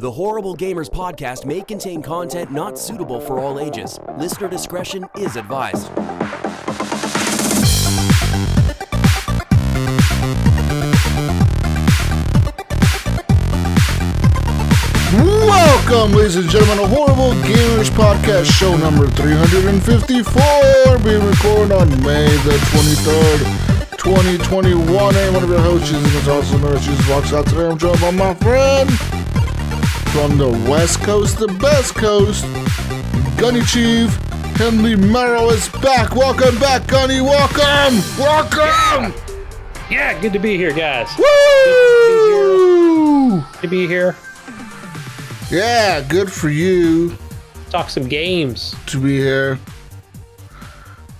The Horrible Gamers podcast may contain content not suitable for all ages. Listener discretion is advised. Welcome, ladies and gentlemen, to Horrible Gamers podcast, show number 354, being recorded on May the 23rd, 2021. I'm one of your hosts, Jesus also known as Jesus Walks Out. Today I'm joined by my friend from the West Coast, the best coast, GunnyChief. Henry Merrill is back. Welcome back, Gunny. Welcome. Welcome. Yeah, good to be here, guys. Woo! Good to be here. Yeah, good for you. Talk some games. To be here.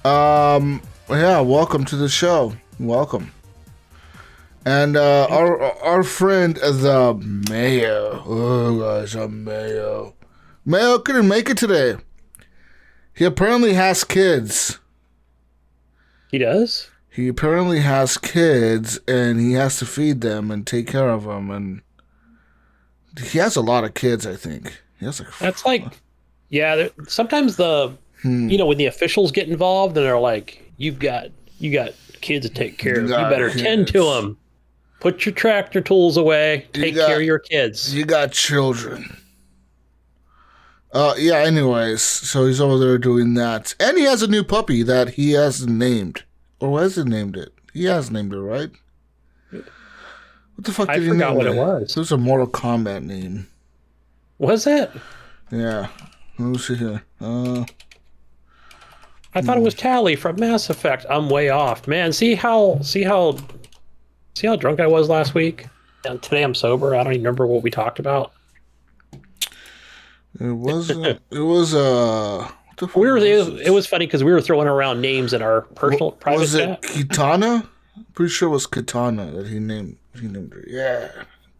Yeah, welcome to the show. Welcome. And our friend the Mayo. Oh gosh, Mayo. Mayo couldn't make it today. He apparently has kids. He does? He apparently has kids, and he has to feed them and take care of them, and he has a lot of kids, I think. He has That's like, yeah, sometimes you know, when the officials get involved and they're like, you got kids to take care of. You better tend to them. Put your tractor tools away. Take care of your kids. You got children. Yeah, anyways, so he's over there doing that. And he has a new puppy that he hasn't named. Or has he named it? He has named it, right? What the fuck did he name it? I forgot what it was. It was a Mortal Kombat name. Was it? Yeah. Let me see here. I thought it was Tally from Mass Effect. I'm way off. Man, see how drunk I was last week? And today I'm sober. I don't even remember what we talked about. It was what the fuck it was funny because we were throwing around names in our personal private was chat. Was it Kitana? Pretty sure it was Kitana that he named her. Yeah,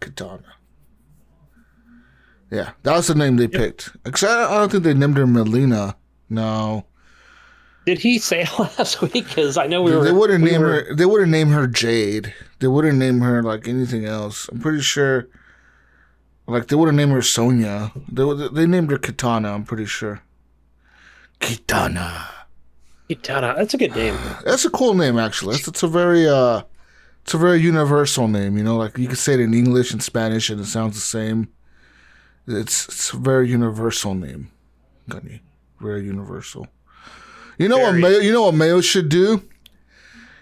Kitana. Yeah, that was the name they picked. Except I don't think they named her Melina. No. Did he say last week? Because I know They wouldn't name her. They wouldn't name her Jade. They wouldn't name her like anything else. I'm pretty sure. Like they wouldn't name her Sonya. They named her Kitana. I'm pretty sure. Kitana. That's a good name. That's a cool name, actually. It's a very universal name. You know, like you could say it in English and Spanish, and it sounds the same. It's a very universal name, Gunny. Very universal. You know what Mayo should do?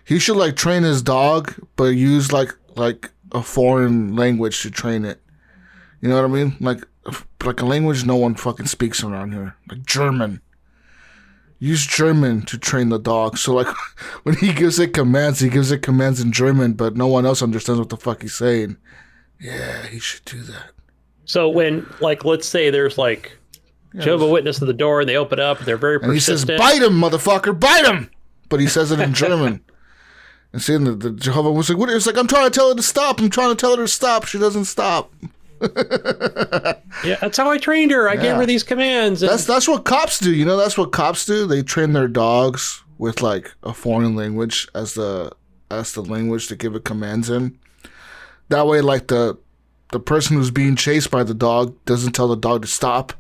He should like train his dog, but use like a foreign language to train it. You know what I mean? Like a language no one fucking speaks around here, like German. Use German to train the dog. So like when he gives it commands in German, but no one else understands what the fuck he's saying. Yeah, he should do that. So when, like, let's say there's like Jehovah's Witness at the door and they open up and they're very persistent. And he says, bite him, motherfucker, bite him! But he says it in German. And seeing the Jehovah was like, what? It's like, I'm trying to tell her to stop. I'm trying to tell her to stop. She doesn't stop. Yeah, that's how I trained her. I gave her these commands. And that's what cops do. You know, that's what cops do. They train their dogs with like a foreign language as the language to give it commands in. That way, like the person who's being chased by the dog doesn't tell the dog to stop.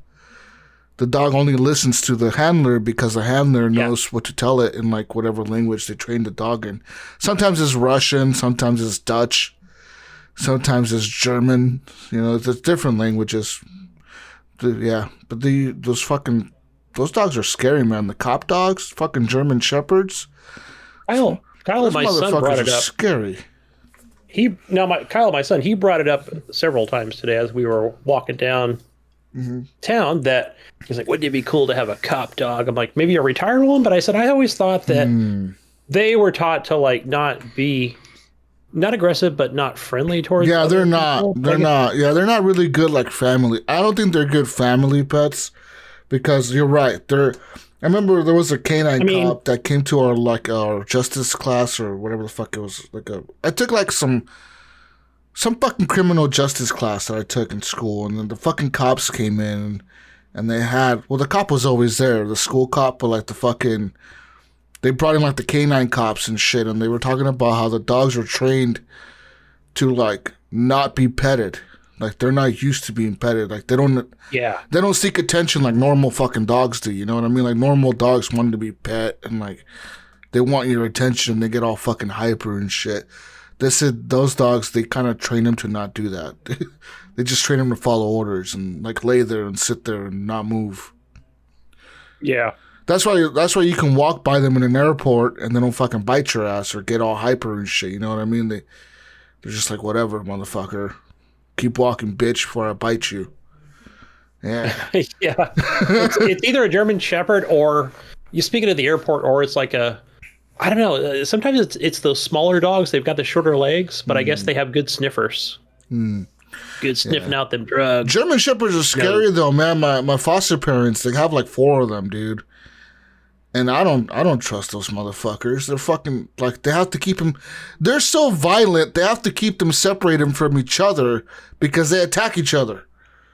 The dog only listens to the handler because the handler knows what to tell it in like whatever language they train the dog in. Sometimes it's Russian, sometimes it's Dutch, sometimes it's German. You know, it's different languages. But those dogs are scary, man. The cop dogs, fucking German shepherds. Kyle, my son brought it up. Scary. Kyle, my son, he brought it up several times today as we were walking down town. That he's like, "Wouldn't it be cool to have a cop dog?" I'm like, maybe a retired one, but I said I always thought that they were taught to like not aggressive, but not friendly towards. Yeah, they're not. People. They're not. Yeah, they're not really good like family. I don't think they're good family pets because you're right. I remember there was a canine cop that came to our justice class or whatever the fuck it was. I took like some fucking criminal justice class that I took in school, and then the fucking cops came in, and the cop was always there, the school cop, but like they brought in like the canine cops and shit, and they were talking about how the dogs were trained to like not be petted. Like they're not used to being petted. Like they don't seek attention like normal fucking dogs do. You know what I mean? Like normal dogs want to be pet and like they want your attention. They get all fucking hyper and shit. They said those dogs, they kind of train them to not do that. They just train them to follow orders and like lay there and sit there and not move. Yeah. That's why you can walk by them in an airport and they don't fucking bite your ass or get all hyper and shit. You know what I mean? They're just like, whatever, motherfucker. Keep walking, bitch, before I bite you. Yeah. Yeah. It's either a German Shepherd or you speaking at the airport, or it's like I don't know. Sometimes it's those smaller dogs. They've got the shorter legs, but I guess they have good sniffers. Good sniffing out them drugs. German Shepherds are scary though, man. My foster parents, they have like 4 of them, dude. And I don't trust those motherfuckers. They're fucking, like, they have to keep them, they're so violent, they have to keep them separated from each other because they attack each other.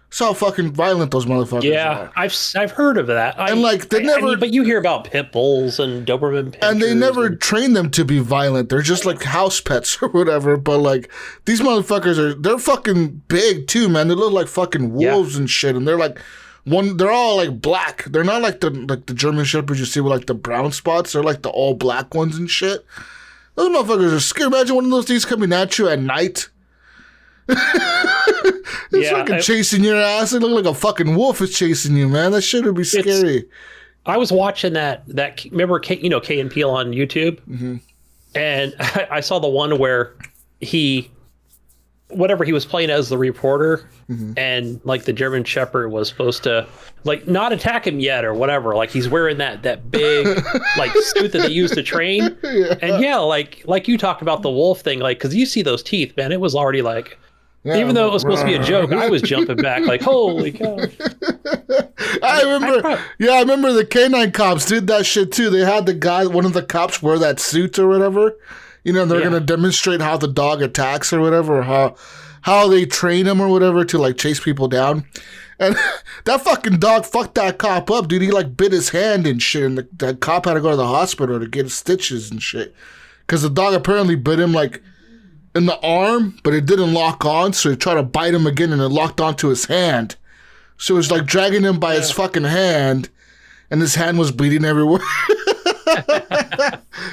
That's how fucking violent those motherfuckers are. I've heard of that. And like, but you hear about pit bulls and Doberman pinschers. And they never train them to be violent. They're just like house pets or whatever. But like, these motherfuckers they're fucking big too, man. They look like fucking wolves and shit. And they're like, they're all like black. They're not like the German Shepherds you see with like the brown spots. They're like the all black ones and shit. Those motherfuckers are scary. Imagine one of those things coming at you at night. It's fucking chasing your ass. It look like a fucking wolf is chasing you, man. That shit would be scary. I was watching that remember Key and Peele on YouTube, and I saw the one where he was playing as the reporter, and like the German Shepherd was supposed to like not attack him yet or whatever. Like he's wearing that big like suit that they use to train, and like you talked about the wolf thing, like because you see those teeth, man. It was already like. Yeah, even though it was supposed to be a joke, I was jumping back like, holy cow. I remember the canine cops did that shit too. They had one of the cops wear that suit or whatever. You know, they're going to demonstrate how the dog attacks or whatever, or how they train him or whatever to like chase people down. And that fucking dog fucked that cop up, dude. He like bit his hand and shit. And the cop had to go to the hospital to get stitches and shit. Because the dog apparently bit him like in the arm, but it didn't lock on, so he tried to bite him again and it locked onto his hand. So it was like dragging him by his fucking hand, and his hand was bleeding everywhere.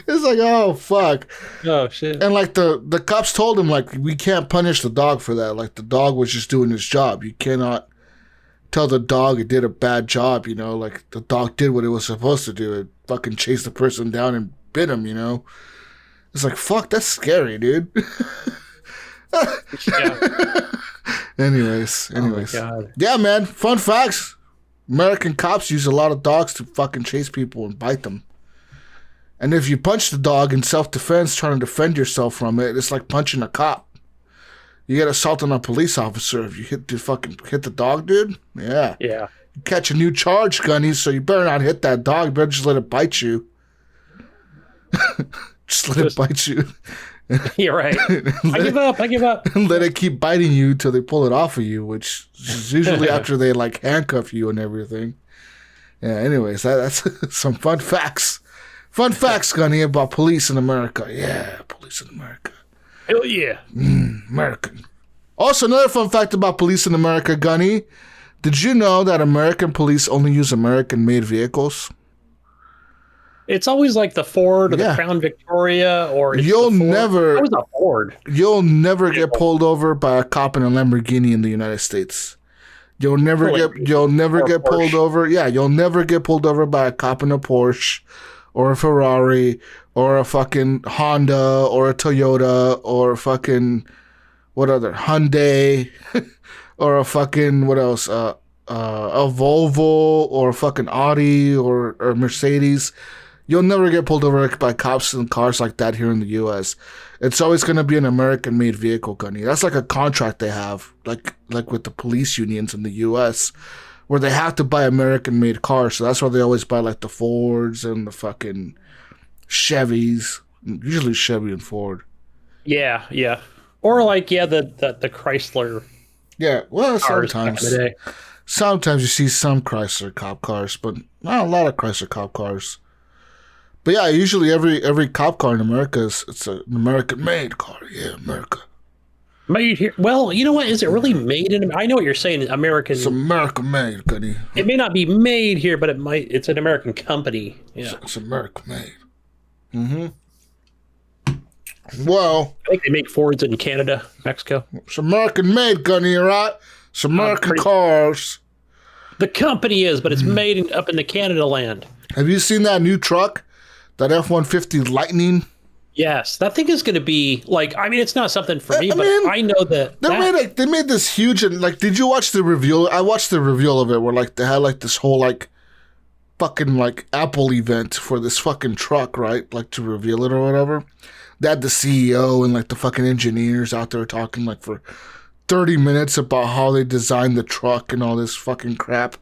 It's like, oh fuck. Oh shit. And like the cops told him, like, we can't punish the dog for that. Like the dog was just doing his job. You cannot tell the dog it did a bad job, you know, like the dog did what it was supposed to do. It fucking chased the person down and bit him, you know. It's like, fuck, that's scary, dude. Anyways. Oh yeah, man. Fun facts. American cops use a lot of dogs to fucking chase people and bite them. And if you punch the dog in self-defense, trying to defend yourself from it, it's like punching a cop. You get assaulting a police officer if you hit the dog, dude. Yeah. Yeah. You catch a new charge, Gunny, so you better not hit that dog. You better just let it bite you. Just let it bite you. You're right. I give up. And let it keep biting you till they pull it off of you, which is usually after they like handcuff you and everything. Yeah, anyways, that's some fun facts. Fun facts, Gunny, about police in America. Yeah, police in America. Hell yeah. American. Also, another fun fact about police in America, Gunny. Did you know that American police only use American-made vehicles? It's always like the Ford or the Crown Victoria, or you'll never. It was a Ford. You'll never get pulled over by a cop in a Lamborghini in the United States. You'll never get pulled over. Yeah, you'll never get pulled over by a cop in a Porsche, or a Ferrari, or a fucking Honda, or a Toyota, or a fucking what other Hyundai, or a fucking what else? A Volvo, or a fucking Audi, or Mercedes. You'll never get pulled over by cops in cars like that here in the U.S. It's always going to be an American-made vehicle, Gunny. That's like a contract they have, like with the police unions in the U.S., where they have to buy American-made cars. So that's why they always buy like the Fords and the fucking Chevys. Usually Chevy and Ford. Yeah. Or like the Chrysler. Yeah, well, sometimes you see some Chrysler cop cars, but not a lot of Chrysler cop cars. But yeah, usually every cop car in America it's an American-made car. Yeah, America. Made here. Well, you know what? Is it really made in? I know what you're saying. American. It's American made, Gunny. It may not be made here, but it might. It's an American company. Yeah. It's American made. Well, I think they make Fords in Canada, Mexico. it's American made, Gunny, all right? It's American cars. The company is, but it's made up in the Canada land. Have you seen that new truck? That F-150 Lightning? Yes, that thing is going to be like. I mean, it's not something for me, but I know that they made this huge and like. Did you watch the reveal? I watched the reveal of it where like they had like this whole like fucking like Apple event for this fucking truck, right? Like to reveal it or whatever. They had the CEO and like the fucking engineers out there talking like for 30 minutes about how they designed the truck and all this fucking crap.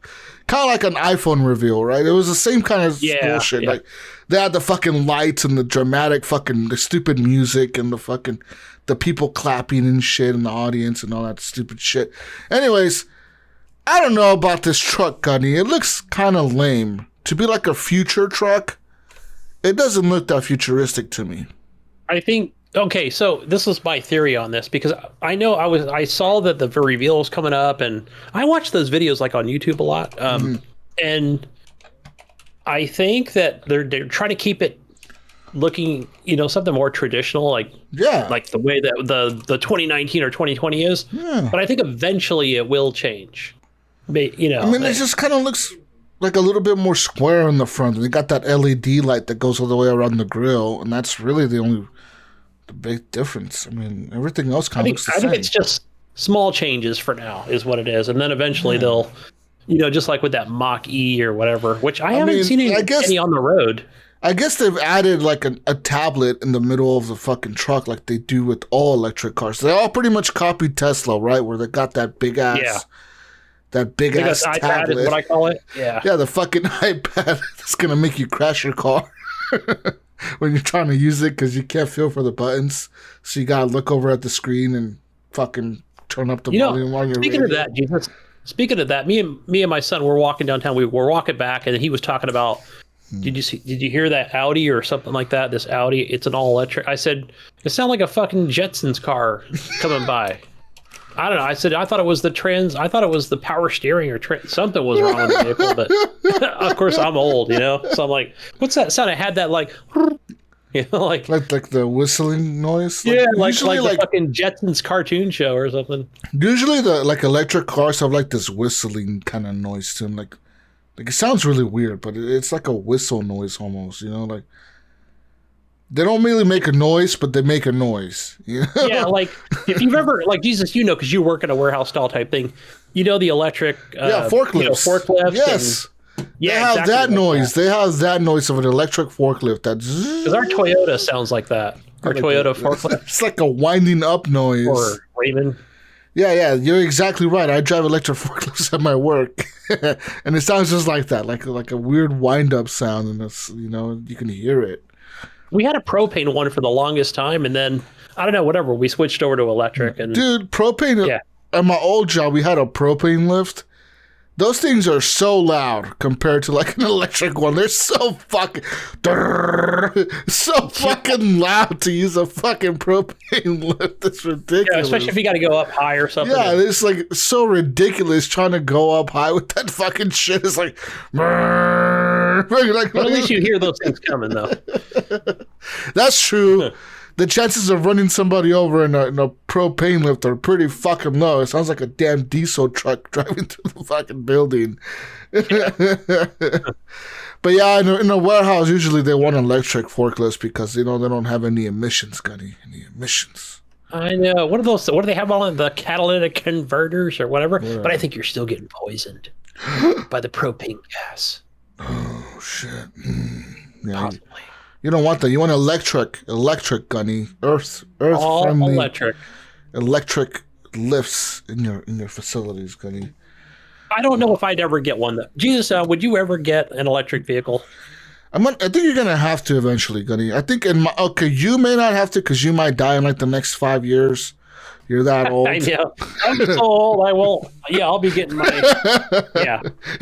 Kind of like an iPhone reveal, right? It was the same kind of bullshit. Yeah. Like they had the fucking lights and the dramatic fucking the stupid music and the people clapping and shit in the audience and all that stupid shit. Anyways, I don't know about this truck, Gunny. It looks kind of lame. To be like a future truck, it doesn't look that futuristic to me. I think. Okay, so this is my theory on this because I know I saw that the reveal was coming up, and I watch those videos like on YouTube a lot, and I think that they're trying to keep it looking, something more traditional, like the way that the 2019 or 2020 is. Yeah. But I think eventually it will change. I mean, it just kind of looks like a little bit more square in the front. They got that LED light that goes all the way around the grill, and that's really the big difference. I mean, everything else kind of looks the same. I think it's just small changes for now is what it is. And then eventually they'll, just like with that Mach-E or whatever, which I haven't seen any on the road. I guess they've added like a tablet in the middle of the fucking truck like they do with all electric cars. They all pretty much copied Tesla, right? Where they got that big ass... That big ass tablet. iPad is what I call it. Yeah. Yeah, the fucking iPad that's going to make you crash your car. When you're trying to use it because you can't feel for the buttons. So you got to look over at the screen and fucking turn up the volume while you're Speaking of that, me and my son were walking downtown. We were walking back and he was talking about, did you hear that Audi or something like that? This Audi, it's an all electric. I said, it sounded like a fucking Jetsons car coming by. I don't know. I said, I thought it was the power steering or something was wrong with the vehicle, but of course I'm old, so I'm like, what's that sound? I had that like the whistling noise. Like the fucking Jetsons cartoon show or something. Usually the electric cars have like this whistling kind of noise to them. Like it sounds really weird, but it's like a whistle noise almost, like. They don't really make a noise, but they make a noise. Yeah, like if you've ever, like Jesus, because you work in a warehouse style type thing, the electric forklifts. Forklifts. Yes. They have that noise. They have that noise of an electric forklift. Because our Toyota sounds like that. Our Toyota forklift. It's like a winding up noise. Or Raven. Yeah, you're exactly right. I drive electric forklifts at my work, and it sounds just like that, like a weird wind up sound, and it's you can hear it. We had a propane one for the longest time, and then, I don't know, whatever, we switched over to electric. And dude, propane, at my old job, we had a propane lift. Those things are so loud compared to like an electric one. They're so fucking loud to use a fucking propane lift. It's ridiculous. Yeah, especially if you got to go up high or something. Yeah, it's like so ridiculous trying to go up high with that fucking shit. It's like, but at least you hear those things coming, though. That's true. The chances of running somebody over in a propane lift are pretty fucking low. It sounds like a damn diesel truck driving through the fucking building. Yeah. But yeah, in a warehouse, usually they want electric forklifts because, they don't have any emissions, Gunny. Any emissions. I know. What do they have on the catalytic converters or whatever? Yeah. But I think you're still getting poisoned by the propane gas. Oh, shit. Yeah. Possibly. You don't want that. You want electric, Gunny. Earth friendly. Electric lifts in your facilities, Gunny. I don't know if I'd ever get one. Jesus, would you ever get an electric vehicle? I think you're gonna have to eventually, Gunny. I think you may not have to because you might die in like the next 5 years. You're that old. I know. I'm so old. I won't. Yeah, I'll be getting my. Yeah.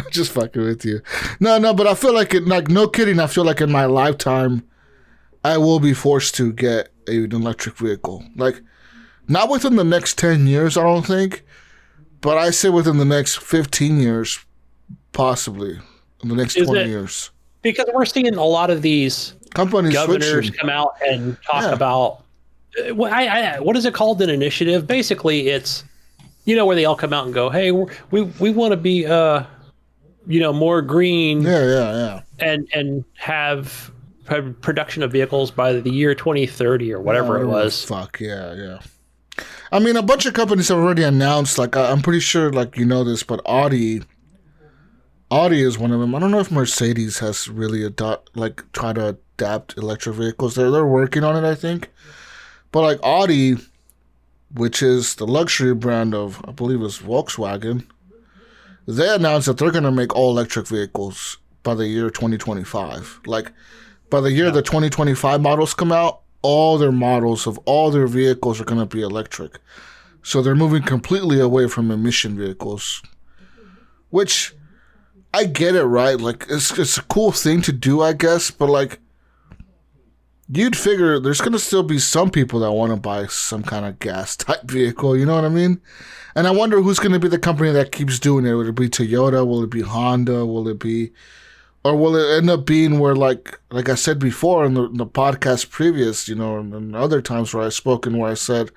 Just fucking with you. No, but I feel like no kidding. I feel like in my lifetime, I will be forced to get an electric vehicle. Like, Not within the next 10 years, I don't think. But I say within the next 15 years, possibly. In the next 20 years. Because we're seeing a lot of these companies governors switching. come out and talk about, what is it called? An initiative? Basically, it's, where they all come out and go, hey, we want to be, more green. Yeah. And have production of vehicles by the year 2030 or whatever it was. Fuck, yeah. I mean, a bunch of companies have already announced, like, I'm pretty sure, like, this, but Audi is one of them. I don't know if Mercedes has really try to adapt electric vehicles. They're working on it, I think. But, like, Audi, which is the luxury brand of, I believe it's Volkswagen, they announced that they're going to make all electric vehicles by the year 2025. Like, by the year the 2025 models come out, all their models of all their vehicles are going to be electric. So they're moving completely away from emission vehicles, which I get it, right? Like, it's a cool thing to do, I guess, but, like, you'd figure there's going to still be some people that want to buy some kind of gas type vehicle, you know what I mean? And I wonder who's going to be the company that keeps doing it. Will it be Toyota? Will it be Honda? Will it end up being where, like I said before in the podcast previous, and other times where I've spoken, where I said,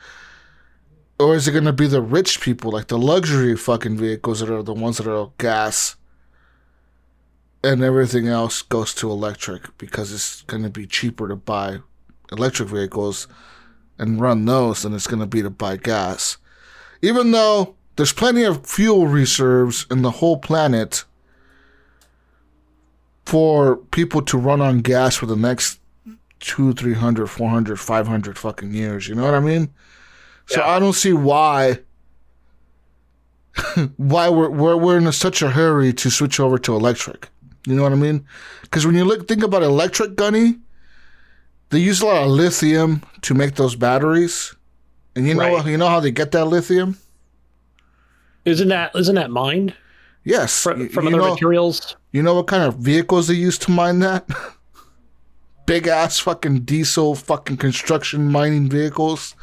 or is it going to be the rich people, like the luxury fucking vehicles that are the ones that are gas, and everything else goes to electric because it's going to be cheaper to buy electric vehicles and run those than it's going to be to buy gas. Even though there's plenty of fuel reserves in the whole planet for people to run on gas for the next 200, 300, 400, 500 fucking years. You know what I mean? So I don't see why we're in such a hurry to switch over to electric. You know what I mean? Because when you think about electric, Gunny, they use a lot of lithium to make those batteries. And you know how they get that lithium? Isn't that mined? Yes. From other materials? You know what kind of vehicles they use to mine that? Big ass fucking diesel fucking construction mining vehicles.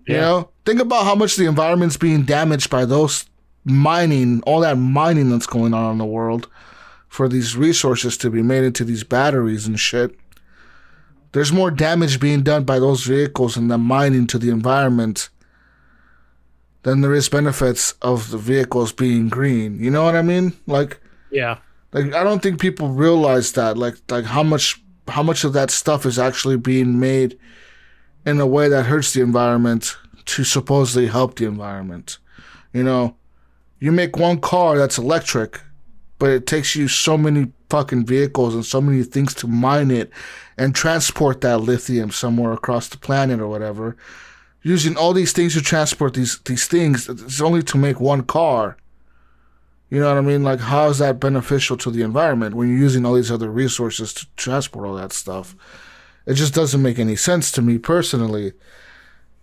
Yeah. Think about how much the environment's being damaged by those mining, all that mining that's going on in the world for these resources to be made into these batteries and shit. There's more damage being done by those vehicles and the mining to the environment than there is benefits of the vehicles being green. You know what I mean? Like, I don't think people realize that, like how much of that stuff is actually being made in a way that hurts the environment to supposedly help the environment. You make one car that's electric, but it takes you so many fucking vehicles and so many things to mine it and transport that lithium somewhere across the planet or whatever. Using all these things to transport these things, it's only to make one car. You know what I mean? Like, how is that beneficial to the environment when you're using all these other resources to transport all that stuff? It just doesn't make any sense to me personally.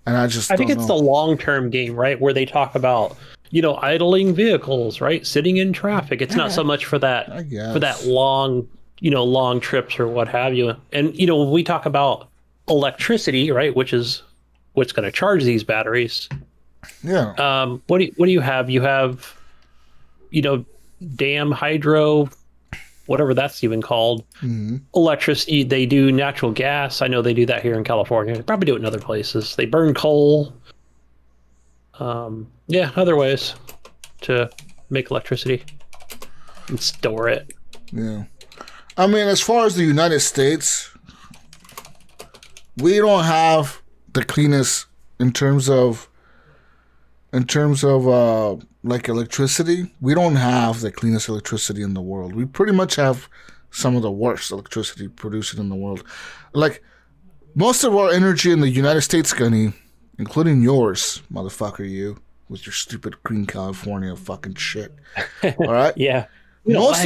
And I think it's the long-term game, right? Where they talk about, idling vehicles, right? Sitting in traffic. It's not so much for that long, long trips or what have you. And, when we talk about electricity, right, which is what's going to charge these batteries. Yeah. What do you have? You have, dam hydro, whatever that's even called. Mm-hmm. Electricity. They do natural gas. I know they do that here in California. They probably do it in other places. They burn coal. Other ways to make electricity and store it. Yeah. I mean, as far as the United States, we don't have the cleanest in terms of like electricity. We don't have the cleanest electricity in the world. We pretty much have some of the worst electricity produced in the world. Like, most of our energy in the United States, Gunny, including yours, motherfucker, you, with your stupid green California fucking shit. All right? Yeah. Most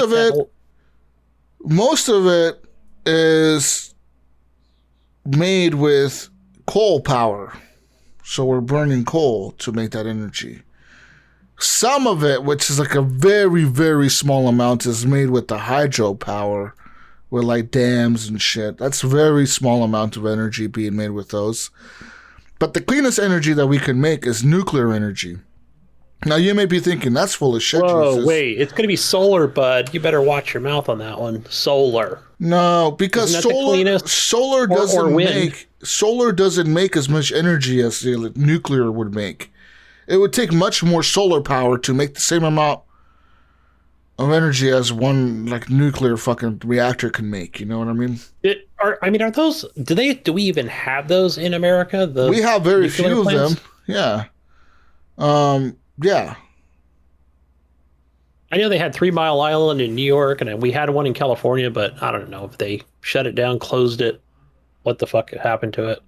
of it is made with coal power. So we're burning coal to make that energy. Some of it, which is like a very, very small amount, is made with the hydropower, with like dams and shit. That's a very small amount of energy being made with those. But the cleanest energy that we can make is nuclear energy. Now, you may be thinking, that's full of shit. Whoa, Jesus. wait. It's going to be solar, bud. You better watch your mouth on that one. Solar. No, because solar doesn't make as much energy as the nuclear would make. It would take much more solar power to make the same amount of energy as one like nuclear fucking reactor can make. You know what I mean? Are those? Do we even have those in America? We have very few of them. Yeah. Yeah. I know they had 3 Mile Island in New York, and we had one in California, but I don't know if they shut it down, closed it. What the fuck happened to it?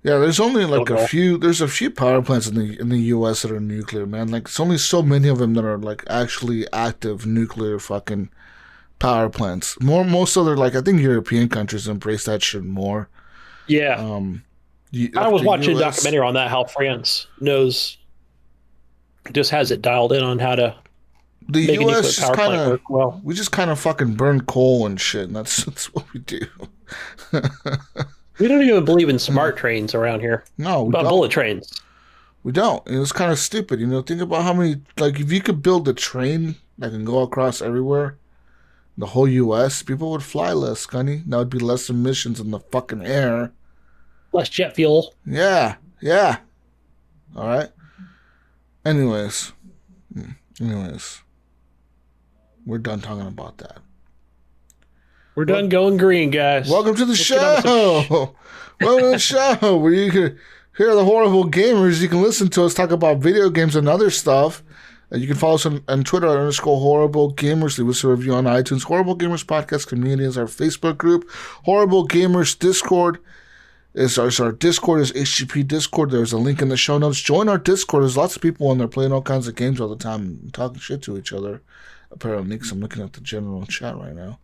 Yeah, there's only like a few. There's a few power plants in the U.S. that are nuclear, man. Like, it's only so many of them that are like actually active nuclear fucking power plants. Most other, like, I think European countries embrace that shit more. Yeah. I was watching a documentary on that, how France just has it dialed in on how to the make U.S. a power plant work well. We just kind of fucking burn coal and shit, and that's what we do. We don't even believe in smart trains around here. No, we don't. Bullet trains. We don't. And it's kind of stupid, you know. Think about how many, like, if you could build a train that can go across everywhere, the whole U.S., people would fly less, Gunny. That would be less emissions in the fucking air. Less jet fuel. Yeah. All right. Anyways, we're done talking about that. We're done going green, guys. Welcome to the show. Welcome to the show where you can hear the horrible gamers. You can listen to us talk about video games and other stuff. And you can follow us on Twitter _horrible gamers. Leave us a review on iTunes. Horrible Gamers Podcast Community is our Facebook group. Horrible Gamers Discord is our Discord is HGP Discord. There's a link in the show notes. Join our Discord. There's lots of people on there playing all kinds of games all the time and talking shit to each other. Apparently, because I'm looking at the general chat right now.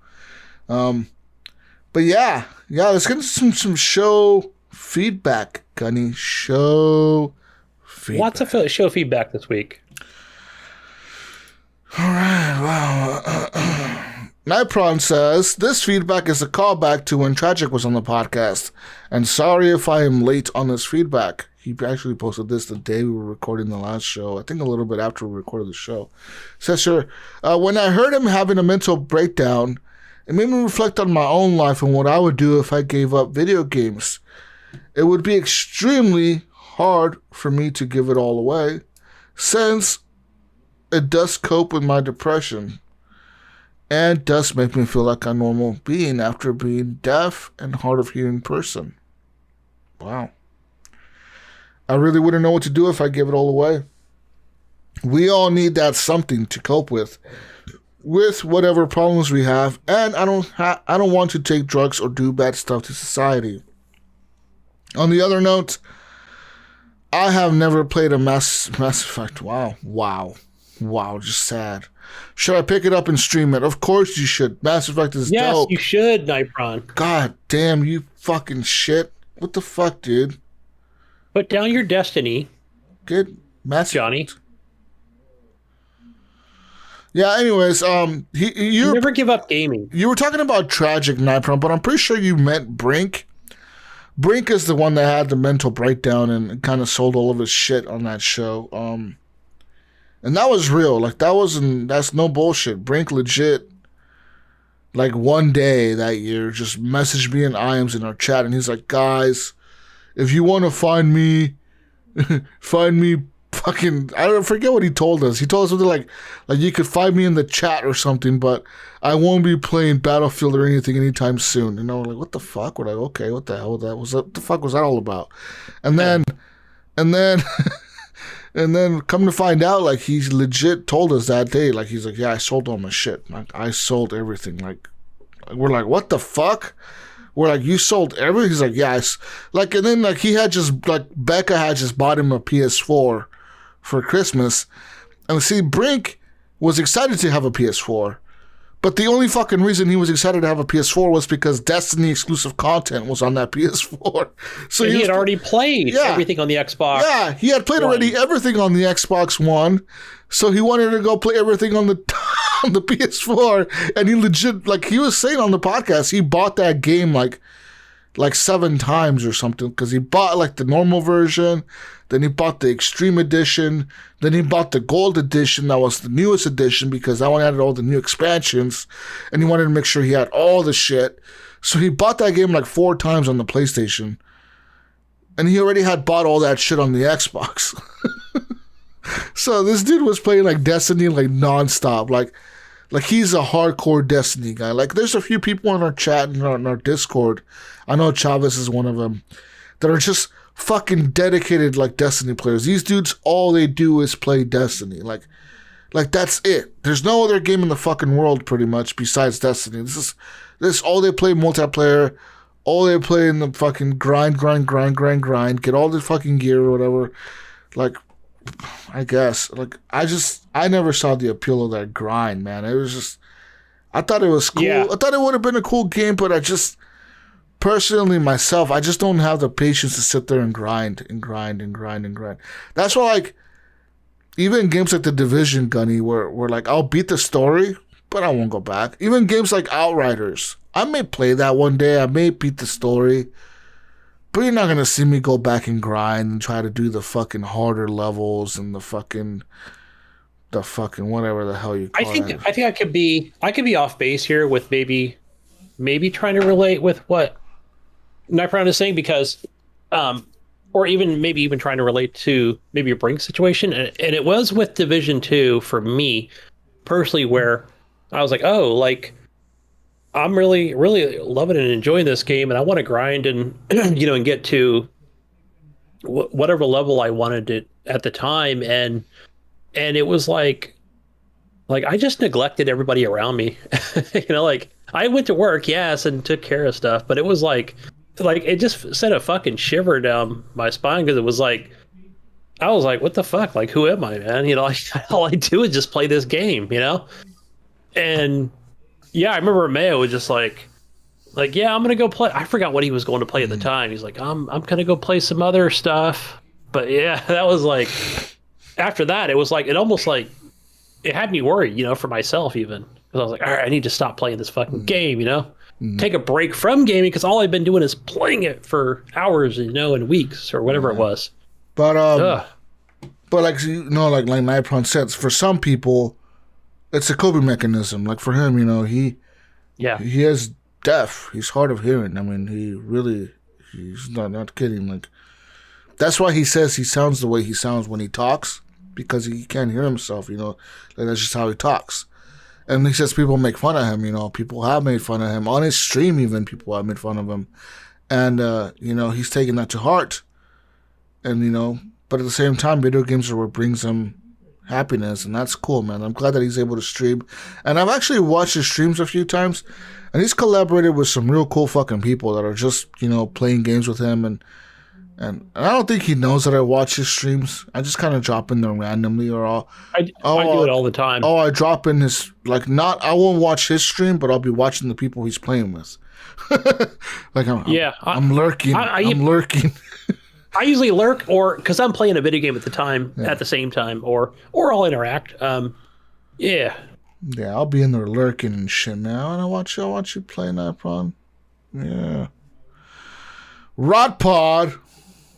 But yeah, let's get into some show feedback, Gunny. Show feedback. Lots of show feedback this week. All right, wow. Nightprawn says, this feedback is a callback to when Tragic was on the podcast. And sorry if I am late on this feedback. He actually posted this the day we were recording the last show. I think a little bit after we recorded the show. Says, sir, when I heard him having a mental breakdown, it made me reflect on my own life and what I would do if I gave up video games. It would be extremely hard for me to give it all away, since it does cope with my depression and does make me feel like a normal being after being deaf and hard of hearing person. Wow. I really wouldn't know what to do if I gave it all away. We all need that something to cope with whatever problems we have, and I don't want to take drugs or do bad stuff to society. On the other note, I have never played a Mass Effect. Wow, just sad. Should I pick it up and stream it? Of course you should. Mass Effect is dope. Yes, you should, Nightprawn. God damn, you fucking shit. What the fuck, dude? Put down your destiny. Good. Mass Johnny. Effect. Yeah, anyways, you never give up gaming. You were talking about Tragic, Nightprawn, but I'm pretty sure you meant Brink. Brink is the one that had the mental breakdown and kind of sold all of his shit on that show. And that was real. Like, that's no bullshit. Brink legit, like, one day that year, just messaged me and Iams in our chat, and he's like, guys, if you want to find me fucking, I forget what he told us. He told us something like you could find me in the chat or something, but I won't be playing Battlefield or anything anytime soon. You know, like, what the fuck? We're like, okay, what the hell what the fuck was that all about? And then and then come to find out, like, he's legit told us that day, like, he's like, yeah, I sold all my shit. Like, I sold everything. Like, we're like, what the fuck? We're like, you sold everything? He's like, yes. Like, and then, like, Becca had just bought him a PS4 for Christmas. And see, Brink was excited to have a PS4. But the only fucking reason he was excited to have a PS4 was because Destiny exclusive content was on that PS4. So he had already played everything on the Xbox. Yeah, he had played already everything on the Xbox One. So he wanted to go play everything on the on the PS4. And he legit, like he was saying on the podcast, he bought that game like like 7 times or something, because he bought like the normal version, then he bought the extreme edition, then he bought the gold edition that was the newest edition because that one had all the new expansions, and he wanted to make sure he had all the shit. So he bought that game like 4 times on the PlayStation, and he already had bought all that shit on the Xbox. So this dude was playing like Destiny like nonstop, like he's a hardcore Destiny guy. Like there's a few people in our chat and in our Discord, I know Chavez is one of them, that are just fucking dedicated like Destiny players. These dudes, all they do is play Destiny. Like that's it. There's no other game in the fucking world pretty much besides Destiny. This is all they play I all they play in the fucking grind, get all the fucking gear or whatever. Like, I guess. Like, I never saw the appeal of that grind, man. It was just, I thought it was cool. Yeah. I thought it would have been a cool game, but I just, personally myself, I just don't have the patience to sit there and grind. That's why, like, even games like The Division, Gunny, where like, I'll beat the story, but I won't go back. Even games like Outriders, I may play that one day, I may beat the story, but you're not going to see me go back and grind and try to do the fucking harder levels and the fucking whatever the hell you call it. I think I could be off base here with maybe trying to relate with what Nightbrown is saying, because or even trying to relate to maybe a Brink situation. And it was with Division 2 for me personally, where I was like, oh, like, I'm really, really loving and enjoying this game, and I want to grind and, and get to whatever level I wanted it at the time. And it was like I just neglected everybody around me. Like, I went to work, yes, and took care of stuff, but it was like it just sent a fucking shiver down my spine, because it was like, I was like, what the fuck? Like, who am I, man? All I do is just play this game, And yeah, I remember Mayo was just like, yeah, I'm gonna go play. I forgot what he was going to play at the time. He's like, I'm gonna go play some other stuff. But yeah, that was like, after that, it was like, it almost like, it had me worried, for myself even. Because I was like, all right, I need to stop playing this fucking game, take a break from gaming, because all I've been doing is playing it for hours, and weeks or whatever it was. But like like Nightbrown said, for some people, it's a coping mechanism. Like for him, he has deaf. He's hard of hearing. I mean, he's not kidding. Like, that's why he says he sounds the way he sounds when he talks, because he can't hear himself. Like, that's just how he talks. And he says people make fun of him. People have made fun of him on his stream. Even people have made fun of him, and he's taking that to heart. And but at the same time, video games are what brings him happiness, and that's cool, man. I'm glad that he's able to stream, and I've actually watched his streams a few times, and he's collaborated with some real cool fucking people that are just playing games with him, and I don't think he knows that I watch his streams. I just kind of drop in there randomly, or I do it all the time. I drop in his, like, not, I won't watch his stream, but I'll be watching the people he's playing with. Like, I'm lurking. I'm lurking. I usually lurk, or because I'm playing a video game at the same time, or I'll interact. Yeah, I'll be in there lurking and shit now, and I'll watch you play Nightbrown. Yeah. Rod Pod.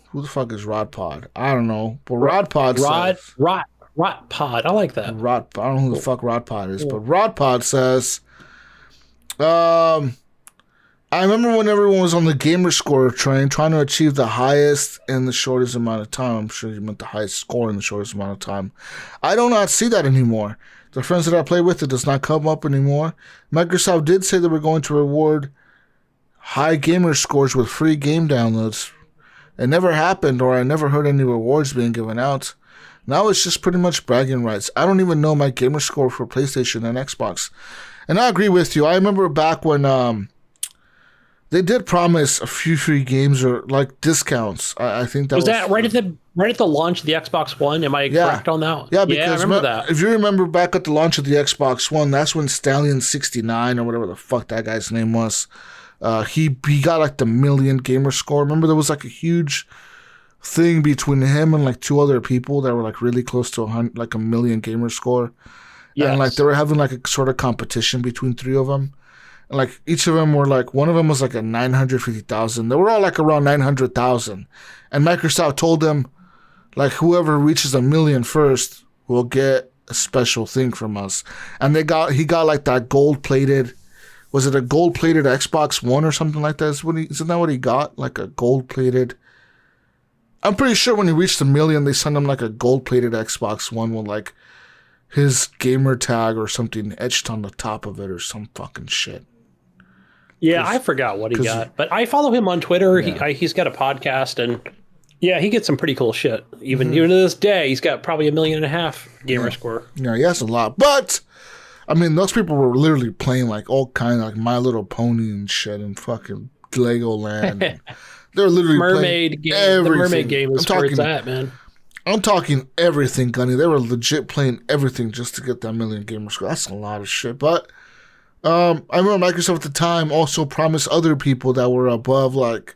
Who the fuck is Rod Pod? I don't know, but Rod Pod says Rod Pod. I like that. I don't know who the fuck Rod Pod is, but Rod Pod says, I remember when everyone was on the gamer score train trying to achieve the highest in the shortest amount of time. I'm sure you meant the highest score in the shortest amount of time. I do not see that anymore. The friends that I play with, it does not come up anymore. Microsoft did say they were going to reward high gamer scores with free game downloads. It never happened, or I never heard any rewards being given out. Now it's just pretty much bragging rights. I don't even know my gamer score for PlayStation and Xbox. And I agree with you. I remember back when they did promise a few free games or like discounts. I think that was that right at the launch of the Xbox One. Am I correct on that? Yeah, because I remember that. If you remember back at the launch of the Xbox One, that's when Stallion69 or whatever the fuck that guy's name was. He got like the million gamer score. Remember there was like a huge thing between him and like 2 other people that were like really close to a million gamer score. Yes. And like they were having like a sort of competition between 3 of them. And like each of them were like, one of them was like a 950,000. They were all like around 900,000. And Microsoft told them, like, whoever reaches 1 million first will get a special thing from us. And he got like that gold-plated, was it a gold-plated Xbox One or something like that? Isn't that what he got? Like a gold-plated, I'm pretty sure when he reached 1 million, they sent him like a gold-plated Xbox One with like his gamer tag or something etched on the top of it or some fucking shit. Yeah, I forgot what he got, but I follow him on Twitter. Yeah. He's got a podcast, and yeah, he gets some pretty cool shit. Even to this day, he's got probably 1.5 million gamer score. Yeah, he has a lot. But I mean, those people were literally playing like all kind of like My Little Pony and shit and fucking Legoland. They're literally Mermaid playing game. everything. The mermaid game is where it's at, man. I'm talking everything, Gunny. They were legit playing everything just to get that 1 million gamer score. That's a lot of shit. But I remember Microsoft at the time also promised other people that were above, like,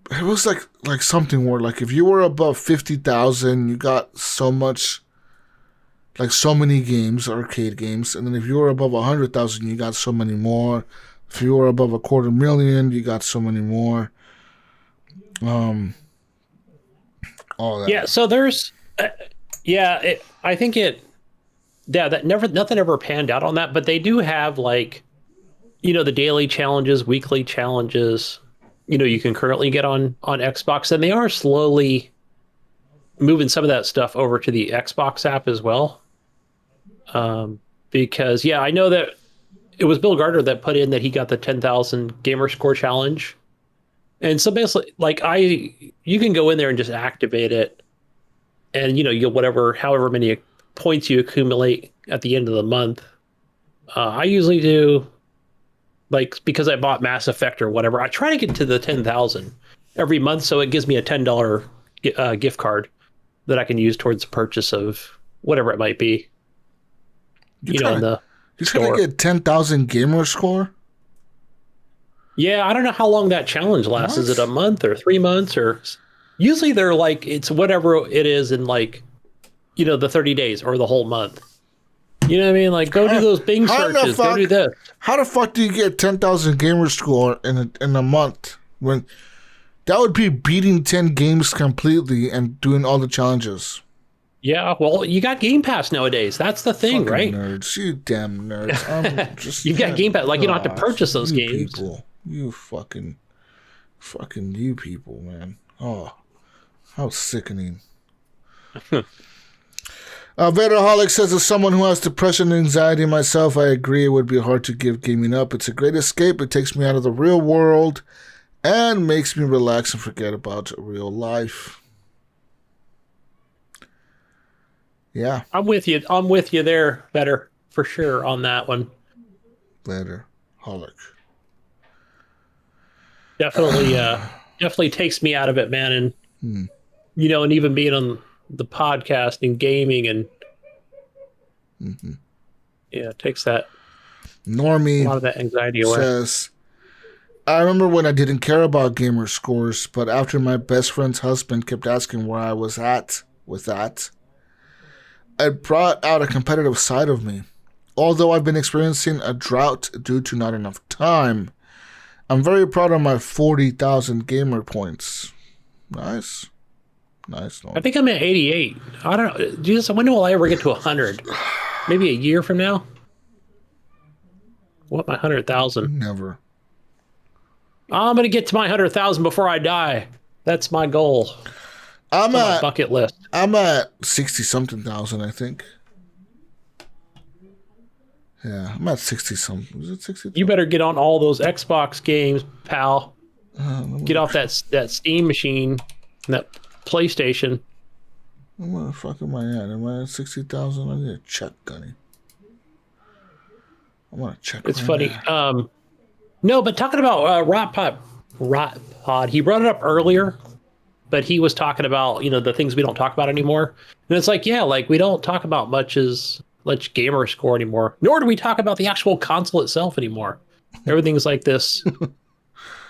it was like something where like if you were above 50,000, you got so much, like so many games, arcade games, and then if you were above 100,000, you got so many more. If you were above 250,000, you got so many more. All that. Yeah, so there's, I think that nothing ever panned out on that, but they do have like, the daily challenges, weekly challenges, you can currently get on Xbox, and they are slowly moving some of that stuff over to the Xbox app as well. Because I know that it was Bill Gardner that put in that he got the 10,000 gamer score challenge. And so basically, like you can go in there and just activate it, and you'll however many points you accumulate at the end of the month. I usually do, like, because I bought Mass Effect or whatever, I try to get to the 10,000 every month, so it gives me a $10 gift card that I can use towards the purchase of whatever it might be. You're trying to get 10,000 gamer score? Yeah, I don't know how long that challenge lasts. What? Is it a month or 3 months? Or usually they're like, it's whatever it is in like, the 30 days or the whole month. You know what I mean? Like, go do those Bing searches. Go do this. How the fuck do you get 10,000 gamer score in a month? When that would be beating 10 games completely and doing all the challenges. Yeah, well, you got Game Pass nowadays. That's the thing, fucking right? Nerds, you damn nerds. You've got Game Pass. Like, you don't have to purchase those games. People. You fucking you people, man. Oh, how sickening. Vaderholic says, as someone who has depression and anxiety myself, I agree it would be hard to give gaming up. It's a great escape. It takes me out of the real world and makes me relax and forget about real life. Yeah. I'm with you. I'm with you there, Better, for sure, on that one. Vaderholic. Definitely takes me out of it, man. And, and even being on the podcast and gaming and it takes that Normie a lot of that anxiety away. Says, I remember when I didn't care about gamer scores, but after my best friend's husband kept asking where I was at with that, it brought out a competitive side of me. Although I've been experiencing a drought due to not enough time, I'm very proud of my 40,000 gamer points. Nice. I think I'm at 88. I don't know. Jesus, when will I ever get to 100? Maybe a year from now? What, my 100,000? Never. I'm going to get to my 100,000 before I die. That's my goal. I'm at my bucket list. I'm at 60-something thousand, I think. Yeah, I'm at 60-something. Is it 60? You better get on all those Xbox games, pal. Get off that Steam machine, that PlayStation. Where the fuck am I at? Am I at 60,000? I need to check, Gunny. I want to check. It's funny. Now. No, but talking about Rot Pod, he brought it up earlier, but he was talking about the things we don't talk about anymore, and it's like we don't talk about much gamer score anymore, nor do we talk about the actual console itself anymore. Everything's like this.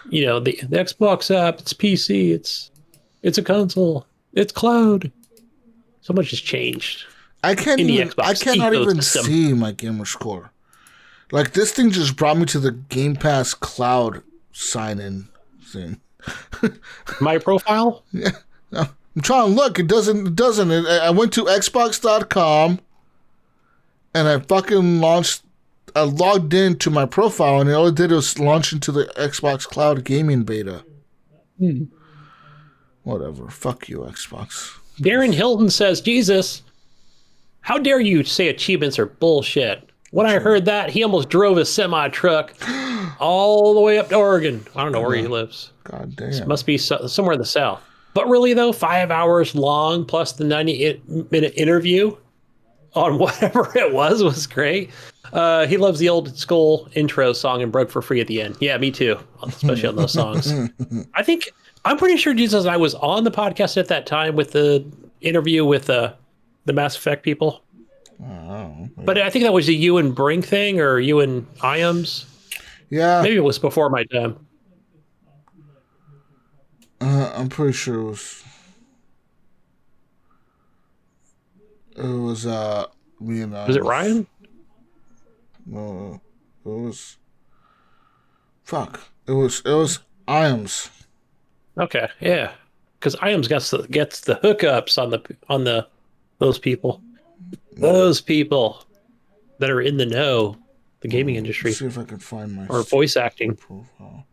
The Xbox app, it's PC, it's a console, it's cloud. So much has changed. I cannot even see my gamer score. Like, this thing just brought me to the Game Pass Cloud sign-in thing. My profile? Yeah. I'm trying to look. It doesn't. I went to Xbox.com and I fucking I logged into my profile and all it did was launch into the Xbox Cloud gaming beta. Whatever. Fuck you, Xbox. Darren Hilton says, Jesus, how dare you say achievements are bullshit? When I heard that, he almost drove his semi-truck all the way up to Oregon. I don't know where he lives. God damn. It must be somewhere in the South. But really, though, 5 hours long plus the 90-minute interview on whatever it was great. He loves the old school intro song and broke for free at the end. Yeah, me too, especially on those songs. I'm pretty sure, Jesus, I was on the podcast at that time with the interview with the Mass Effect people. Oh, but I think that was a you and Brink thing, or you and Iams. Yeah. Maybe it was before my time. I'm pretty sure it was. Me and Was it Ryan? No, it was. Fuck. It was Iams. Okay, yeah, because Iams gets the hookups on those people. Those people that are in the know, the gaming industry. Let's see if I can find my or voice acting profile.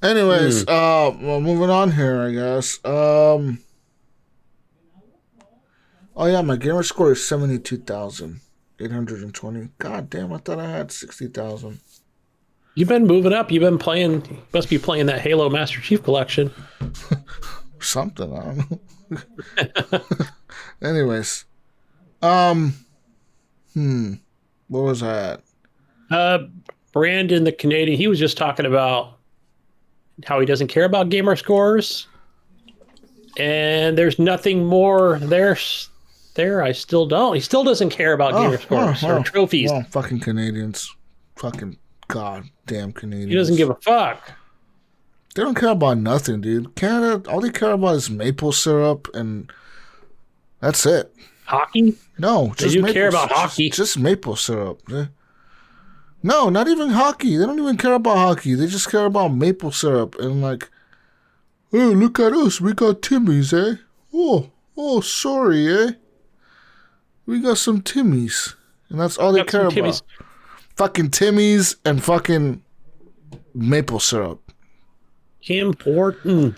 Anyways, well, moving on here, I guess. Oh yeah, my gamer score is 72,820. God damn, I thought I had 60,000. You've been moving up. You've been playing. Must be playing that Halo Master Chief Collection. Something, I don't know. Anyways, what was I at? Brandon, the Canadian, he was just talking about how he doesn't care about gamer scores, and there's nothing more there. I still don't. He still doesn't care about gamer scores or trophies. Well, fucking Canadians, fucking goddamn Canadians. He doesn't give a fuck. They don't care about nothing, dude. Canada, all they care about is maple syrup, and that's it. Hockey? No, just they do care about hockey. Just maple syrup. No, not even hockey. They don't even care about hockey. They just care about maple syrup and like, hey, look at us. We got Timmy's, eh? Oh, sorry, eh? We got some Timmy's, and that's all they care about. Fucking Timmy's and fucking maple syrup. Important.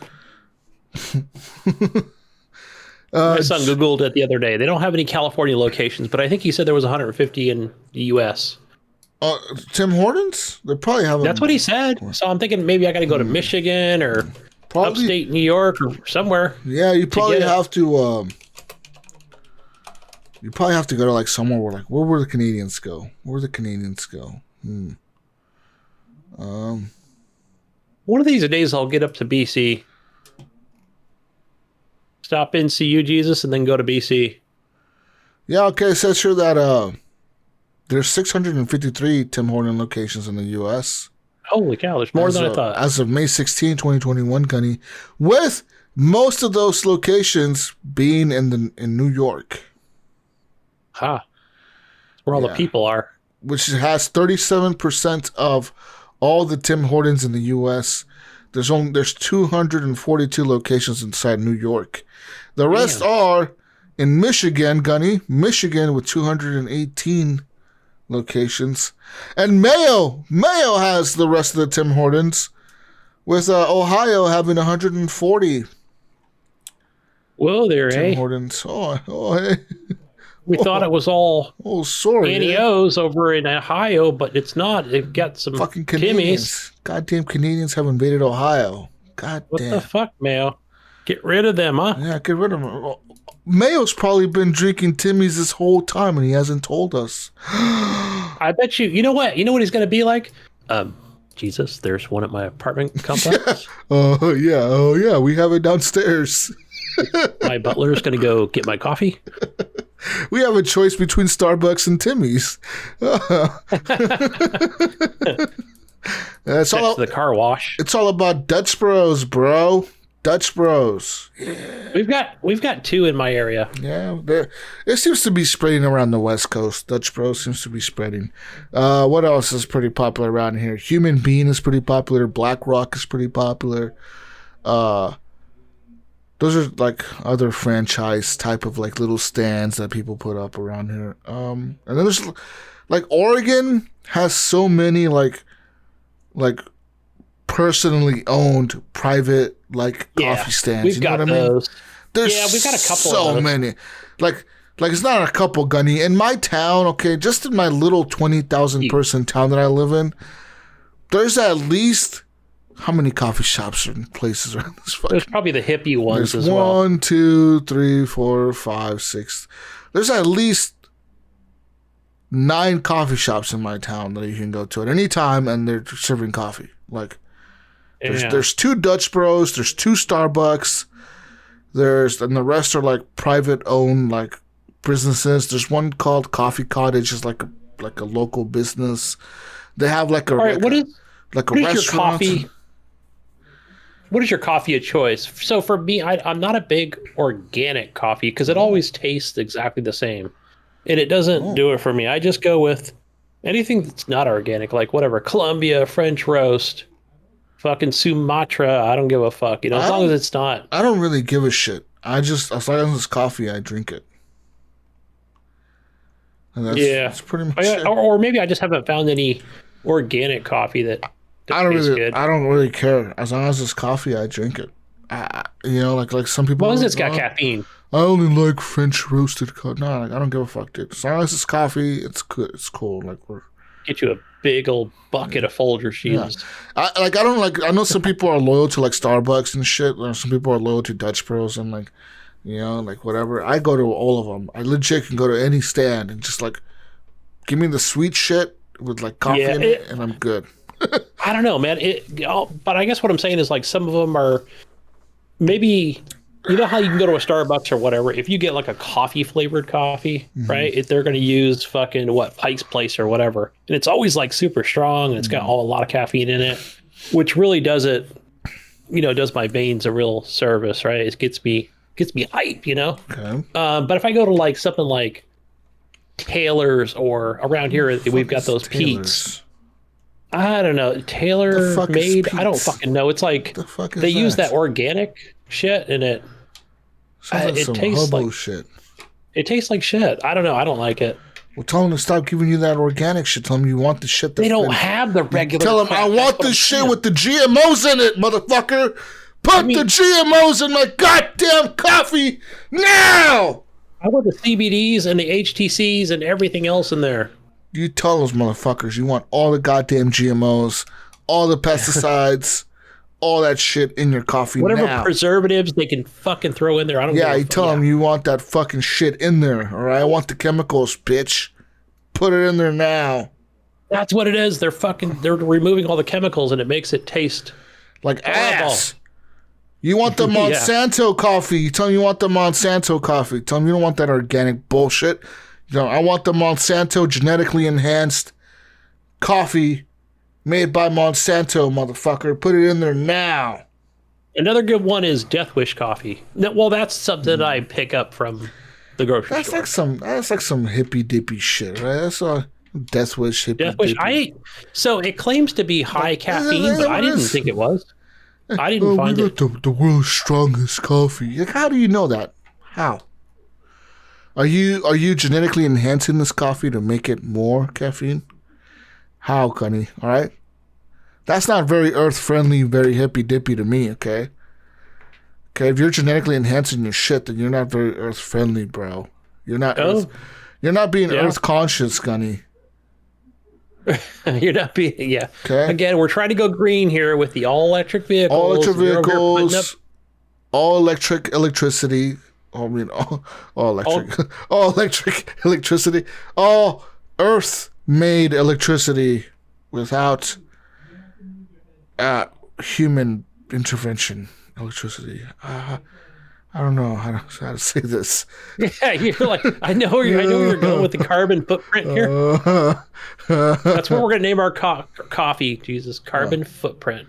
My son Googled it the other day. They don't have any California locations, but I think he said there was 150 in the U.S. Tim Hortons? They probably have. That's what he said. So I'm thinking maybe I got to go to Michigan or upstate New York or somewhere. Yeah, you probably have to. You probably have to go to like somewhere where like where would the Canadians go? Where the Canadians go? One of these days I'll get up to BC. Stop in, see you, Jesus, and then go to BC. Yeah, okay. It says here that there's 653 Tim Horton locations in the U.S. Holy cow, there's more than I thought. As of May 16, 2021, Gunny, with most of those locations being in New York. That's where all the people are. Which has 37% of all the Tim Hortons in the U.S. There's 242 locations inside New York. The rest are in Michigan, Gunny. Michigan with 218 locations. And Mayo has the rest of the Tim Hortons, with Ohio having 140. Whoa there, Tim Hortons. Hey. We thought it was all sorry, Annie O's over in Ohio, but it's not. They've got some fucking Canadians. Timmy's. Goddamn Canadians have invaded Ohio. What the fuck, Mayo? Get rid of them, huh? Yeah, get rid of them. Mayo's probably been drinking Timmy's this whole time and he hasn't told us. I bet you. You know what? You know what he's going to be like? Jesus, there's one at my apartment complex. Oh yeah. We have it downstairs. My butler is going to go get my coffee. We have a choice between Starbucks and Timmy's. It's all the car wash. It's all about Dutch Bros, bro. Dutch Bros. We've got 2 in my area. Yeah, it seems to be spreading around the West Coast. Dutch Bros seems to be spreading. What else is pretty popular around here? Human Bean is pretty popular. Black Rock is pretty popular. Those are like other franchise type of like little stands that people put up around here. And then there's like Oregon has so many like personally owned private like coffee stands. We've got those. There's we've got a couple so of those. many. Like it's not a couple, Gunny. In my town, okay, just in my little 20,000 person town that I live in, there's at least how many coffee shops and places around this fucking... There's probably the hippie ones There's as well. 1, 2, 3, 4, 5, 6. There's at least 9 coffee shops in my town that you can go to at any time, and they're serving coffee. Like, there's 2 Dutch Bros, there's 2 Starbucks, and the rest are like private owned like businesses. There's one called Coffee Cottage, is like a local business. They have like a all right. What is restaurant. Your coffee? What is your coffee of choice? So for me, I'm not a big organic coffee because it always tastes exactly the same, and it doesn't do it for me. I just go with anything that's not organic, like whatever Colombia, French roast, fucking Sumatra. I don't give a fuck, as long as it's not. I don't really give a shit. As long as it's coffee, I drink it. And that's pretty much it. Or maybe I just haven't found any organic coffee that tastes good. I don't really care. As long as it's coffee, I drink it. Like some people. Well, it's got caffeine. I only like French roasted coffee. No, I don't give a fuck, dude. As long as it's coffee, it's good. It's cool. Like get you a big old bucket of Folgers shoes. Yeah. I know some people are loyal to like Starbucks and shit. Or some people are loyal to Dutch Bros and like, like whatever. I go to all of them. I legit can go to any stand and just like give me the sweet shit with like coffee in it, and I'm good. I don't know, man. But I guess what I'm saying is like some of them are maybe, how you can go to a Starbucks or whatever. If you get like a coffee flavored coffee, right? They're going to use fucking Pike's Place or whatever, and it's always like super strong and it's got a lot of caffeine in it, which really does my veins a real service, right? It gets me hype, Okay. But if I go to like something like Taylor's or around here, we've got those Pete's. I don't know. Taylor made. I don't fucking know. It's like they use that organic shit and it tastes like shit. It tastes like shit. I don't know. I don't like it. Well, tell them to stop giving you that organic shit. Tell them you want the shit. They don't have the regular. Tell them I want the shit with the GMOs in it, motherfucker. Put the GMOs in my goddamn coffee now. I want the CBDs and the HTCs and everything else in there. You tell those motherfuckers you want all the goddamn GMOs, all the pesticides, all that shit in your coffee. Whatever preservatives they can fucking throw in there. I don't. Yeah, you tell them you want that fucking shit in there. All right, I want the chemicals, bitch. Put it in there now. That's what it is. They're removing all the chemicals and it makes it taste like ass. You want the Monsanto coffee. You tell them you want the Monsanto coffee. Tell them you don't want that organic bullshit. I want the Monsanto genetically enhanced coffee made by Monsanto, motherfucker. Put it in there now. Another good one is Death Wish coffee. Well, that's something that I pick up from the grocery store. That's like some hippy dippy shit, right? That's all Death Wish hippy. Death Wish. So it claims to be high caffeine, but I didn't think it was. I didn't find it. The world's strongest coffee. Like, how do you know that? How? Are you genetically enhancing this coffee to make it more caffeine? How, Gunny? All right? That's not very earth-friendly, very hippy-dippy to me, okay? Okay, if you're genetically enhancing your shit, then you're not very earth-friendly, bro. You're not being earth-conscious, Gunny. You're not being, Okay. Again, we're trying to go green here with the all-electric vehicles. All-electric vehicles, all-electric electricity. I mean, all electric. All electric electricity. All earth-made electricity without human intervention. Electricity. I don't know how to say this. Yeah, you're like, I know where you're going with the carbon footprint here. That's what we're gonna name our coffee. Jesus, carbon footprint.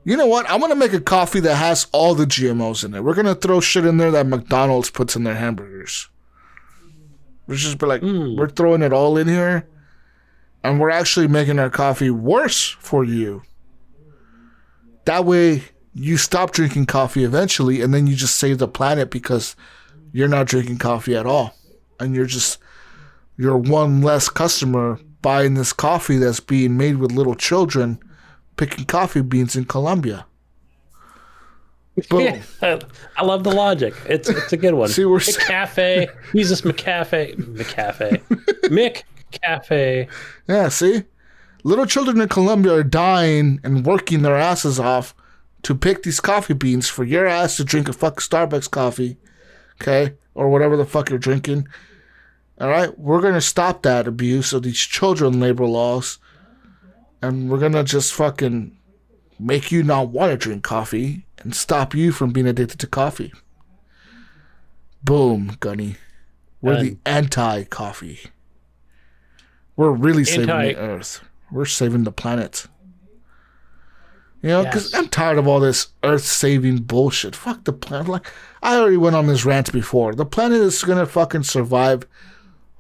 You know what? I'm going to make a coffee that has all the GMOs in it. We're going to throw shit in there that McDonald's puts in their hamburgers. We'll just be like, we're throwing it all in here, and we're actually making our coffee worse for you. That way, you stop drinking coffee eventually, and then you just save the planet because you're not drinking coffee at all. And you're one less customer buying this coffee that's being made with little children picking coffee beans in Colombia. Boom. Yeah, I love the logic. It's a good one. See, we're McCafe. Jesus McCafe. McCafe. Yeah, see? Little children in Colombia are dying and working their asses off to pick these coffee beans for your ass to drink a fucking Starbucks coffee, okay? Or whatever the fuck you're drinking. All right? We're going to stop that abuse of these children labor laws, and we're going to just fucking make you not want to drink coffee and stop you from being addicted to coffee. Boom, Gunny. We're the anti-coffee. We're really saving the earth. We're saving the planet. You know, because I'm tired of all this earth-saving bullshit. Fuck the planet. Like, I already went on this rant before. The planet is going to fucking survive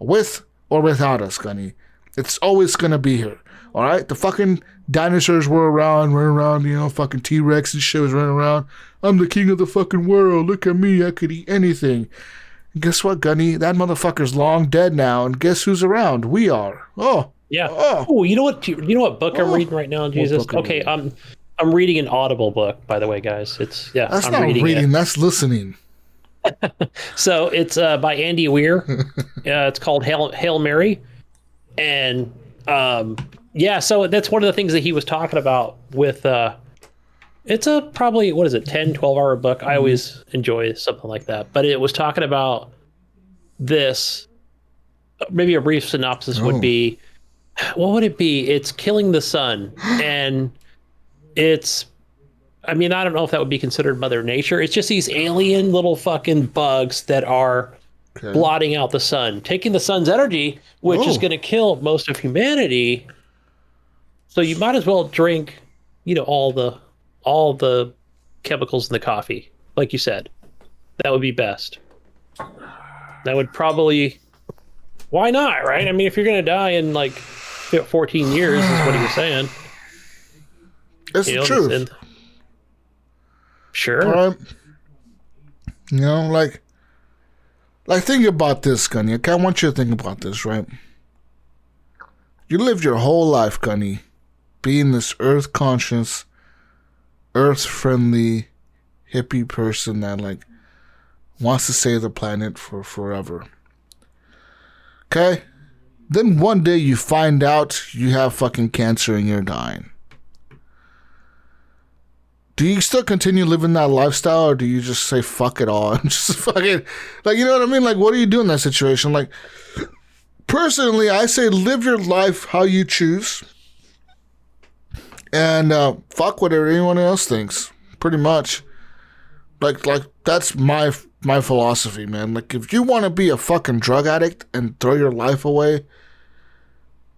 with or without us, Gunny. It's always going to be here. All right? The fucking dinosaurs were around, running around, you know, fucking T-Rex and shit was running around. I'm the king of the fucking world. Look at me. I could eat anything. And guess what, Gunny? That motherfucker's long dead now. And guess who's around? We are. Oh. Yeah. Oh, you know what book I'm reading right now, Jesus? Okay, I'm reading an Audible book, by the way, guys. That's I'm not reading, that's listening. So it's by Andy Weir. It's called Hail Mary. And so that's one of the things that he was talking about with it's a probably 10, 12-hour book. I always enjoy something like that. But it was talking about this. Maybe a brief synopsis would be, what would it be? It's killing the sun. And I don't know if that would be considered Mother Nature. It's just these alien little fucking bugs that are blotting out the sun, taking the sun's energy, which is going to kill most of humanity. So you might as well drink, all the chemicals in the coffee, like you said. That would be best. That would probably, why not, right? I mean, if you're going to die in 14 years, is what he was saying. It's the truth. Sure. Like think about this, Gunny. Okay, I want you to think about this, right? You lived your whole life, Gunny, being this earth-conscious, earth-friendly, hippie person that, wants to save the planet for forever. Okay? Then one day you find out you have fucking cancer and you're dying. Do you still continue living that lifestyle, or do you just say fuck it all and just fucking, you know what I mean? What do you do in that situation? Personally, I say live your life how you choose, and fuck whatever anyone else thinks. Pretty much, that's my philosophy, man. If you want to be a fucking drug addict and throw your life away,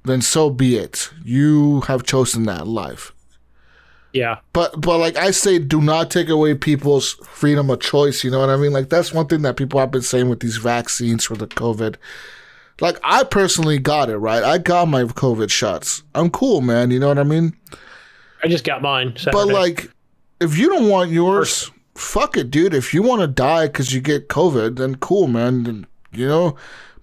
then so be it. You have chosen that life. Yeah. But I say, do not take away people's freedom of choice. You know what I mean? That's one thing that people have been saying with these vaccines for the COVID. I personally got it, right? I got my COVID shots. I'm cool, man. You know what I mean? I just got mine Saturday. But if you don't want yours, fuck it, dude. If you want to die because you get COVID, then cool, man. Then,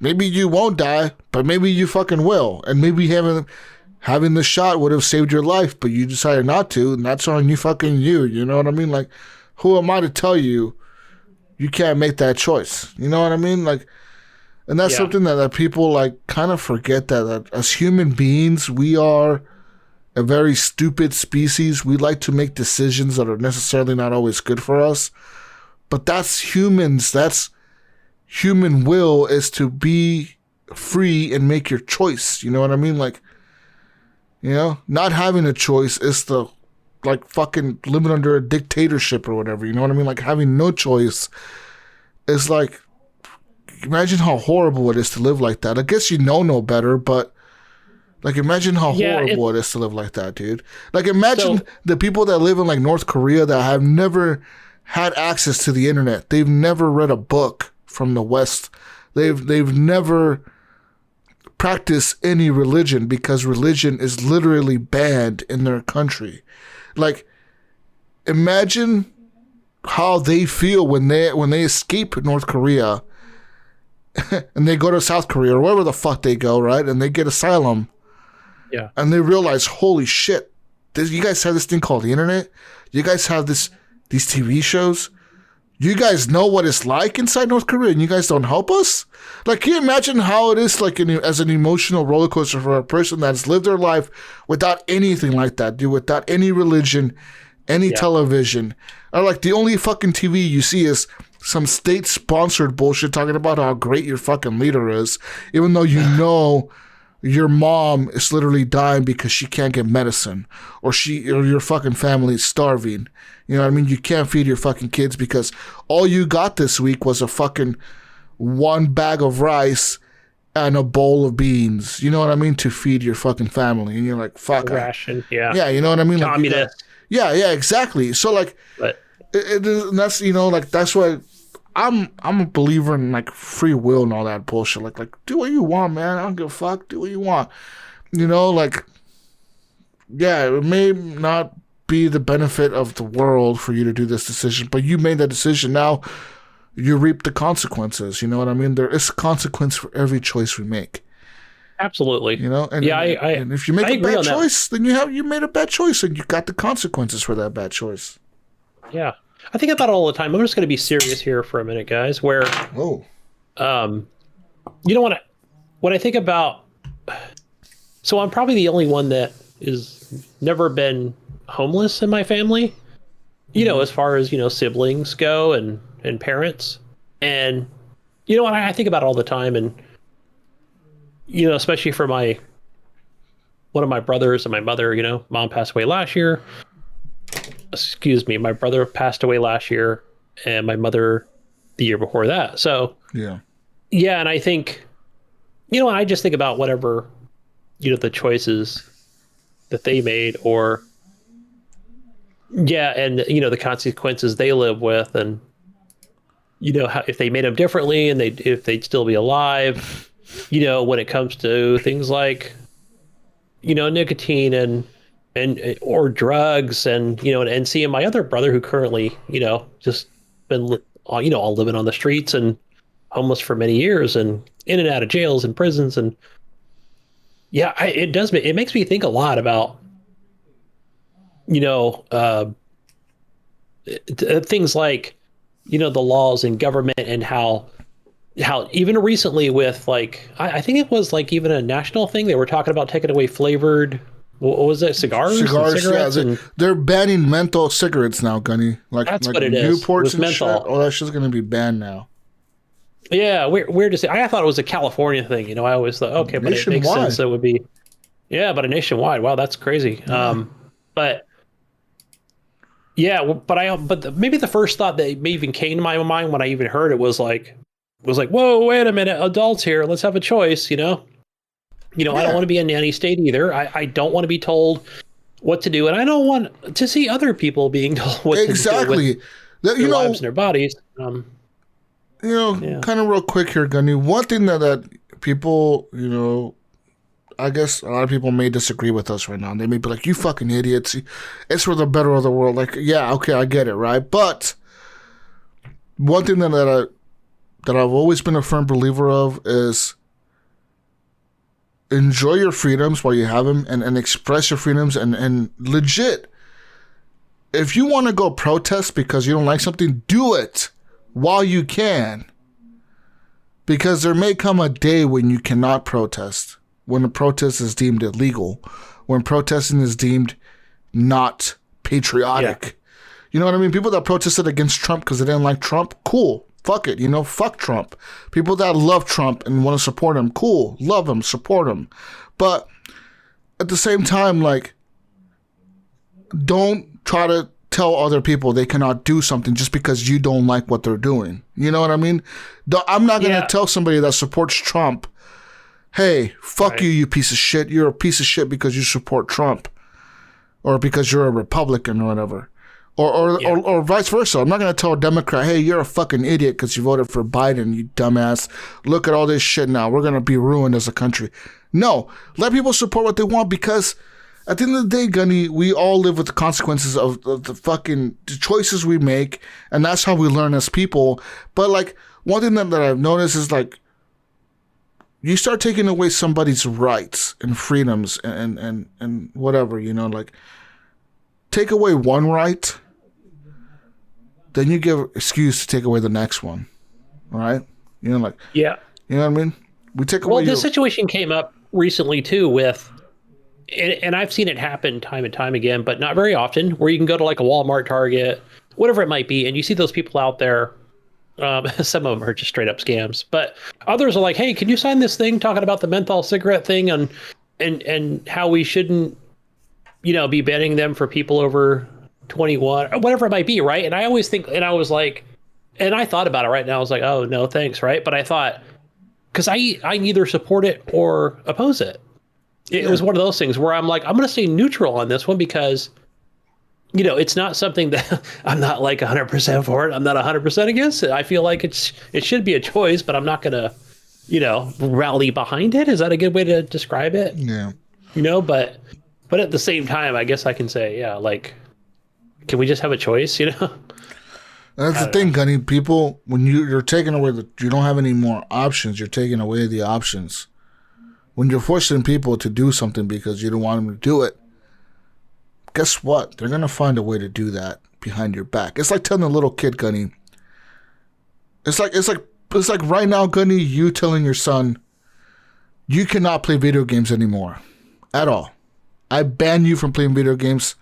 maybe you won't die, but maybe you fucking will. And maybe having the shot would have saved your life, but you decided not to, and that's on you fucking you. You know what I mean? Who am I to tell you can't make that choice? You know what I mean? And that's something that people kind of forget that as human beings, we are a very stupid species. We like to make decisions that are necessarily not always good for us, but that's humans. That's human will, is to be free and make your choice. You know what I mean? Not having a choice is the, fucking living under a dictatorship or whatever. You know what I mean? Having no choice is imagine how horrible it is to live like that. I guess no better, but Like, imagine how horrible it is to live like that, dude. Like, imagine the people that live in, like, North Korea that have never had access to the internet. They've never read a book from the West. They've never practiced any religion because religion is literally banned in their country. Like, imagine how they feel when they escape North Korea and they go to South Korea or wherever the fuck they go, right? And they get asylum. Yeah. And they realize, holy shit, you guys have this thing called the internet? You guys have these TV shows? You guys know what it's like inside North Korea and you guys don't help us? Like, can you imagine how it is like as an emotional roller coaster for a person that's lived their life without anything like that, dude, without any religion, any television, or like the only fucking TV you see is some state-sponsored bullshit talking about how great your fucking leader is, even though you know your mom is literally dying because she can't get medicine, or your fucking family is starving. You know what I mean? You can't feed your fucking kids because all you got this week was a fucking one bag of rice and a bowl of beans. You know what I mean? To feed your fucking family. And you're like, fuck. Ration, yeah. Yeah, you know what I mean? Communist. Yeah, exactly. So, like, that's, you know, like, that's why I'm a believer in, like, free will and all that bullshit. Like, do what you want, man. I don't give a fuck. Do what you want. You know, like, yeah, it may not be the benefit of the world for you to do this decision, but you made that decision. Now you reap the consequences. You know what I mean? There is a consequence for every choice we make. Absolutely. You know, and, yeah, and if you make a bad choice, then you made a bad choice, and you got the consequences for that bad choice. Yeah, I think about it all the time. I'm just going to be serious here for a minute, guys. Where, you know, when I think about, so I'm probably the only one that is never been homeless in my family. You know, as far as, you know, siblings go and parents, and you know what, I think about it all the time, and you know, especially for one of my brothers and my mother, you know, mom passed away last year. Excuse me, my brother passed away last year and my mother the year before that. So, yeah, and I think, you know, I just think about whatever, you know, the choices that they made, or, yeah, and, you know, the consequences they live with, and, you know, how, if they made them differently and if they'd still be alive. You know, when it comes to things like, you know, nicotine and or drugs, and, you know, and seeing my other brother who currently, you know, just been, you know, all living on the streets and homeless for many years and in and out of jails and prisons. And yeah, it makes me think a lot about, you know, things like, you know, the laws and government, and how even recently with, like, I think it was like even a national thing, they were talking about taking away flavored, what was it, cigars, yeah. They're banning menthol cigarettes now, Gunny. Like, that's like what it is. Newports and menthol. Shit. Oh, that shit's gonna be banned now. Yeah, weird to say. I thought it was a California thing. You know, I always thought, okay, but it makes sense. It would be, yeah, but a nationwide. Wow, that's crazy. Yeah. But yeah, but maybe the first thought that even came to my mind when I even heard it was like, whoa, wait a minute, adults here, let's have a choice, you know? I don't want to be a nanny state either. I don't want to be told what to do, and I don't want to see other people being told what to do with their lives and their bodies. Kind of real quick here, Gunny, one thing that people, you know, I guess a lot of people may disagree with us right now. They may be like, you fucking idiots. It's for the better of the world. Like, yeah, okay, I get it, right? But one thing that I've always been a firm believer of is enjoy your freedoms while you have them, and express your freedoms, and legit, if you want to go protest because you don't like something, do it while you can, because there may come a day when you cannot protest, when a protest is deemed illegal, when protesting is deemed not patriotic. Yeah. You know what I mean? People that protested against Trump because they didn't like Trump, cool. Fuck it, you know, fuck Trump. People that love Trump and want to support him, cool, love him, support him. But at the same time, like, don't try to tell other people they cannot do something just because you don't like what they're doing. You know what I mean? I'm not going to tell somebody that supports Trump hey, fuck you, you piece of shit. You're a piece of shit because you support Trump or because you're a Republican or whatever. Or vice versa. I'm not going to tell a Democrat, hey, you're a fucking idiot because you voted for Biden, you dumbass. Look at all this shit now. We're going to be ruined as a country. No, let people support what they want because at the end of the day, Gunny, we all live with the consequences of the choices we make, and that's how we learn as people. But, like, one thing that I've noticed is, like, you start taking away somebody's rights and freedoms and whatever, you know, like, take away one right, then you give excuse to take away the next one, right? You know, like, yeah, you know what I mean? We take away. Well, this situation came up recently too with, and I've seen it happen time and time again, but not very often, where you can go to like a Walmart, Target, whatever it might be, and you see those people out there. Some of them are just straight up scams, but others are like, hey, can you sign this thing talking about the menthol cigarette thing and how we shouldn't, you know, be banning them for people over 21 or whatever it might be, right? And I always think, and I was like, and I thought about it right now. I was like, oh, no, thanks, right? But I thought, because I neither support it or oppose it. It was one of those things where I'm like, I'm going to stay neutral on this one because, you know, it's not something that I'm not like 100% for it. I'm not 100% against it. I feel like it should be a choice, but I'm not going to, you know, rally behind it. Is that a good way to describe it? Yeah. You know, but at the same time, I guess I can say, yeah, like, can we just have a choice, you know? That's the thing, Gunny. People, when you're taking away you don't have any more options. You're taking away the options. When you're forcing people to do something because you don't want them to do it, guess what? They're gonna find a way to do that behind your back. It's like telling a little kid, Gunny. It's like right now, Gunny, you telling your son, you cannot play video games anymore, at all. I ban you from playing video games.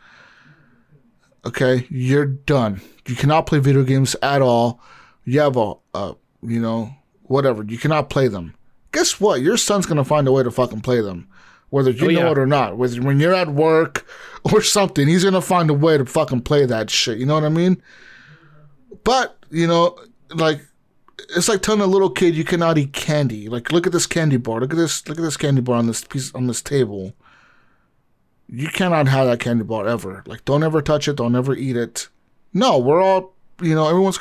Okay, you're done. You cannot play video games at all. You have you know, whatever. You cannot play them. Guess what? Your son's gonna find a way to fucking play them, whether you know it or not. Whether when you're at work or something, he's gonna find a way to fucking play that shit. You know what I mean? But you know, like, it's like telling a little kid you cannot eat candy. Like, look at this candy bar. Look at this candy bar on this table. You cannot have that candy bar ever. Like, don't ever touch it. Don't ever eat it. No, we're all, you know,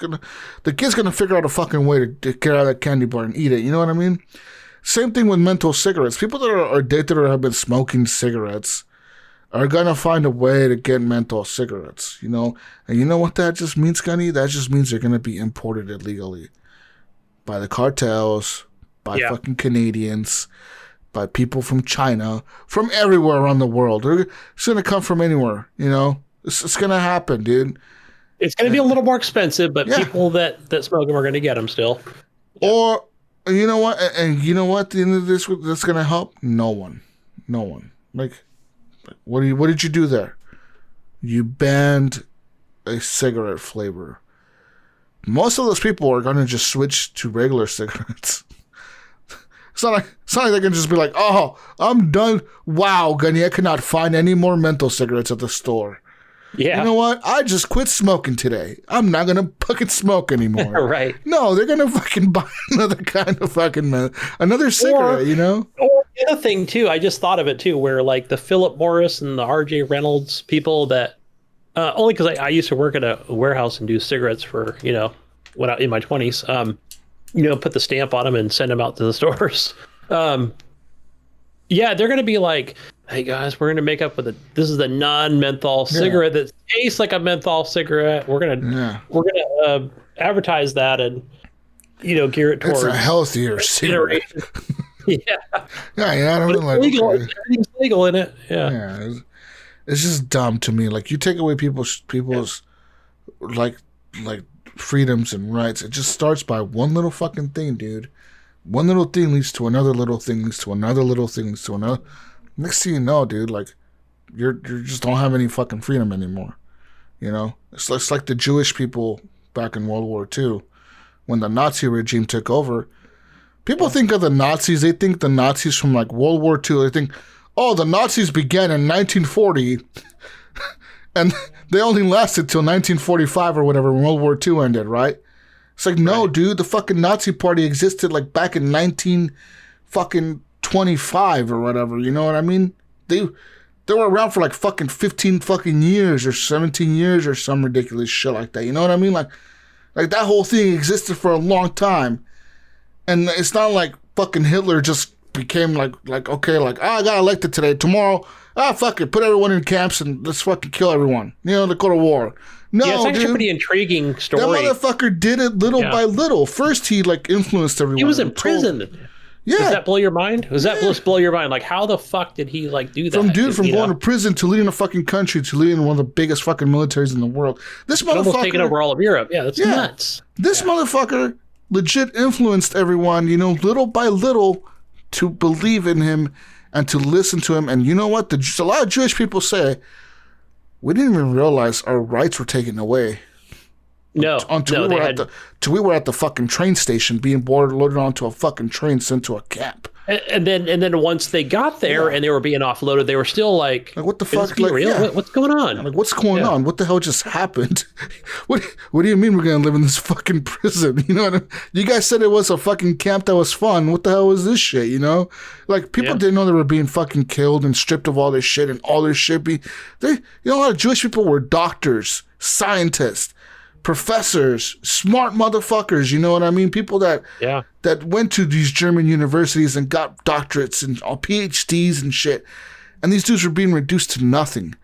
the kid's gonna figure out a fucking way to get out of that candy bar and eat it. You know what I mean? Same thing with menthol cigarettes. People that are addicted or have been smoking cigarettes are gonna find a way to get menthol cigarettes, you know? And you know what that just means, Gunny? That just means they're gonna be imported illegally by the cartels, by fucking Canadians, by people from China, from everywhere around the world. It's going to come from anywhere, you know? It's going to happen, dude. It's going to be a little more expensive, but people that smoke them are going to get them still. Or, you know what? And you know what? At the end of this, that's going to help? No one. Like, what did you do there? You banned a cigarette flavor. Most of those people are going to just switch to regular cigarettes. It's not like they can just be like, oh, I'm done. Wow, Gunny, I cannot find any more menthol cigarettes at the store. Yeah. You know what? I just quit smoking today. I'm not going to fucking smoke anymore. Right. No, they're going to fucking buy another kind of fucking another cigarette, you know? Or the other thing, too, I just thought of it, too, where like the Philip Morris and the RJ Reynolds people that, only because I used to work at a warehouse and do cigarettes for, you know, when I in my 20s, you know, put the stamp on them and send them out to the stores. Yeah, they're going to be like, hey guys, we're going to make up with this is the non-menthol cigarette that tastes like a menthol cigarette. We're going to advertise that and, you know, gear it towards it's a healthier cigarette. Yeah, I don't know. Legal. Everything's legal in it. Yeah. It's just dumb to me. Like, you take away people's like freedoms and rights. It just starts by one little fucking thing, dude. One little thing leads to another little thing, leads to another little thing, leads to another. Next thing you know, dude, like, you just don't have any fucking freedom anymore. You know? It's like the Jewish people back in World War II when the Nazi regime took over. People think of the Nazis, they think the Nazis from like World War II, they think, oh, the Nazis began in 1940 and they only lasted till 1945 or whatever when World War II ended, right? It's like, no, dude, the fucking Nazi party existed like back in 1920 25 or whatever. You know what I mean? They were around for like fucking 15 fucking years or 17 years or some ridiculous shit like that. You know what I mean? Like that whole thing existed for a long time. And it's not like fucking Hitler just became like okay, like, I got elected today. Tomorrow, fuck it, put everyone in camps and let's fucking kill everyone. You know, to go to war. No, yeah, it's actually a pretty intriguing story. That motherfucker did it little by little. First, he like influenced everyone. He was in prison. Yeah. Does that blow your mind? Does that blow your mind? Like, how the fuck did he like do that? From going to prison to leading a fucking country to leading one of the biggest fucking militaries in the world. This motherfucker almost taking over all of Europe. Yeah, that's nuts. This motherfucker legit influenced everyone, you know, little by little, to believe in him and to listen to him. And you know what? A lot of Jewish people say, we didn't even realize our rights were taken away. Until we were at the fucking train station being loaded onto a fucking train, sent to a camp. And then once they got there and they were being offloaded, they were still like what the fuck? Like, real? Yeah. What's going on? Like, what's going on? What the hell just happened? What do you mean we're gonna live in this fucking prison? You know what I mean? You guys said it was a fucking camp that was fun. What the hell was this shit? You know, like people didn't know they were being fucking killed and stripped of all their shit and all their shit. A lot of Jewish people were doctors, scientists, professors, smart motherfuckers, you know what I mean? People that went to these German universities and got doctorates and all PhDs and shit. And these dudes were being reduced to nothing.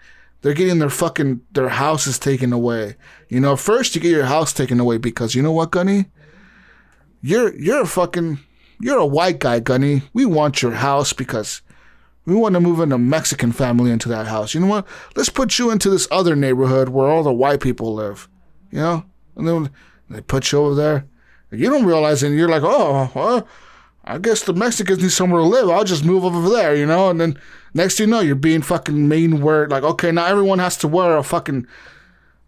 They're getting their houses taken away. You know, first you get your house taken away because you know what, Gunny? You're a white guy, Gunny. We want your house because we want to move in a Mexican family into that house. You know what? Let's put you into this other neighborhood where all the white people live. You know, and then they put you over there. You don't realize it. And you're like, oh, well, I guess the Mexicans need somewhere to live. I'll just move over there, you know. And then next thing you know, you're being fucking made wear like, okay, now everyone has to wear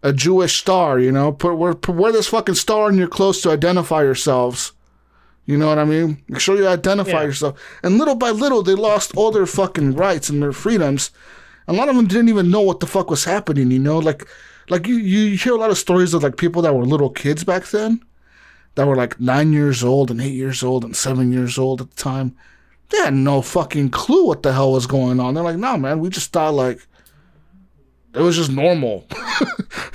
a Jewish star, you know. Wear this fucking star in your clothes to identify yourselves. You know what I mean? Make sure you identify yourself. And little by little, they lost all their fucking rights and their freedoms. A lot of them didn't even know what the fuck was happening, you know, like you hear a lot of stories of like people that were little kids back then that were like 9 years old and 8 years old and 7 years old at the time. They had no fucking clue what the hell was going on. They're like, nah, man, we just thought like it was just normal.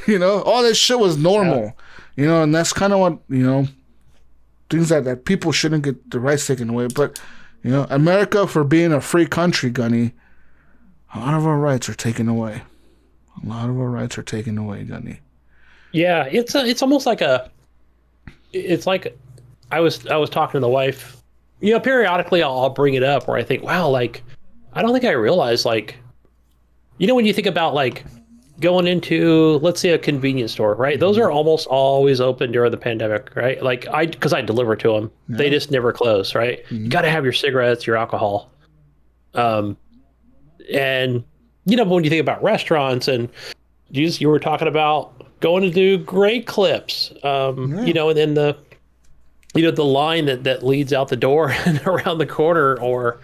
You know, all this shit was normal. You know, and that's kind of what, you know, things that people shouldn't get the rights taken away. But, you know, America, for being a free country, Gunny, a lot of our rights are taken away. A lot of our rights are taken away, Gunny. Yeah, it's almost like it's like I was talking to the wife. You know, periodically I'll bring it up where I think, wow, like I don't think I realized, like, you know, when you think about like going into, let's say, a convenience store, right? Those are almost always open during the pandemic, right? Like because I deliver to them, they just never close, right? Mm-hmm. You got to have your cigarettes, your alcohol, and you know, when you think about restaurants and you were talking about going to do Great Clips, you know, and then the line that leads out the door and around the corner, or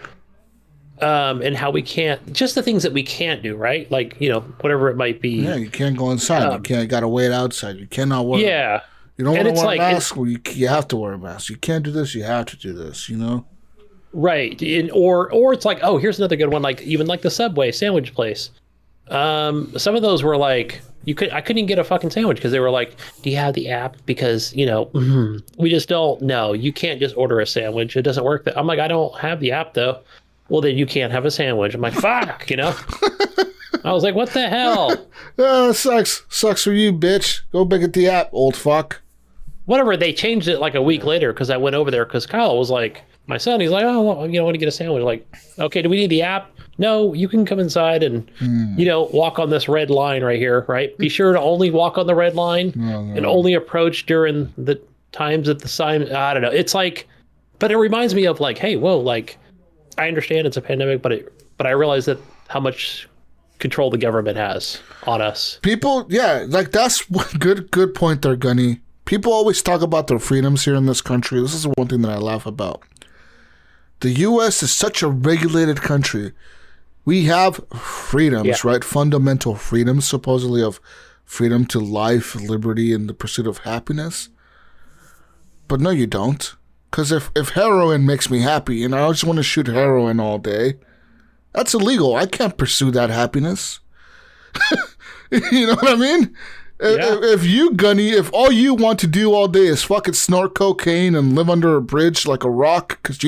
and how we can't, just the things that we can't do, right? Like, you know, whatever it might be. Yeah, you can't go inside. You gotta wait outside. You cannot wear. Yeah. You don't want to wear a mask. Well, you have to wear a mask. You can't do this. You have to do this. You know. Right. Or it's like, oh, here's another good one. Like even like the Subway sandwich place. Some of those were like, I couldn't get a fucking sandwich because they were like, do you have the app? Because, you know, we just don't know. You can't just order a sandwich. It doesn't work. I'm like, I don't have the app though. Well, then you can't have a sandwich. I'm like, fuck, you know? I was like, what the hell? Sucks for you, bitch. Go back at the app, old fuck. Whatever. They changed it like a week later because I went over there because Kyle was like, my son, he's like, oh, you know, I want to get a sandwich. Like, okay, do we need the app? No, you can come inside and, you know, walk on this red line right here, right? Be sure to only walk on the red line and only approach during the times at the sign. I don't know. It's like, but it reminds me of like, hey, whoa, like, I understand it's a pandemic, but I realize that how much control the government has on us. People, yeah, like that's good point there, Gunny. People always talk about their freedoms here in this country. This is one thing that I laugh about. The U.S. is such a regulated country. We have freedoms, right? Fundamental freedoms, supposedly, of freedom to life, liberty, and the pursuit of happiness. But no, you don't. Because if heroin makes me happy and I just want to shoot heroin all day, that's illegal. I can't pursue that happiness. You know what I mean? Yeah. If you, Gunny, if all you want to do all day is fucking snort cocaine and live under a bridge like a rock, because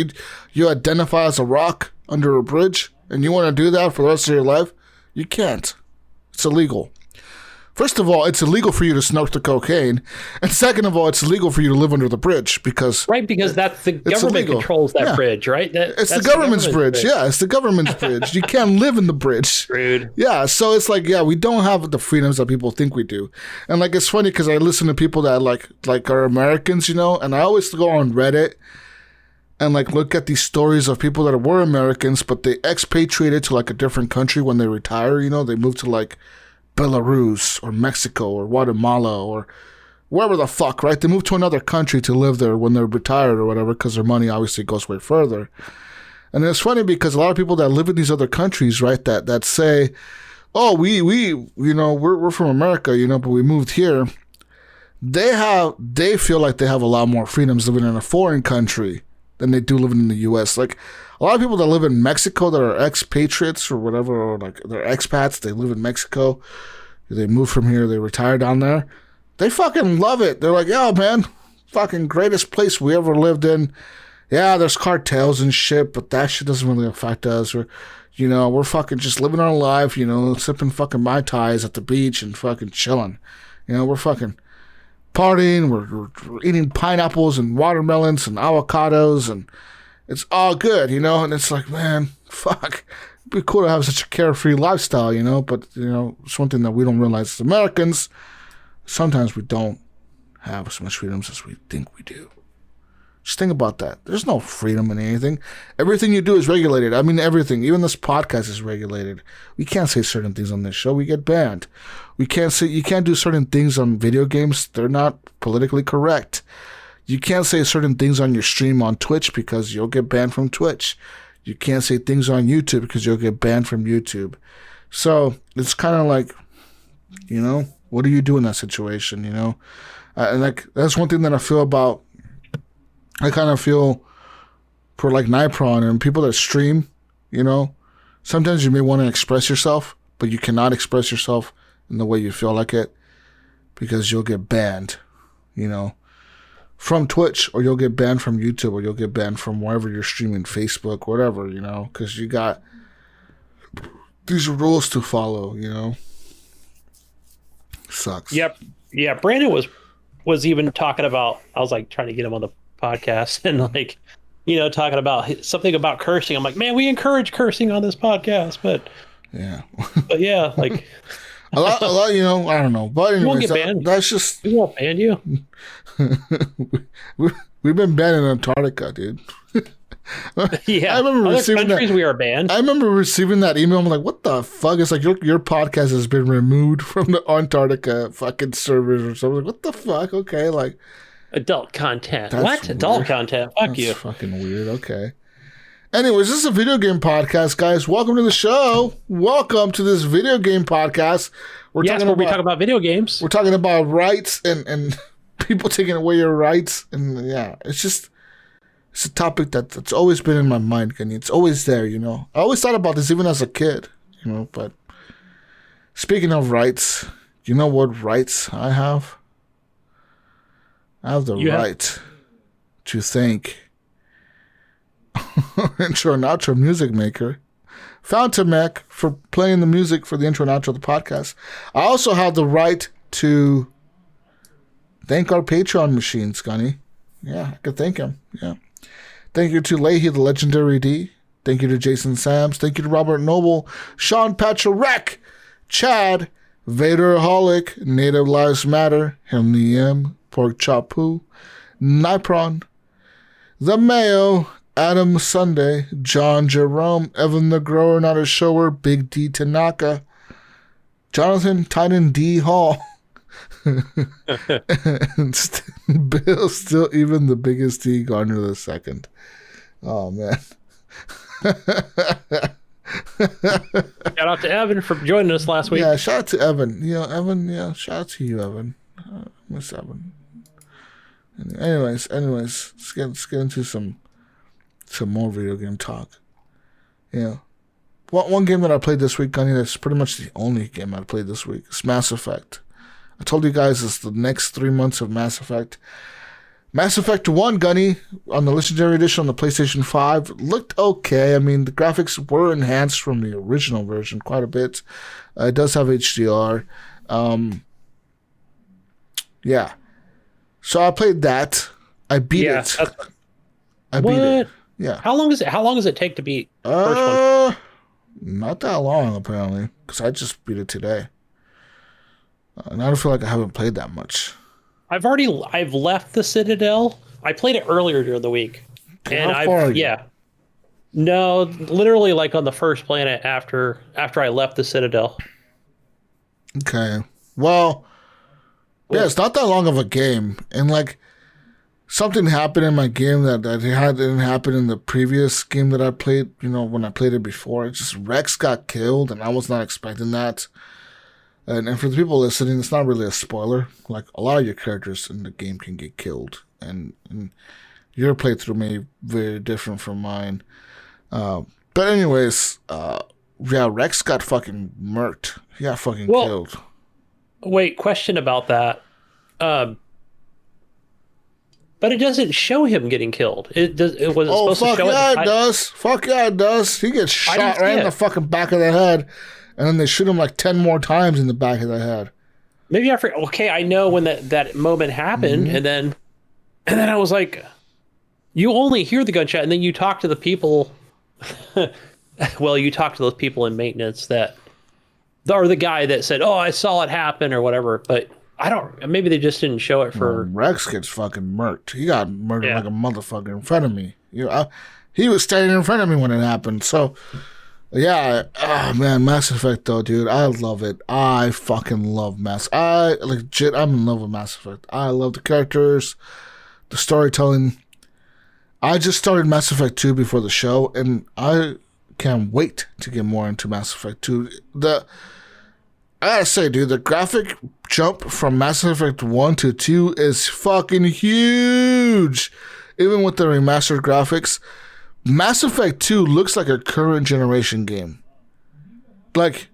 you identify as a rock under a bridge, and you want to do that for the rest of your life, you can't. It's illegal. First of all, it's illegal for you to snort the cocaine, and second of all, it's illegal for you to live under the bridge because that's the government illegal. Controls that bridge, right? It's the government's bridge. Yeah, it's the government's bridge. You can't live in the bridge. Rude. Yeah, so it's like, we don't have the freedoms that people think we do, and like it's funny because I listen to people that like are Americans, and I always go on Reddit and like look at these stories of people that were Americans but they expatriated to like a different country when they retire. They moved to like Belarus or Mexico or Guatemala or wherever the fuck, right? They move to another country to live there when they're retired or whatever because their money obviously goes way further. And it's funny because a lot of people that live in these other countries, right, that say, oh, we're from America, but we moved here. They feel like they have a lot more freedoms living in a foreign country than they do living in the U.S. Like a lot of people that live in Mexico that are expatriates or whatever, or like they're expats, they live in Mexico, they move from here, they retire down there. They fucking love it. They're like, yo, man, fucking greatest place we ever lived in. Yeah, there's cartels and shit, but that shit doesn't really affect us. Or, we're fucking just living our life, sipping fucking Mai Tais at the beach and fucking chilling. We're fucking partying, we're eating pineapples and watermelons and avocados, and it's all good, and it's like, man, fuck. It'd be cool to have such a carefree lifestyle, but, it's one thing that we don't realize as Americans. Sometimes we don't have as much freedoms as we think we do. Just think about that. There's no freedom in anything. Everything you do is regulated. I mean, everything. Even this podcast is regulated. We can't say certain things on this show. We get banned. You can't do certain things on video games. They're not politically correct. You can't say certain things on your stream on Twitch because you'll get banned from Twitch. You can't say things on YouTube because you'll get banned from YouTube. So it's kind of like, what do you do in that situation, and like that's one thing that I feel about. I kind of feel for like Nipron and people that stream, sometimes you may want to express yourself, but you cannot express yourself in the way you feel like it because you'll get banned, from Twitch, or you'll get banned from YouTube, or you'll get banned from wherever you're streaming, Facebook, whatever, because you got these rules to follow, Sucks. Yep. Yeah. Brandon was even talking about, I was like trying to get him on the podcast and like, talking about something about cursing. I'm like, man, we encourage cursing on this podcast, but yeah, like a lot, I don't know, but anyways, you won't get banned. That's just, we won't ban you. We've been banned in Antarctica, dude. Yeah, I remember receiving that. We are banned. I remember receiving that email. I'm like, what the fuck? It's like your podcast has been removed from the Antarctica fucking servers or something. Like, what the fuck? Okay, like adult content. What? Weird. Adult content? Fuck That's you. Fucking weird. Okay. Anyways, this is a video game podcast, guys. Welcome to the show. Welcome to this video game podcast. We talk about video games. We're talking about rights and people taking away your rights, and it's a topic that's always been in my mind, and it's always there, I always thought about this even as a kid, but speaking of rights, you know what rights I have? I have the right to thank intro and outro music maker, Fountain Mac, for playing the music for the intro and outro of the podcast. I also have the right to thank our Patreon machines, Gunny. Yeah, I could thank him. Yeah. Thank you to Leahy, the legendary D. Thank you to Jason Sams. Thank you to Robert Noble, Sean Pacharek, Chad, Vaderholic, Native Lives Matter, Himny M, Pork Chop Poo, Nipron, The Mayo, Adam Sunday, John Jerome, Evan the Grower Not a Shower, Big D Tanaka, Jonathan Titan D Hall, and Bill, still even the biggest D, Garner the second. Oh man. Shout out to Evan for joining us last week. Yeah, shout out to Evan. Evan, shout out to you, Evan. Miss Evan. Anyways, let's get into some more video game talk. Yeah. One game that I played this week, Gunny, that's pretty much the only game I played this week. It's Mass Effect. I told you guys it's the next 3 months of Mass Effect. Mass Effect 1, Gunny, on the Legendary Edition on the PlayStation 5, looked okay. I mean, the graphics were enhanced from the original version quite a bit. It does have HDR. Yeah. So I played that. I beat it. I beat it. Yeah. How long does it take to beat the first one? Not that long, apparently, because I just beat it today. And I don't feel like I haven't played that much. I've left the Citadel. I played it earlier during the week. And how far are you? Yeah. No, literally like on the first planet after I left the Citadel. Okay. Well, yeah, it's not that long of a game. And like something happened in my game that didn't happen in the previous game that I played, when I played it before. It's just Rex got killed and I was not expecting that. And for the people listening, it's not really a spoiler. Like, a lot of your characters in the game can get killed. And your playthrough may be very different from mine. But anyways, Rex got fucking murked. He got fucking killed. Wait, question about that. But it doesn't show him getting killed. It was supposed to show it does. Fuck yeah, it does. He gets shot right in the fucking back of the head. And then they shoot him like 10 more times in the back of the head. Maybe I forgot. Okay, I know when that moment happened, and then I was like, you only hear the gunshot, and then you talk to the people. Well, you talk to those people in maintenance or the guy that said, "Oh, I saw it happen" or whatever. But I don't. Maybe they just didn't show it for. Rex gets fucking murked. He got murdered like a motherfucker in front of me. He was standing in front of me when it happened. So. Yeah, oh man, Mass Effect though, dude, I love it. I fucking love I'm in love with Mass Effect. I love the characters, the storytelling. I just started Mass Effect 2 before the show, and I can't wait to get more into Mass Effect 2. I gotta say, dude, the graphic jump from Mass Effect 1 to 2 is fucking huge. Even with the remastered graphics. Mass Effect 2 looks like a current generation game. Like,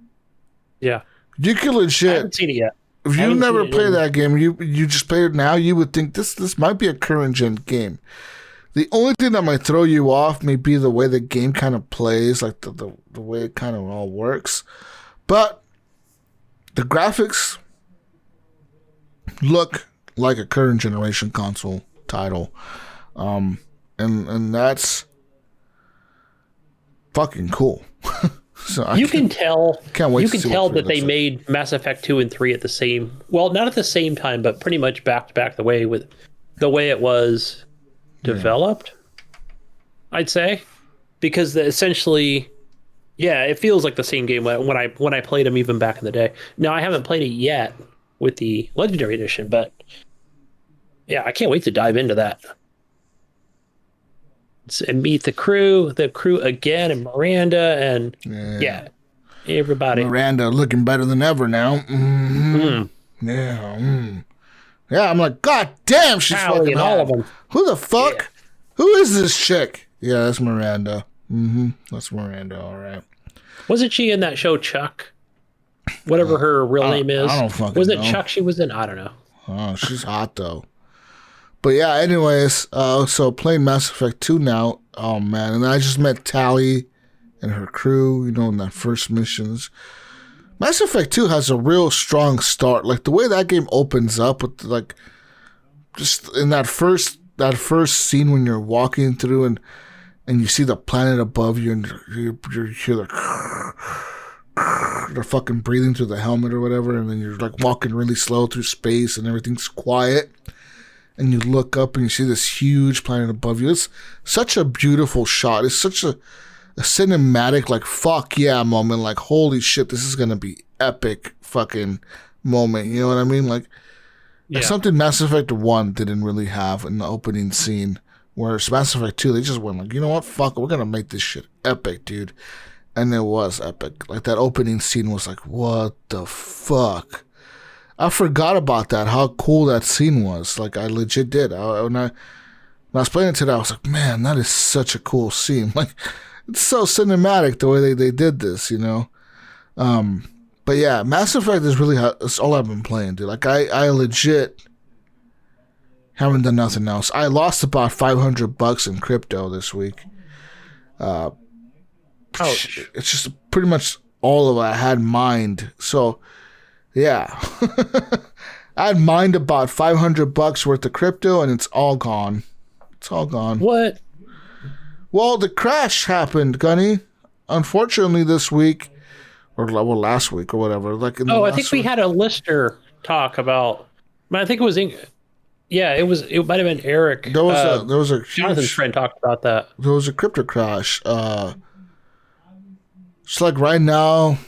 yeah, you could legit. I haven't seen it yet. If you never played that game, you just play it now, you would think this might be a current gen game. The only thing that might throw you off may be the way the game kind of plays, like the way it kind of all works. But the graphics look like a current generation console title, and that's fucking cool. So you can tell that they like. made Mass Effect 2 and 3 at the same, well, not at the same time, but pretty much back to back the way it was developed, I'd say, because essentially, yeah, it feels like the same game when I played them even back in the day. Now I haven't played it yet with the Legendary Edition, but yeah, I can't wait to dive into that. And meet the crew again, and Miranda, and everybody. Miranda looking better than ever now. Mm-hmm. Yeah, I'm like, God damn, she's fucking all of them. Who the fuck? Yeah. Who is this chick? Yeah, that's Miranda. That's Miranda, all right. Wasn't she in that show Chuck? Whatever her real name is. I don't fucking know. Was it Chuck she was in? I don't know. Oh, she's hot though. But yeah, anyways, so playing Mass Effect 2 now. Oh man, and I just met Tali and her crew, in that first missions. Mass Effect 2 has a real strong start. Like the way that game opens up with like just in that first scene when you're walking through and you see the planet above you and you hear they're fucking breathing through the helmet or whatever, and then you're like walking really slow through space and everything's quiet. And you look up and you see this huge planet above you. It's such a beautiful shot. It's such a cinematic, like, fuck yeah moment. Like, holy shit, this is going to be epic fucking moment. You know what I mean? Like something Mass Effect 1 didn't really have in the opening scene. Whereas Mass Effect 2, they just went like, you know what? Fuck it. We're going to make this shit epic, dude. And it was epic. Like, that opening scene was like, what the fuck? I forgot about that, how cool that scene was. Like, I legit did. When I was playing it today, I was like, man, that is such a cool scene. Like, it's so cinematic the way they did this, you know? But yeah, Mass Effect is really it's all I've been playing, dude. Like, I legit haven't done nothing else. I lost about $500 in crypto this week. Ouch. It's just pretty much all of it I had mined. So, yeah. I had mined about $500 worth of crypto, and it's all gone. It's all gone. What? Well, the crash happened, Gunny. Unfortunately, this week, or well, last week or whatever. Like I think we had a listener talk about. I think it was. Yeah, it was. It might have been Eric. There was a Jonathan's friend talked about that. There was a crypto crash. It's like right now,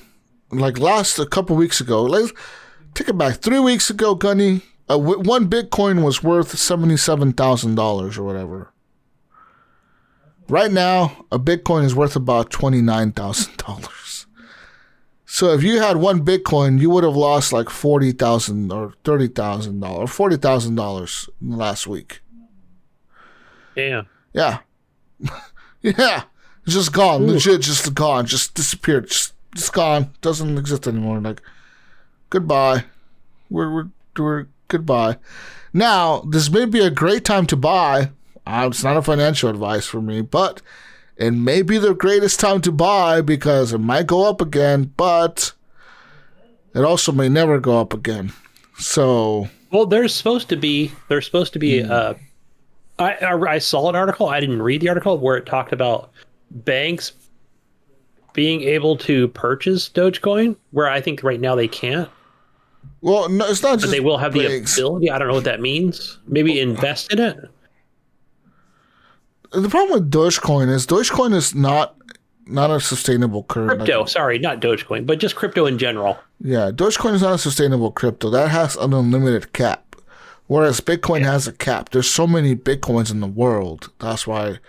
like a couple weeks ago. Let's take it back. 3 weeks ago, Gunny, one Bitcoin was worth $77,000 or whatever. Right now, a Bitcoin is worth about $29,000. So if you had one Bitcoin, you would have lost like $40,000 or $30,000 or $40,000 last week. Damn. Yeah. Yeah. It's just gone. Ooh. Legit, just gone. Just disappeared. Just gone. Doesn't exist anymore. Like, goodbye. We're goodbye. Now, this may be a great time to buy. It's not a financial advice for me, but it may be the greatest time to buy because it might go up again, but it also may never go up again. So, well, there's supposed to be. I saw an article. I didn't read the article where it talked about banks being able to purchase Dogecoin, where I think right now they can't. Well, no, it's not. But they will have banks. The ability. I don't know what that means. Maybe invest in it. The problem with Dogecoin is not a sustainable currency. Crypto, sorry, not Dogecoin, but just crypto in general. Yeah, Dogecoin is not a sustainable crypto. That has an unlimited cap, whereas Bitcoin has a cap. There's so many Bitcoins in the world. That's why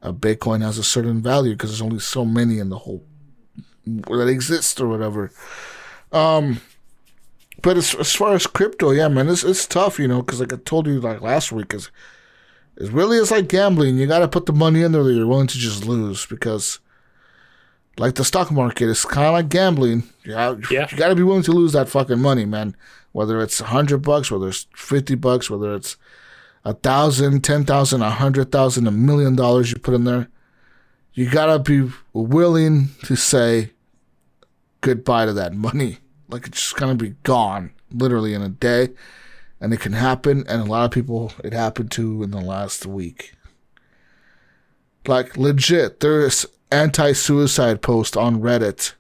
a Bitcoin has a certain value, because there's only so many in the whole that exist or whatever. But as far as crypto, yeah, man, it's tough, you know, because like I told you like last week, it really is like gambling. You got to put the money in there that you're willing to just lose, because like the stock market, it's kind of like gambling. You got to be willing to lose that fucking money, man. Whether it's $100, whether it's $50, whether it's 1,000, 10,000, 100,000, $1 million you put in there, you got to be willing to say goodbye to that money. Like, it's just going to be gone literally in a day. And it can happen, and a lot of people it happened to in the last week. Like, legit, there's anti-suicide post on Reddit.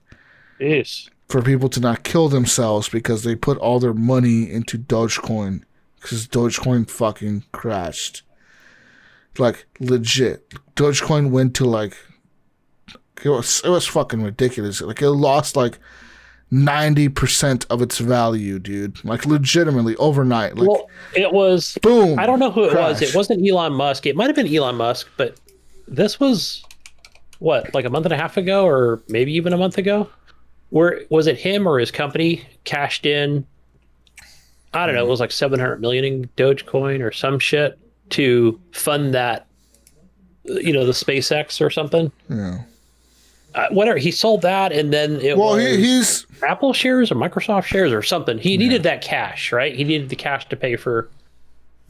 Yes. For people to not kill themselves because they put all their money into Dogecoin. Because Dogecoin fucking crashed. Like, legit. Dogecoin went to, like... It was fucking ridiculous. Like, it lost, like... 90% of its value, dude. Like, legitimately overnight. Like, well, it was boom. I don't know who it crash. was. It wasn't Elon Musk. It might have been Elon Musk, but this was what, like a month and a half ago, or maybe even a month ago. Where was it him or his company cashed in? I don't know. It was like 700 million in Dogecoin or some shit to fund that. You know, the SpaceX or something. Yeah. Whatever, he sold that, and then he's Apple shares or Microsoft shares or something. He needed that cash, right? He needed the cash to pay for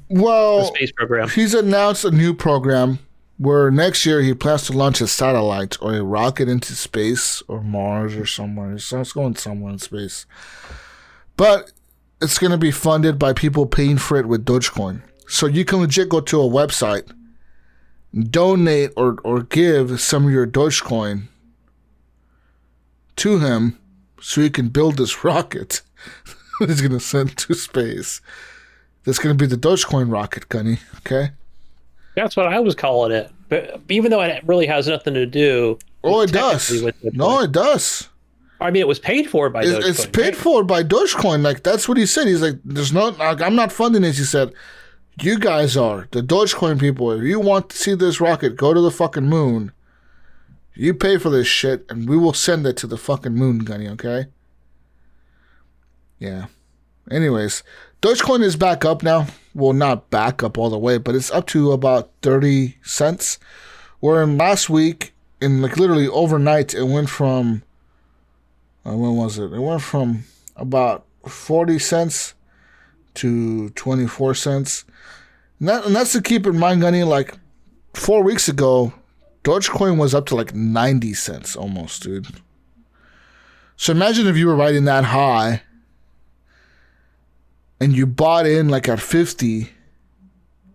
the space program. He's announced a new program where next year he plans to launch a satellite or a rocket into space or Mars or somewhere. So it's going somewhere in space. But it's going to be funded by people paying for it with Dogecoin. So you can legit go to a website, donate or give some of your Dogecoin to him so he can build this rocket that he's going to send to space. That's going to be the Dogecoin rocket, Gunny. Okay? That's what I was calling it. But even though it really has nothing to do... Oh, it does. No, it does. I mean, it was paid for by Dogecoin. It's paid for by Dogecoin. Like, that's what he said. He's like, I'm not funding this. He said, you guys are. The Dogecoin people, if you want to see this rocket go to the fucking moon, you pay for this shit, and we will send it to the fucking moon, Gunny, okay? Yeah. Anyways, Dogecoin is back up now. Well, not back up all the way, but it's up to about 30 cents. Where in last week, in like literally overnight, it went from, when was it? It went from about 40 cents to 24 cents. And that's to keep in mind, Gunny, like 4 weeks ago, Dogecoin was up to like 90 cents almost, dude. So imagine if you were riding that high and you bought in like at 50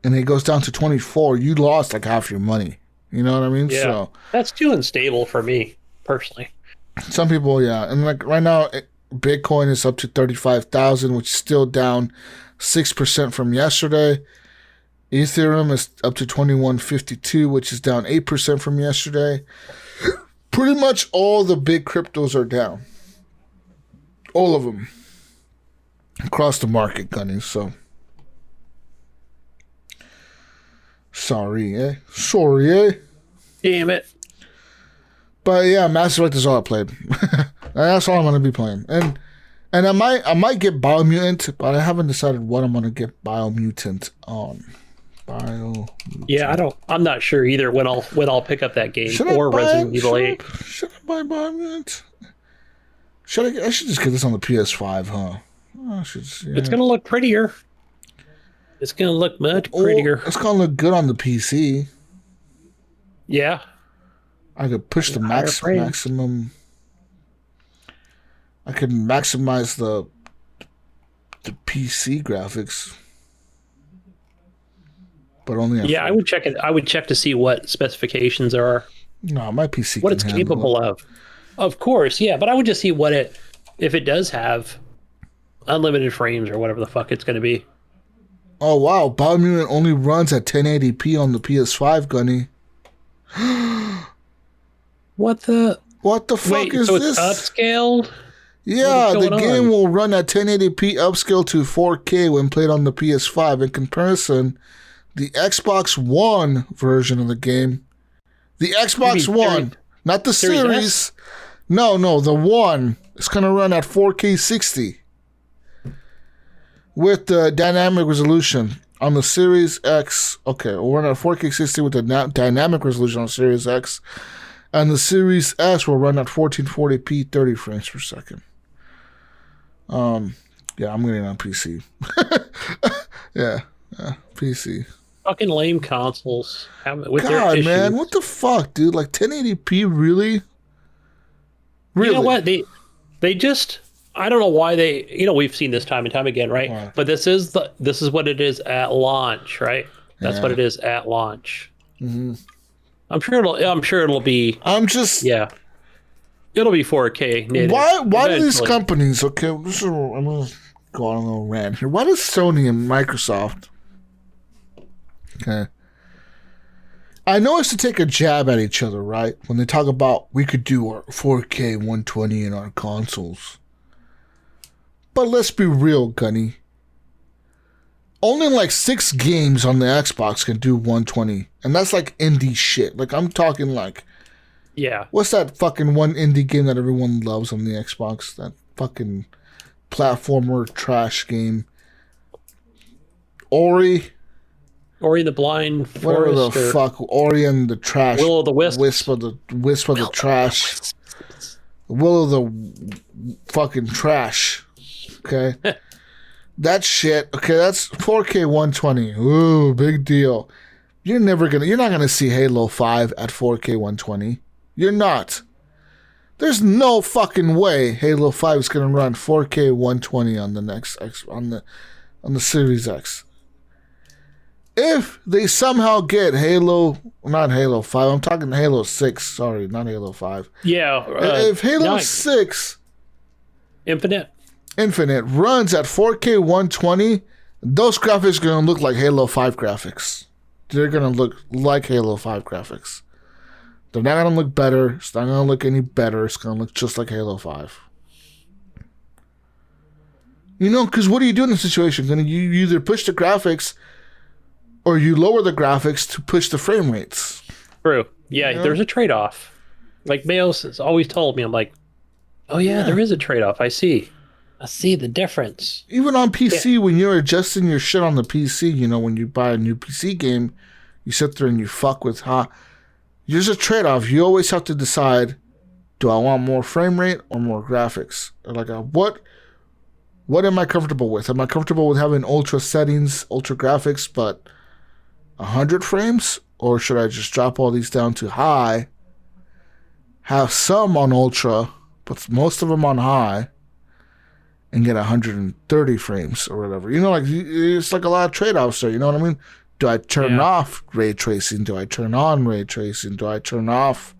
and it goes down to 24, you lost like half your money. You know what I mean? Yeah. So that's too unstable for me personally. Some people, yeah. And like right now, Bitcoin is up to 35,000, which is still down 6% from yesterday. Ethereum is up to 2152, which is down 8% from yesterday. Pretty much all the big cryptos are down. All of them. Across the market, Gunny, so. Sorry, eh? Damn it. But yeah, Mass Effect is all I played. That's all I'm gonna be playing. And I might get Biomutant, but I haven't decided what I'm gonna get Biomutant on. Yeah, I'm not sure either when I'll pick up that game or Resident Evil 8. Should I buy Biomutant? I should just get this on the PS5, huh? It's gonna look prettier. It's gonna look much prettier. It's gonna look good on the PC. Yeah. I could push the maximum. I could maximize the PC graphics, but only. Yeah, I would check it. I would check to see what specifications there are. No, my PC. What it's capable of. Of course, yeah, but I would just see if it does have unlimited frames or whatever the fuck it's going to be. Oh wow, Biomutant only runs at 1080p on the PS5, Gunny. What the fuck is so this? It's upscaled? Yeah, the game will run at 1080p upscale to 4K when played on the PS5. In comparison, the Xbox One version of the game, the Xbox One, not the Series. No, the One. It's going to run at 4K 60 with the dynamic resolution. On the Series X, okay, we'll run at 4K 60 with the dynamic resolution on Series X. And the Series S will run at 1440p, 30 frames per second. Yeah, I'm getting on PC. yeah, PC. Fucking lame consoles. God, man, what the fuck, dude? Like 1080p, really? You know what? They just, I don't know why we've seen this time and time again, right? Wow. But this is what it is at launch, right? That's what it is at launch. Mm-hmm. I'm sure it'll be. It'll be 4K native. Why do these companies? Okay, I'm gonna go on a little rant here. Why does Sony and Microsoft? Okay, I know it's to take a jab at each other, right? When they talk about we could do our 4K 120 in our consoles, but let's be real, Gunny. Only like 6 games on the Xbox can do 120. And that's like indie shit. Like I'm talking like... Yeah. What's that fucking one indie game that everyone loves on the Xbox? That fucking platformer trash game. Ori the Blind Forest. Whatever the fuck. Ori and the trash. Will of the Wisp. Wisp of the trash. Will of the fucking trash. Okay? That shit, okay, that's 4K 120. Ooh, big deal. You're not gonna see Halo 5 at 4K 120. You're not. There's no fucking way Halo 5 is gonna run 4K 120 on the next X on the Series X. If they somehow get not Halo 5, I'm talking Halo 6, sorry, not Halo 5. Yeah. If Halo 6 Infinite runs at 4K 120, those graphics are going to look like Halo 5 graphics. They're going to look like Halo 5 graphics. They're not going to look better. It's not going to look any better. It's going to look just like Halo 5. You know, because what do you do in this situation? You either push the graphics or you lower the graphics to push the frame rates. True. Yeah, there's a trade-off. Like Mayos has always told me, I'm like, oh yeah, there is a trade-off. I see. I see the difference. Even on PC, when you're adjusting your shit on the PC, you know, when you buy a new PC game, you sit there and you fuck with there's a trade-off. You always have to decide, do I want more frame rate or more graphics? Or like, what am I comfortable with? Am I comfortable with having ultra settings, ultra graphics, but 100 frames? Or should I just drop all these down to high, have some on ultra, but most of them on high, and get 130 frames or whatever? You know, like, it's like a lot of trade-offs there, you know what I mean? Do I turn off ray tracing? Do I turn on ray tracing? Do I turn off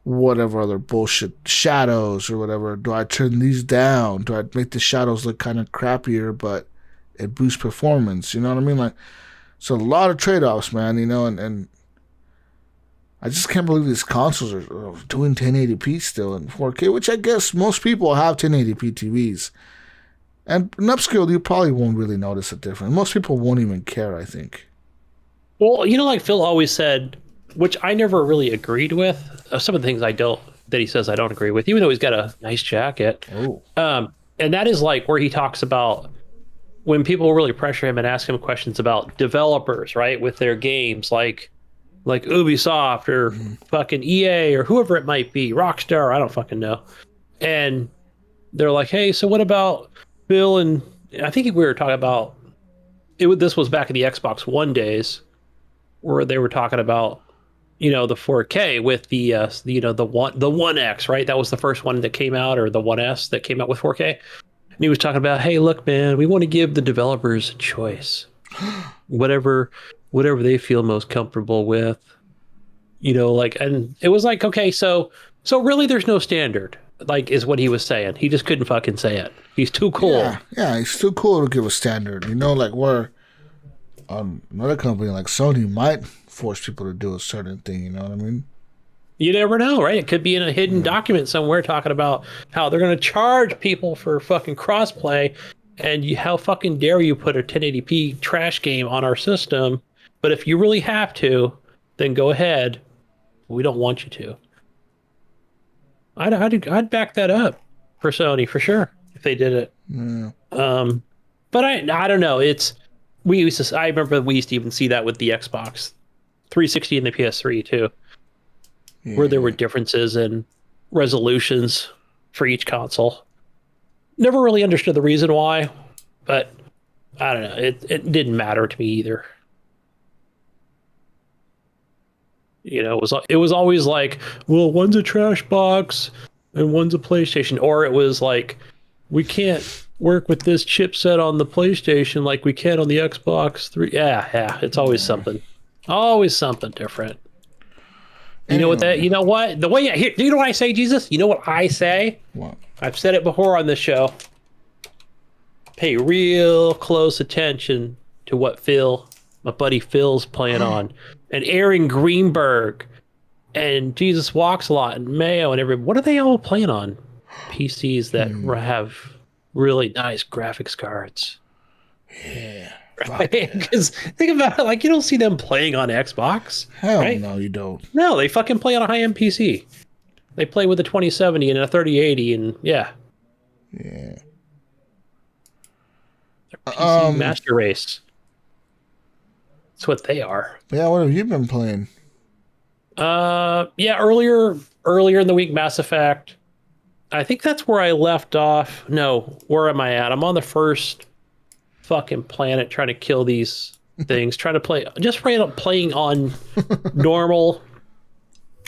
whatever other bullshit, shadows or whatever? Do I turn these down? Do I make the shadows look kind of crappier, but it boosts performance? You know what I mean? Like, so a lot of trade-offs, man, you know, and I just can't believe these consoles are doing 1080p still in 4K, which I guess most people have 1080p TVs. And in upscale, you probably won't really notice a difference. Most people won't even care, I think. Well, you know, like Phil always said, which I never really agreed with. Some of the things that he says I don't agree with, even though he's got a nice jacket. Oh. And that is like where he talks about when people really pressure him and ask him questions about developers, right, with their games, like Ubisoft or fucking EA or whoever it might be, Rockstar, I don't fucking know. And they're like, hey, so what about Bill? And I think we were talking about it. This was back in the Xbox One days, where they were talking about, you know, the 4K with the the One X, right? That was the first one that came out, or the One S that came out with 4K. And he was talking about, hey, look, man, we want to give the developers a choice, whatever they feel most comfortable with, you know, like, and it was like, okay, so really there's no standard, like, is what he was saying. He just couldn't fucking say it. He's too cool. Yeah, he's too cool to give a standard. You know, like, where another company like Sony might force people to do a certain thing, you know what I mean? You never know, right? It could be in a hidden document somewhere talking about how they're going to charge people for fucking crossplay, and how fucking dare you put a 1080p trash game on our system? But if you really have to, then go ahead. We don't want you to. I'd back that up for Sony for sure if they did it. Yeah. But I don't know. I remember we used to even see that with the Xbox 360 and the PS3 too, where there were differences in resolutions for each console. Never really understood the reason why, but I don't know. It didn't matter to me either. You know, it was always like, well, one's a trash box and one's a PlayStation, or it was like, we can't work with this chipset on the PlayStation like we can on the Xbox 3. Yeah, it's always something different. You know what the way here, you know what I say, Jesus? You know what I say? What? I've said it before on this show. Pay real close attention to what my buddy Phil's playing on. And Aaron Greenberg and Jesus Walks a Lot and Mayo and what are they all playing on? PCs that have really nice graphics cards. Yeah. Because think about it, like, you don't see them playing on Xbox. Hell right? no, you don't. No, they fucking play on a high-end PC. They play with a 2070 and a 3080 and yeah. Yeah. They're PC master race. That's what they are. Yeah, what have you been playing? Yeah, earlier in the week, Mass Effect. I think that's where I left off. No, where am I at? I'm on the first fucking planet trying to kill these things, trying to playing on normal,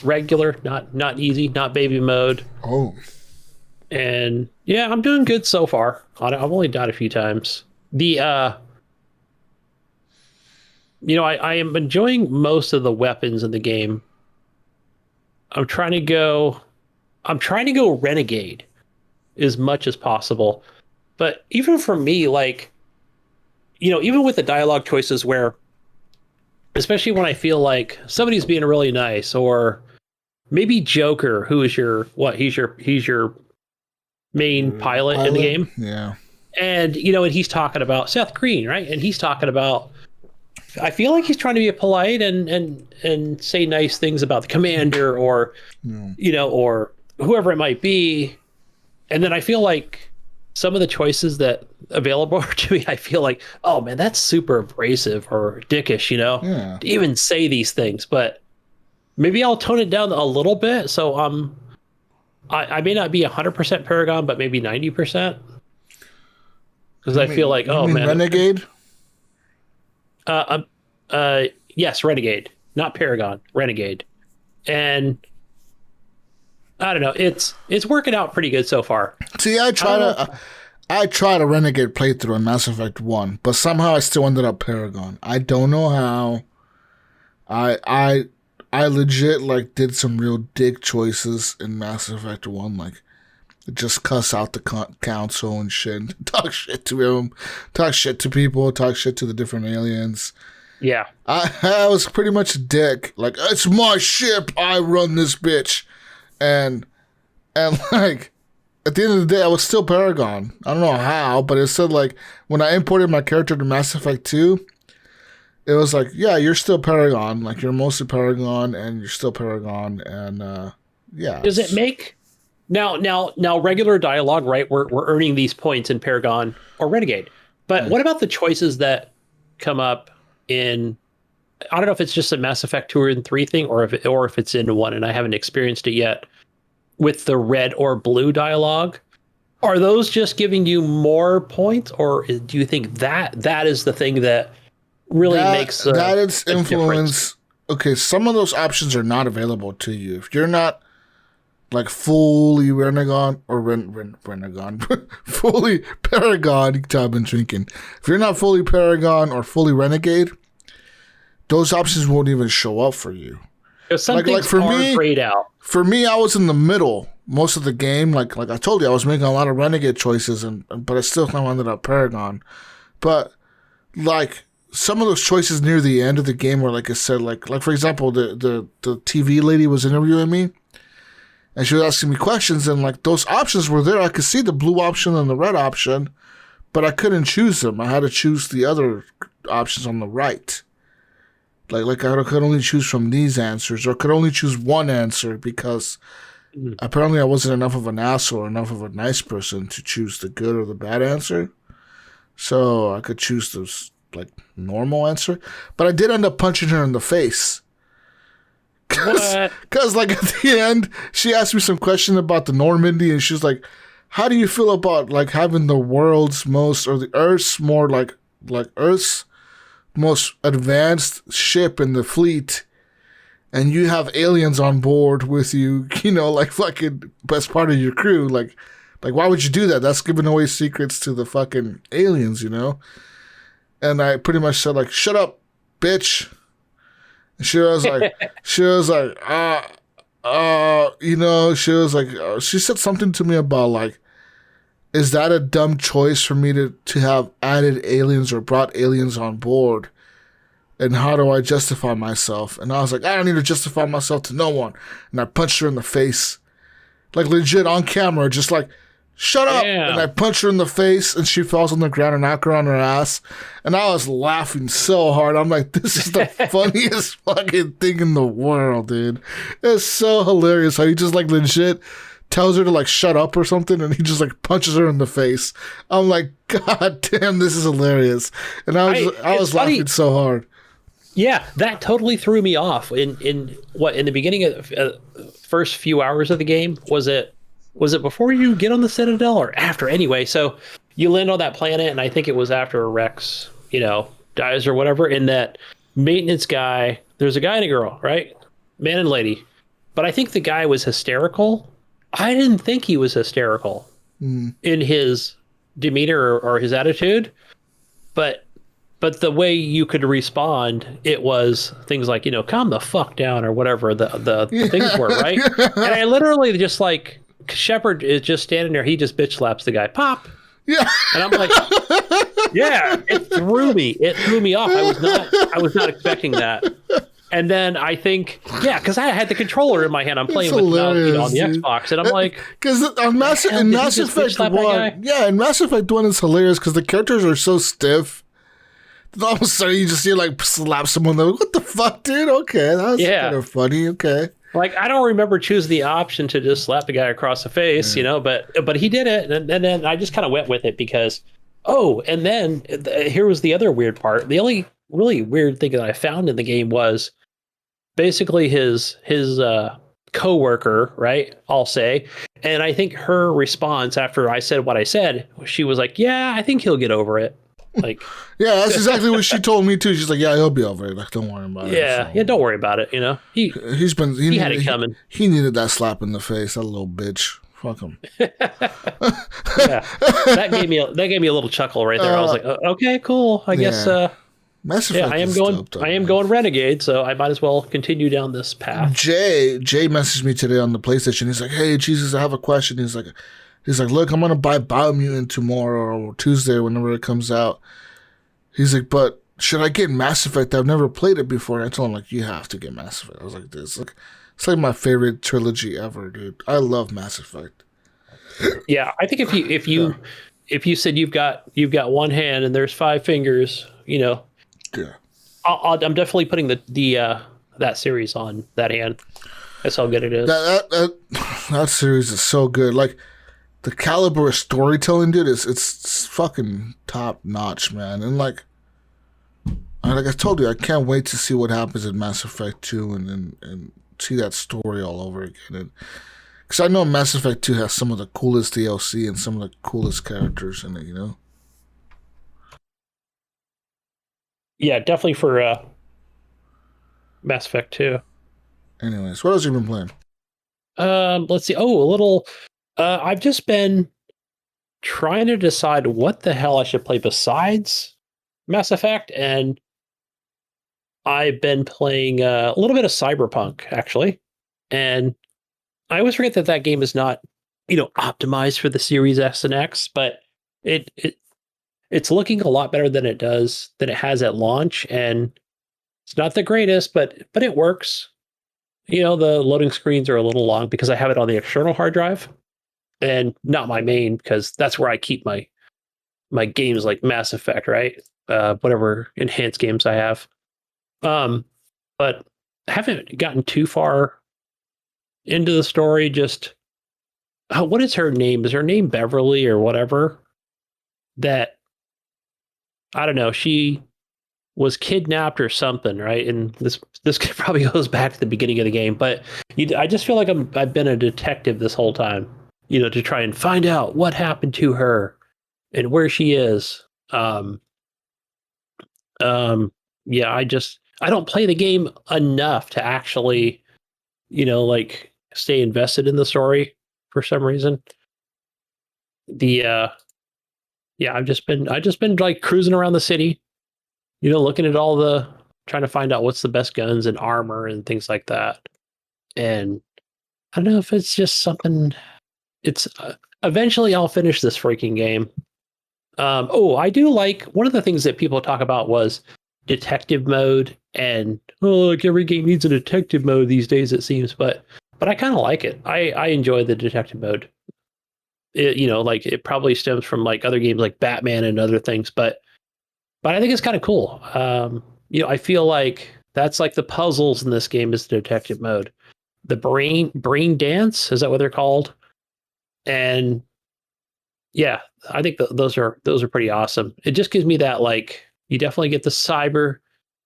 regular, not easy, not baby mode. Oh. And yeah, I'm doing good so far. I've only died a few times. I am enjoying most of the weapons in the game. I'm trying to go renegade as much as possible. But even for me, like, you know, even with the dialogue choices where, especially when I feel like somebody's being really nice, or maybe Joker, who is he's your main pilot in the game. Yeah. And, you know, and he's talking about Seth Green, right? And he's talking about, I feel like he's trying to be polite and say nice things about the commander or, you know, or whoever it might be. And then I feel like some of the choices that available to me, I feel like, oh man, that's super abrasive or dickish, Yeah. to even say these things. But maybe I'll tone it down a little bit. So I may not be 100% Paragon, but maybe 90%. Because I feel like, oh man, Renegade. Yes, Renegade, not Paragon, Renegade, and I don't know. It's working out pretty good so far. See, I tried a Renegade playthrough in Mass Effect 1, but somehow I still ended up Paragon. I don't know how. I legit like did some real dick choices in Mass Effect 1, like just cuss out the council and shit, and talk shit to him, talk shit to people, talk shit to the different aliens. Yeah, I was pretty much a dick. Like, it's my ship, I run this bitch. And like, at the end of the day, I was still Paragon. I don't know how, but it said, like, when I imported my character to Mass Effect 2, it was like, yeah, you're still Paragon. Like, you're mostly Paragon, and you're still Paragon, and, yeah. Does it make... Now, regular dialogue, right? We're earning these points in Paragon or Renegade. But what about the choices that come up in... I don't know if it's just a Mass Effect 2 and 3 thing, or if it's in 1, and I haven't experienced it yet, with the red or blue dialogue. Are those just giving you more points, or do you think that is the thing that really makes that its influence? Difference? Okay, some of those options are not available to you if you're not like fully Renegon or Renegon, fully Paragon. I've been drinking. If you're not fully Paragon or fully Renegade, those options won't even show up for you. Like for me, grayed out. For me, I was in the middle most of the game. Like I told you, I was making a lot of Renegade choices, but I still kind of ended up Paragon. But like some of those choices near the end of the game, where like I said, like for example, the TV lady was interviewing me, and she was asking me questions, and like those options were there. I could see the blue option and the red option, but I couldn't choose them. I had to choose the other options on the right. Like I could only choose from these answers, or could only choose one answer because apparently I wasn't enough of an asshole or enough of a nice person to choose the good or the bad answer. So I could choose the like normal answer, but I did end up punching her in the face. Because like at the end, she asked me some question about the Normandy, and she's like, "How do you feel about like having the world's most or the Earth's more like Earth's most advanced ship in the fleet, and you have aliens on board with you, like fucking best part of your crew, like why would you do that? That's giving away secrets to the fucking aliens, And I pretty much said like, shut up, bitch. And she was like, she said something to me about like, is that a dumb choice for me to have added aliens or brought aliens on board? And how do I justify myself? And I was like, I don't need to justify myself to no one. And I punched her in the face. Like legit on camera, just like, shut up. Damn. And I punched her in the face, and she falls on the ground and knock her on her ass. And I was laughing so hard. I'm like, this is the funniest fucking thing in the world, dude. It's so hilarious how he just like legit tells her to like shut up or something, and he just like punches her in the face. I'm like, God damn, this is hilarious. And I was laughing so hard. Yeah, that totally threw me off. In the beginning of first few hours of the game? Was it before you get on the Citadel or after? Anyway, so you land on that planet, and I think it was after Rex, dies or whatever. In that maintenance guy, there's a guy and a girl, right? Man and lady. But I think the guy was hysterical. I didn't think he was hysterical in his demeanor or his attitude, but the way you could respond, it was things like, calm the fuck down or whatever the things were, right? And I literally just like, Shepard is just standing there. He just bitch slaps the guy. Pop. Yeah. And I'm like, yeah, it threw me off. I was not expecting that. And then I think, because I had the controller in my hand. I'm playing with on the Xbox, and I'm like, because in Mass Effect 1, in Mass Effect 1 is hilarious because the characters are so stiff. All of a sudden, you just see like slap someone. Like, what the fuck, dude? Okay, that's kind of funny. Okay. Like, I don't remember choosing the option to just slap the guy across the face, but he did it, and then I just kind of went with it because, and then here was the other weird part. The only really weird thing that I found in the game was basically his coworker, right? I'll say, and I think her response after I said what I said, she was like, "Yeah, I think he'll get over it." Like, yeah, that's exactly what she told me too. She's like, "Yeah, he'll be over it. Like, don't worry about it." Yeah, So, don't worry about it. He had it coming. He needed that slap in the face. That little bitch. Fuck him. Yeah, that gave me a little chuckle right there. I was like, okay, cool. I guess. Mass Effect I am going Renegade, so I might as well continue down this path. Jay messaged me today on the PlayStation. He's like, "Hey, Jesus, I have a question." He's like, "Look, I'm gonna buy Biomutant tomorrow or Tuesday, whenever it comes out." He's like, "But should I get Mass Effect? I've never played it before." And I told him, like, "You have to get Mass Effect." I was like, "This, like, it's like my favorite trilogy ever, dude. I love Mass Effect." Yeah, I think if you said you've got one hand and there's 5 fingers, Yeah. I'm definitely putting the that series on that hand. That's how good it is. That series is so good. Like, the caliber of storytelling, dude, it's fucking top notch, man. And like I told you, I can't wait to see what happens in Mass Effect 2 and see that story all over again. Because I know Mass Effect 2 has some of the coolest DLC and some of the coolest characters in it, Yeah, definitely for Mass Effect 2. Anyways, what else have you been playing? Let's see. Oh, a little. I've just been trying to decide what the hell I should play besides Mass Effect, and I've been playing a little bit of Cyberpunk actually, and I always forget that game is not, optimized for the Series S and X, but it's looking a lot better than it has at launch, and it's not the greatest, but it works. The loading screens are a little long because I have it on the external hard drive and not my main, because that's where I keep my games like Mass Effect, right? Whatever enhanced games I have. But I haven't gotten too far into the story. Just what is her name? Is her name Beverly or whatever? That, I don't know. She was kidnapped or something, right? And this probably goes back to the beginning of the game, but I just feel like I've been a detective this whole time, to try and find out what happened to her and where she is. Yeah, I don't play the game enough to actually, like stay invested in the story for some reason. Yeah, I've just been like cruising around the city, looking at trying to find out what's the best guns and armor and things like that. And I don't know if it's just something. It's eventually I'll finish this freaking game. I do like, one of the things that people talk about was detective mode, and like every game needs a detective mode these days, it seems, but I kind of like it. I enjoy the detective mode. Like it probably stems from like other games like Batman and other things, but I think it's kind of cool. I feel like that's like the puzzles in this game is the detective mode. The brain dance, is that what they're called? And yeah, I think those are pretty awesome. It just gives me that, like, you definitely get the cyber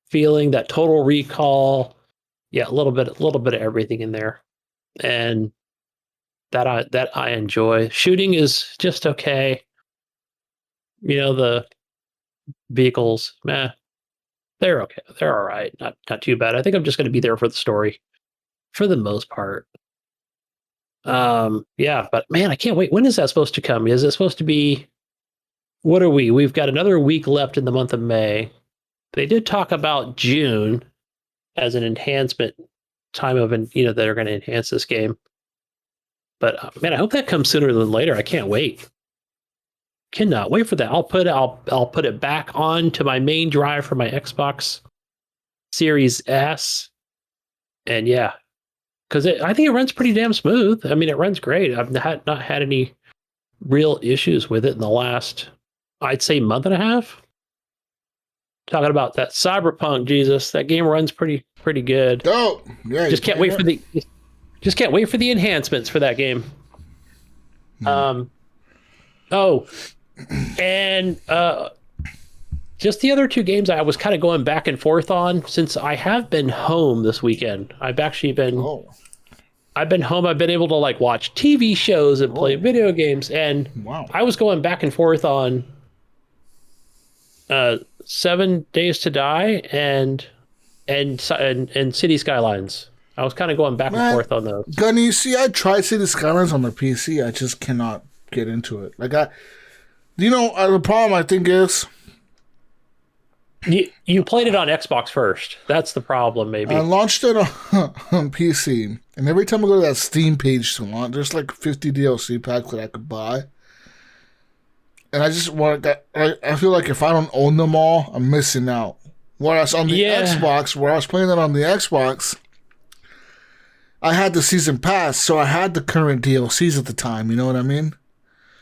feeling, that Total Recall. Yeah, a little bit of everything in there, and that I enjoy. Shooting is just okay. The vehicles, they're okay. They're all right. Not too bad. I think I'm just going to be there for the story, for the most part. Yeah, but man, I can't wait. When is that supposed to come? Is it supposed to be, what are we? We've got another week left in the month of May. They did talk about June as an enhancement time of, that they're going to enhance this game. But man, I hope that comes sooner than later. I can't wait. Cannot wait for that. I'll put it back on to my main drive for my Xbox Series S. And yeah, because I think it runs pretty damn smooth. I mean, it runs great. I've not had any real issues with it in the last, I'd say, month and a half. Talking about that Cyberpunk, Jesus, that game runs pretty good. Oh, yeah. Just can't wait for the just can't wait for the enhancements for that game. And just the other two games I was kind of going back and forth on since I have been home this weekend. I've actually been I've been home. I've been able to like watch TV shows and play video games, and I was going back and forth on 7 Days to Die and City Skylines. I was kind of going back and forth on those. Gunny, see, I tried City Skylines on the PC. I just cannot get into it. Like the problem I think is you played it on Xbox first. That's the problem, maybe. I launched it on PC, and every time I go to that Steam page to launch, there's like 50 DLC packs that I could buy. And I just want that. I feel like if I don't own them all, I'm missing out. Whereas on the Xbox, where I was playing it on the Xbox, I had the season pass, so I had the current DLCs at the time. You know what I mean?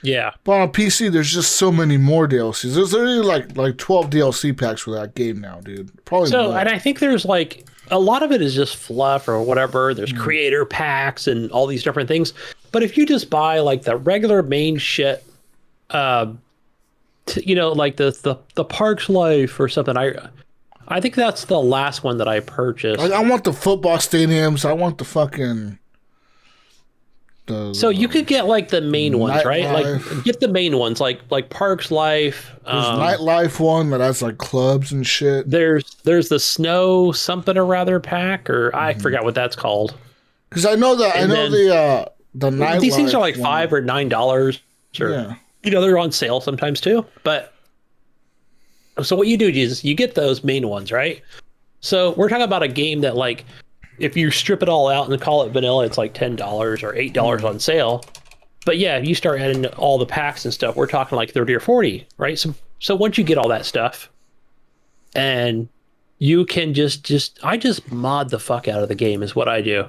Yeah. But on PC, there's just so many more DLCs. There's already like 12 DLC packs for that game now, dude. Probably more. And I think there's like a lot of it is just fluff or whatever. There's creator packs and all these different things. But if you just buy like the regular main shit, like the Parks Life or something, I think that's the last one that I purchased. I want the football stadiums. I want the fucking. So you could get like the main ones, right? Like get the main ones, like Parks Life. There's Nightlife one that has like clubs and shit. There's the Snow something or rather pack, or I forgot what that's called. Because I know the Nightlife. These things are like $5 or $9, or they're on sale sometimes too. But so what you do is you get those main ones, right? So we're talking about a game that like, if you strip it all out and call it vanilla, it's like $10 or $8 on sale. But yeah, if you start adding all the packs and stuff, we're talking like 30 or 40, right? So once you get all that stuff, and you can I just mod the fuck out of the game is what I do.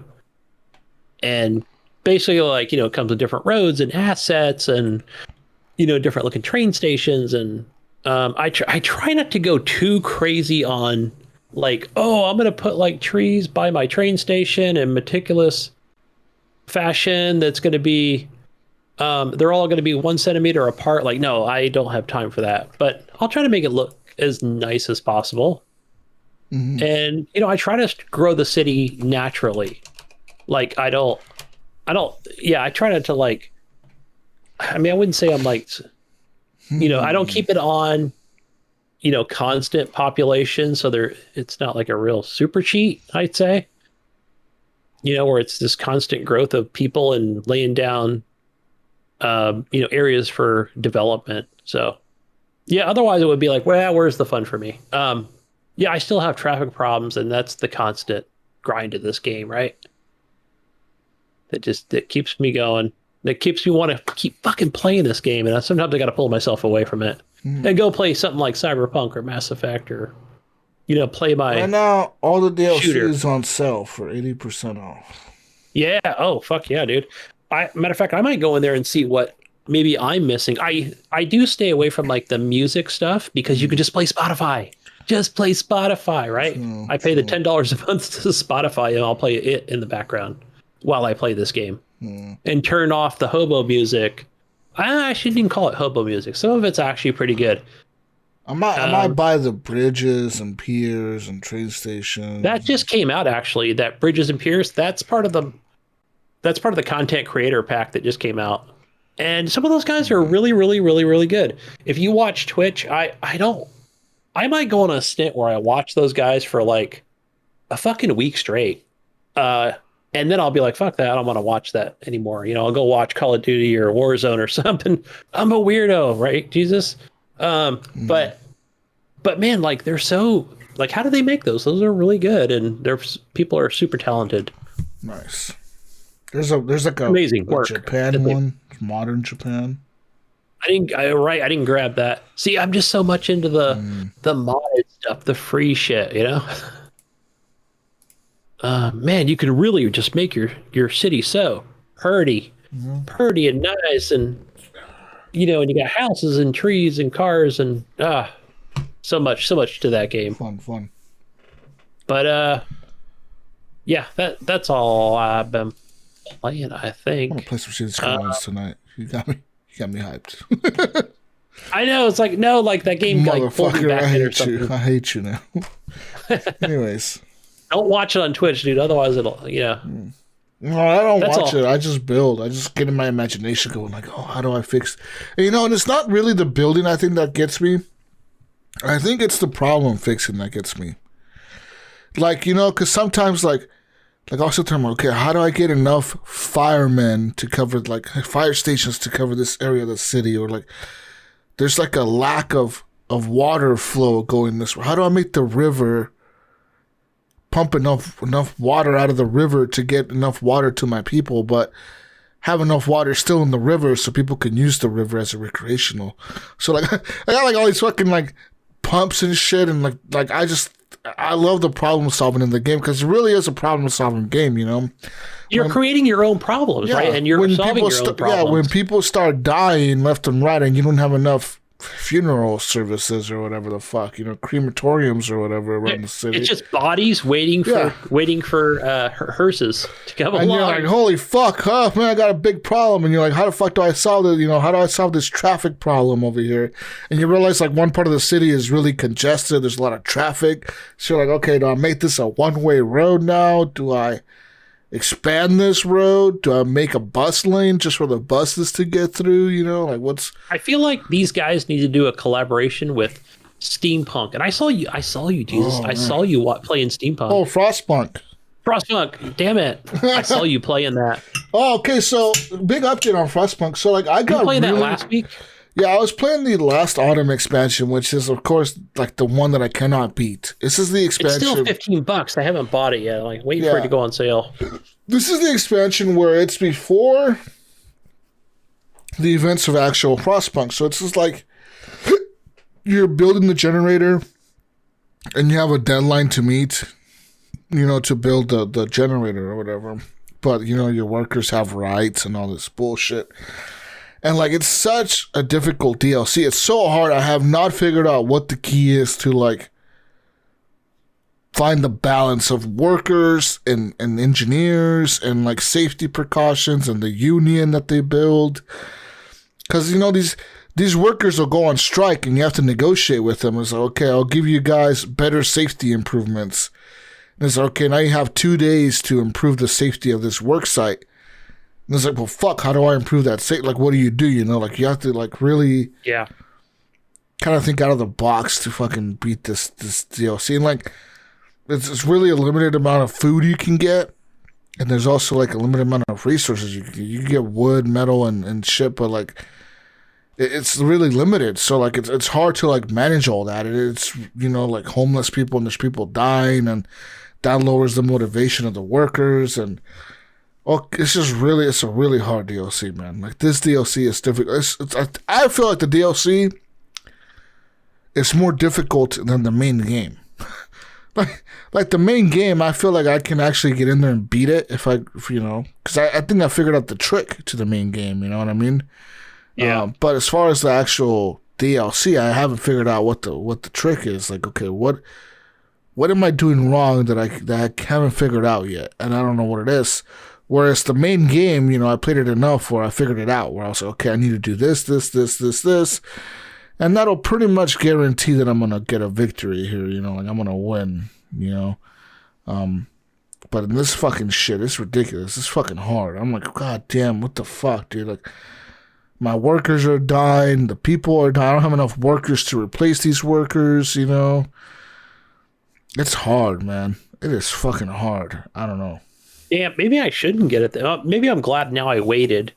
And basically like, it comes with different roads and assets and, different looking train stations. And I try not to go too crazy on like, I'm going to put like trees by my train station in meticulous fashion. That's going to be, they're all going to be 1 centimeter apart. Like, no, I don't have time for that, but I'll try to make it look as nice as possible. Mm-hmm. And, I try to grow the city naturally. Like, I try not to like, I wouldn't say I'm like, I don't keep it on, constant population. So it's not like a real super cheat, I'd say, where it's this constant growth of people and laying down, areas for development. So yeah, otherwise it would be like, well, where's the fun for me? I still have traffic problems, and that's the constant grind of this game, right? That keeps me going. That keeps me want to keep fucking playing this game. And sometimes I got to pull myself away from it and go play something like CyberPunk or Mass Effect, or, play my. Right now, all the DLC is on sale for 80% off. Yeah. Oh, fuck yeah, dude. Matter of fact, I might go in there and see what maybe I'm missing. I do stay away from like the music stuff because you can just play Spotify. Just play Spotify, right? I pay the $10 a month to Spotify, and I'll play it in the background while I play this game. And turn off the hobo music. I actually didn't call it hobo music. Some of it's actually pretty good. I might buy the bridges and piers and train stations. That just came out, actually. That bridges and piers. That's part of the content creator pack that just came out. And some of those guys are really, really, really, really good. If you watch Twitch, I might go on a stint where I watch those guys for like a fucking week straight. And then I'll be like, fuck that. I don't want to watch that anymore. I'll go watch Call of Duty or Warzone or something. I'm a weirdo, right? Jesus. But man, like they're so like, how do they make those? Those are really good. And people are super talented. Nice. There's like amazing work. Japan one, modern Japan. I didn't grab that. See, I'm just so much into the modded stuff, the free shit, man, you could really just make your city so pretty and nice, and and you got houses and trees and cars and so much to that game. Fun. But yeah, that's all I've been playing, I I'm think. gonna play some Cities Skylines tonight. You got me hyped. I know, it's like, no, like that game like pulled me Motherfucker, back I in or hate something. you. I hate you now. Anyways. Don't watch it on Twitch, dude. Otherwise it'll, No, I don't That's watch all. it. I just build. I just get in my imagination going like, oh, how do I fix? And, and it's not really the building I think that gets me. I think it's the problem fixing that gets me. Like, because sometimes like I'll sit there and I'm like, okay, how do I get enough firemen to cover, like fire stations to cover this area of the city? Or like, there's like a lack of water flow going this way. How do I make the river pump enough water out of the river to get enough water to my people, but have enough water still in the river so people can use the river as a recreational? So like I got like all these fucking like pumps and shit, and like I love the problem solving in the game because it really is a problem solving game, You're creating your own problems, right? And you're solving your own problems. Yeah, when people start dying left and right and you don't have enough funeral services or whatever the fuck, crematoriums or whatever around the city. It's just bodies waiting for hearses to come along. And you're like, holy fuck, huh? Man, I got a big problem. And you're like, how the fuck do I solve it? How do I solve this traffic problem over here? And you realize like one part of the city is really congested. There's a lot of traffic. So you're like, okay, do I make this a one-way road now? Do I expand this road? Do I make a bus lane just for the buses to get through? Like what's... I feel like these guys need to do a collaboration with Steampunk. And I saw you, Jesus. I saw you playing Steampunk. Oh, Frostpunk. Damn it. I saw you playing that. Oh, okay. So big update on Frostpunk. So like I got playing that last week? Yeah, I was playing the last autumn expansion, which is of course like the one that I cannot beat. This is the expansion. It's still $15. I haven't bought it yet. Like waiting for it to go on sale. This is the expansion where it's before the events of actual Frostpunk. So it's just like you're building the generator and you have a deadline to meet, to build the generator or whatever. But, your workers have rights and all this bullshit. And, like, it's such a difficult DLC. It's so hard. I have not figured out what the key is to, like, find the balance of workers and engineers and, like, safety precautions and the union that they build. Because, these workers will go on strike and you have to negotiate with them. It's like, okay, I'll give you guys better safety improvements. And it's like, okay, now you have 2 days to improve the safety of this work site. And it's like, well, fuck, how do I improve that safety? Like, what do? Like, you have to, like, really kind of think out of the box to fucking beat this DLC. And, like, it's really a limited amount of food you can get. And there's also, like, a limited amount of resources. You can get wood, metal, and shit, but, like, it's really limited. So, like, it's hard to, like, manage all that. It's, like, homeless people and there's people dying, and that lowers the motivation of the workers. And it's a really hard DLC, man. Like, this DLC is difficult. I feel like the DLC is more difficult than the main game. like the main game, I feel like I can actually get in there and beat it because I think I figured out the trick to the main game. You know what I mean? Yeah. But as far as the actual DLC, I haven't figured out what the trick is. Like, okay, what am I doing wrong that I haven't figured out yet, and I don't know what it is. Whereas the main game, I played it enough where I figured it out. Where I was like, okay, I need to do this, and that'll pretty much guarantee that I'm gonna get a victory here. Like I'm gonna win. But in this fucking shit, it's ridiculous. It's fucking hard. I'm like, god damn, what the fuck, dude? Like, my workers are dying. The people are dying. I don't have enough workers to replace these workers. It's hard, man. It is fucking hard. I don't know. Yeah, maybe I shouldn't get it. Maybe I'm glad now I waited.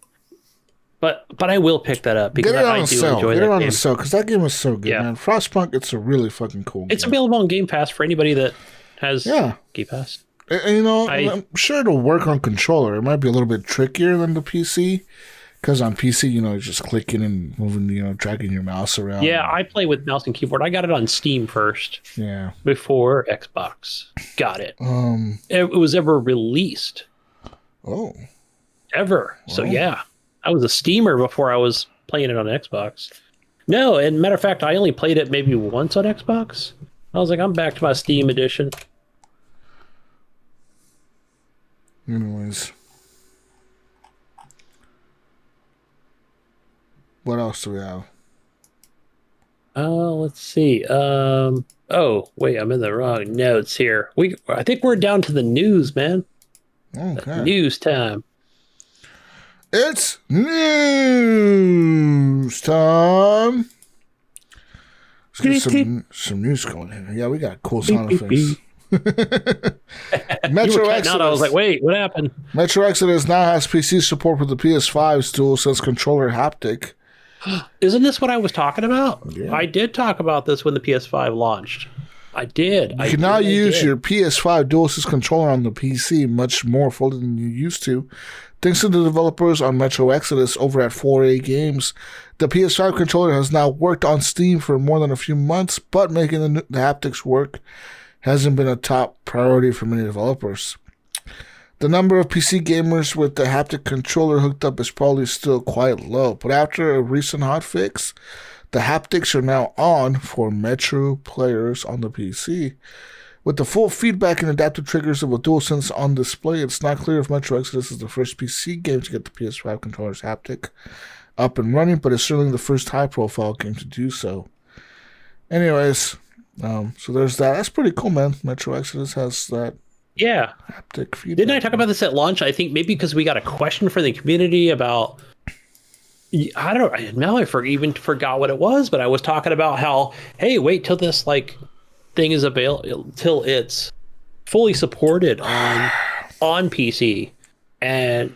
But I will pick that up because I do enjoy that game. Get it on the sale because that game is so good, man. Frostpunk, it's a really fucking cool game. It's available on Game Pass for anybody that has Game Pass. And, I'm sure it'll work on controller. It might be a little bit trickier than the PC. Because on PC, you're just clicking and moving, dragging your mouse around. Yeah, I play with mouse and keyboard. I got it on Steam first. Yeah. Before Xbox got it. It was ever released. Oh. Ever. Wow. So, yeah. I was a Steamer before I was playing it on Xbox. No, and matter of fact, I only played it maybe once on Xbox. I was like, I'm back to my Steam edition. Anyways. What else do we have? Let's see. Oh, wait, I'm in the wrong notes here. I think we're down to the news, man. Okay. News time. It's news time. Let's get some news going in. Yeah, we got cool sound effects. Metro Exodus. I was like, wait, what happened? Metro Exodus now has PC support for the PS5's DualSense controller haptic. Isn't this what I was talking about? Yeah. I did talk about this when the PS5 launched. I did. You can now use your PS5 DualSense controller on the PC much more fully than you used to. Thanks to the developers on Metro Exodus over at 4A Games, the PS5 controller has now worked on Steam for more than a few months, but making the haptics work hasn't been a top priority for many developers. The number of PC gamers with the haptic controller hooked up is probably still quite low, but after a recent hotfix, the haptics are now on for Metro players on the PC. With the full feedback and adaptive triggers of a DualSense on display, it's not clear if Metro Exodus is the first PC game to get the PS5 controller's haptic up and running, but it's certainly the first high-profile game to do so. Anyways, so there's that. That's pretty cool, man. Metro Exodus has that haptic feedback. Didn't I talk about this at launch? I think maybe because we got a question from the community about... I don't know. Now I even forgot what it was, but I was talking about how, hey, wait till this thing is available, till it's fully supported on PC, and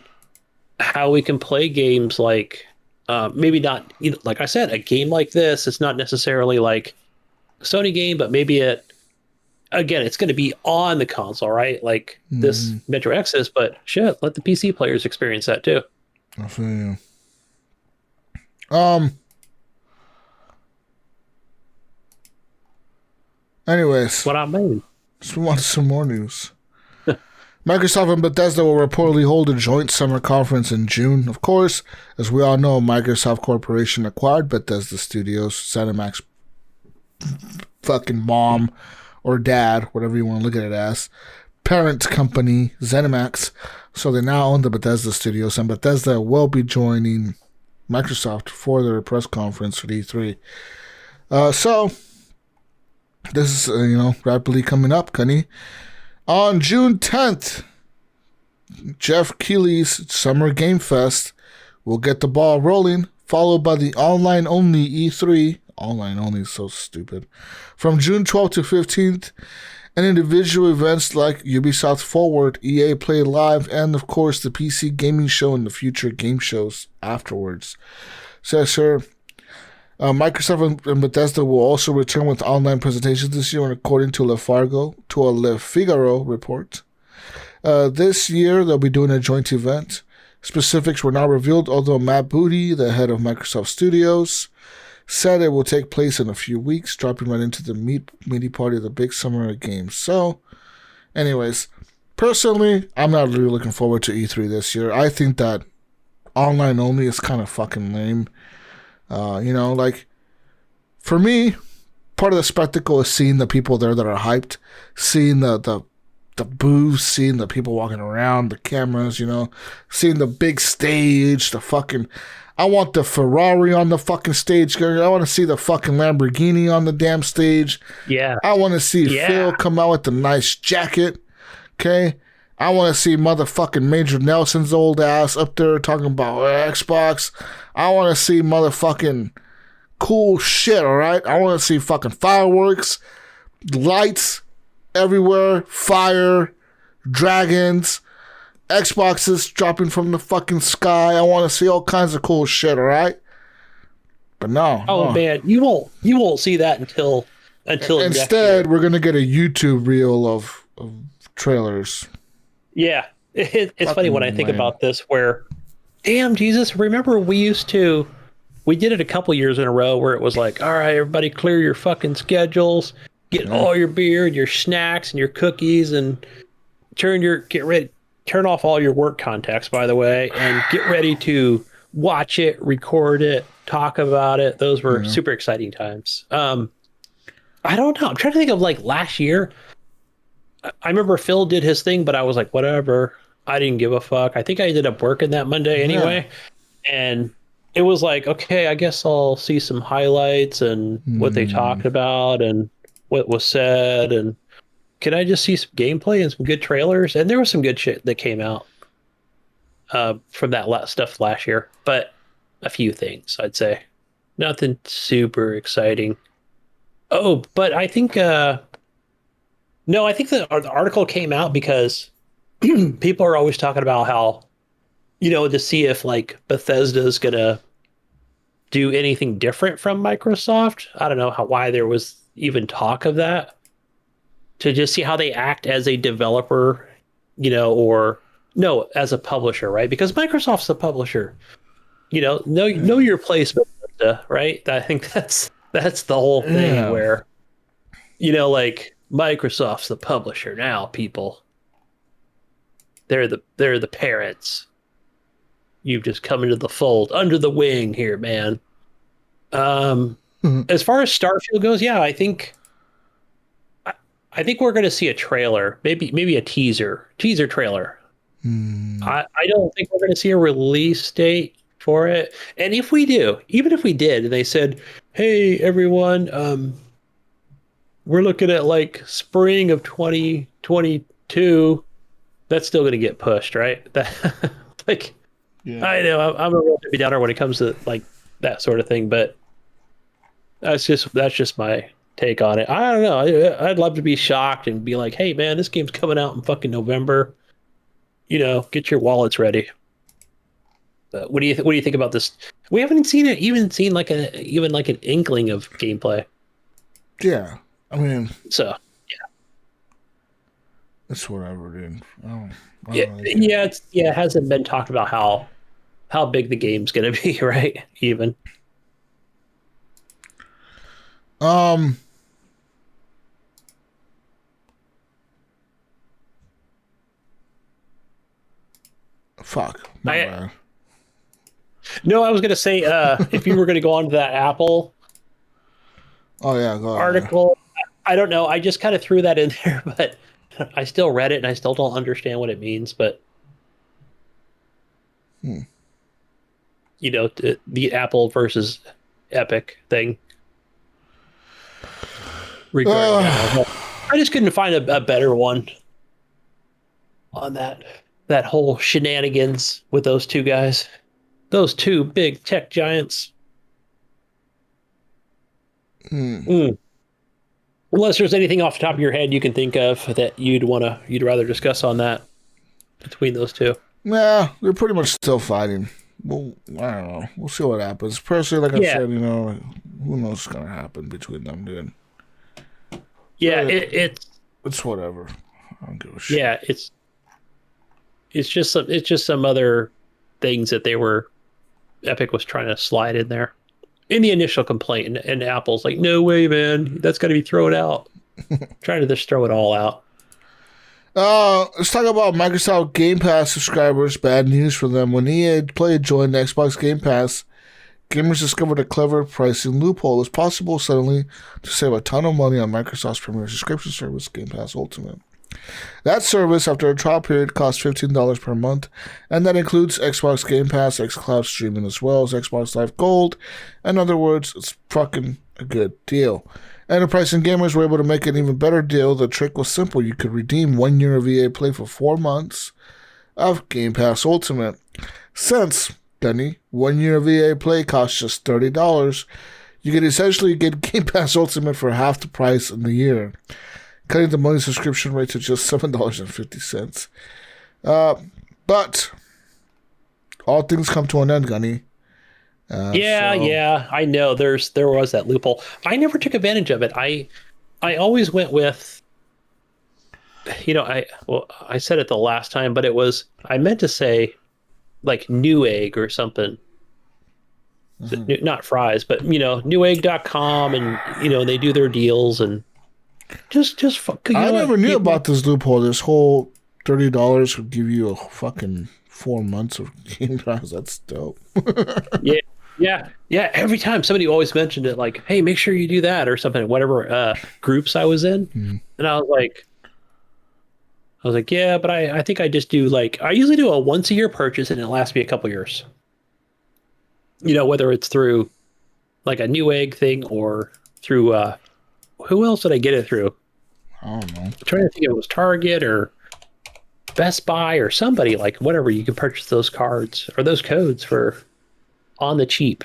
how we can play games like maybe not, like I said, a game like this. It's not necessarily like a Sony game, but maybe it's going to be on the console, right? Like this Metro Exodus, but shit, let the PC players experience that too. I feel you. Anyways, what I mean. Let's move on to some more news. Microsoft and Bethesda will reportedly hold a joint summer conference in June. Of course, as we all know, Microsoft Corporation acquired Bethesda Studios, ZeniMax fucking mom or dad, whatever you want to look at it as, parent company, ZeniMax. So they now own the Bethesda Studios, and Bethesda will be joining Microsoft for their press conference for E3. So this is, rapidly coming up, Gunny. On June 10th, Jeff Keighley's Summer Game Fest will get the ball rolling, followed by the online-only E3. Online-only is so stupid. From June 12th to 15th, and individual events like Ubisoft Forward, EA Play Live, and of course the PC Gaming Show and the future game shows afterwards. Says here, Microsoft and Bethesda will also return with online presentations this year, according to Le Figaro report. This year they'll be doing a joint event. Specifics were not revealed, although Matt Booty, the head of Microsoft Studios, said it will take place in a few weeks, dropping right into the meaty party of the big summer games. So, anyways, personally, I'm not really looking forward to E3 this year. I think that online only is kind of fucking lame. For me, part of the spectacle is seeing the people there that are hyped, seeing the booths, seeing the people walking around, the cameras, seeing the big stage, I want the Ferrari on the fucking stage. I want to see the fucking Lamborghini on the damn stage. Yeah. I want to see Phil come out with the nice jacket. Okay. I want to see motherfucking Major Nelson's old ass up there talking about Xbox. I want to see motherfucking cool shit, alright? I want to see fucking fireworks, lights everywhere, fire, dragons, Xboxes dropping from the fucking sky. I want to see all kinds of cool shit, alright? But no. Oh, man. You won't see that until instead, we're going to get a YouTube reel of trailers. Yeah, it's funny when I think about this where, damn, Jesus, remember we did it a couple years in a row where it was like, all right, everybody clear your fucking schedules, get all your beer and your snacks and your cookies and turn off all your work contacts, by the way, and get ready to watch it, record it, talk about it. Those were super exciting times. I don't know. I'm trying to think of like last year. I remember Phil did his thing, but I was like, whatever. I didn't give a fuck. I think I ended up working that Monday anyway. And it was like, okay, I guess I'll see some highlights and what they talked about and what was said, and can I just see some gameplay and some good trailers? And there was some good shit that came out from that stuff last year, but a few things I'd say, nothing super exciting. Oh, but I think no, I think the article came out because people are always talking about how, to see if like Bethesda's gonna do anything different from Microsoft. I don't know why there was even talk of that, to just see how they act as a developer, or no, as a publisher, right? Because Microsoft's the publisher. Know your place, Bethesda, right? I think that's the whole thing where, like Microsoft's the publisher now, people. They're the parents. You've just come into the fold, under the wing here, man. As far as Starfield goes, yeah, I think we're going to see a trailer, maybe a teaser trailer. I don't think we're going to see a release date for it. And if we do, even if we did, and they said, "Hey, everyone, we're looking at like spring of 2022," that's still going to get pushed, right? That like. Yeah. I know I'm a real Debbie Downer when it comes to like that sort of thing, but that's just my take on it. I don't know. I'd love to be shocked and be like, "Hey, man, this game's coming out in fucking November. Get your wallets ready." But what do you think about this? We haven't seen like an inkling of gameplay. Yeah, I mean, so yeah, it's whatever, dude. It hasn't been talked about how big the game's gonna be, right? Even. Fuck. My bad. No, I was gonna say, if you were gonna go on to that Apple article, I don't know. I just kind of threw that in there, but I still read it and I still don't understand what it means. But the Apple versus Epic thing. I just couldn't find a better one on that whole shenanigans with those two guys, those two big tech giants. Unless there's anything off the top of your head you can think of that you'd rather discuss on that between those two. Nah, they're pretty much still fighting. Well, I don't know. We'll see what happens. Personally, like I said, who knows what's gonna happen between them, dude. Yeah, it's whatever. I don't give a shit. Yeah, it's just some other things that Epic was trying to slide in there in the initial complaint, and Apple's like, "No way, man, that's got to be thrown out." Trying to just throw it all out. Let's talk about Microsoft Game Pass subscribers. Bad news for them. When EA Play joined Xbox Game Pass, gamers discovered a clever pricing loophole. It was possible suddenly to save a ton of money on Microsoft's premier subscription service, Game Pass Ultimate. That service, after a trial period, costs $15 per month, and that includes Xbox Game Pass, xCloud streaming, as well as Xbox Live Gold. In other words, it's fucking a good deal. Enterprise and gamers were able to make an even better deal. The trick was simple. You could redeem 1 year of EA Play for 4 months of Game Pass Ultimate. Since, Gunny, 1 year of EA Play costs just $30, you could essentially get Game Pass Ultimate for half the price in the year, cutting the monthly subscription rate to just $7.50. But all things come to an end, Gunny. I know there was that loophole. I never took advantage of it. I always went with, I said it the last time, but I meant to say like Newegg or something. Not Fry's, but Newegg.com, and they do their deals, and just I never knew about this loophole. This whole $30 would give you a fucking 4 months of Game Pass. That's dope. Yeah. Every time somebody always mentioned it, like, "Hey, make sure you do that," or something. Whatever groups I was in, and I was like, yeah, but I think I just do I usually do a once a year purchase, and it lasts me a couple years. whether it's through like a Newegg thing or through who else did I get it through? I don't know. I'm trying to think if it was Target or Best Buy or somebody, like whatever. You can purchase those cards or those codes for on the cheap.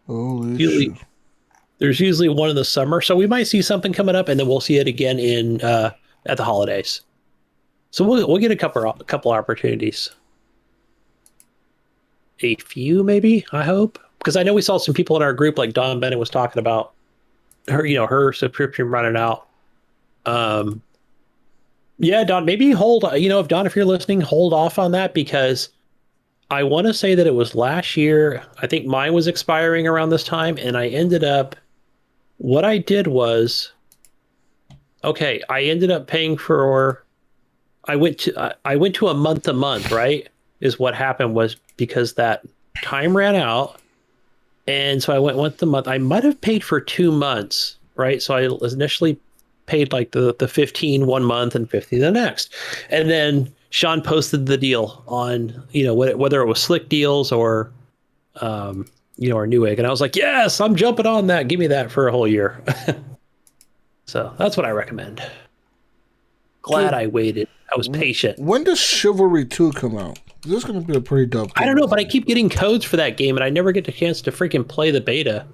Holy shit. There's usually one in the summer, so we might see something coming up, and then we'll see it again in at the holidays. So we'll get a couple opportunities. A few, maybe, I hope, because I know we saw some people in our group, like Don Bennett was talking about her, her subscription running out. Yeah, Don, maybe hold. If Don, if you're listening, hold off on that, because I want to say that it was last year. I think mine was expiring around this time, and I ended up. What I did was, I ended up paying for. I went to a month to month, right? Is what happened, was because that time ran out, and so I went month to month. I might have paid for 2 months, right? So I initially paid like the 15 1 month and 50 the next, and then Sean posted the deal on whether it was Slick Deals or or Newegg, and I was like, yes, I'm jumping on that. Give me that for a whole year. So that's what I recommend. Glad I waited. I was patient. When does Chivalry 2 come out? This is going to be a pretty dope game. I don't know, but I keep getting codes for that game, and I never get the chance to freaking play the beta.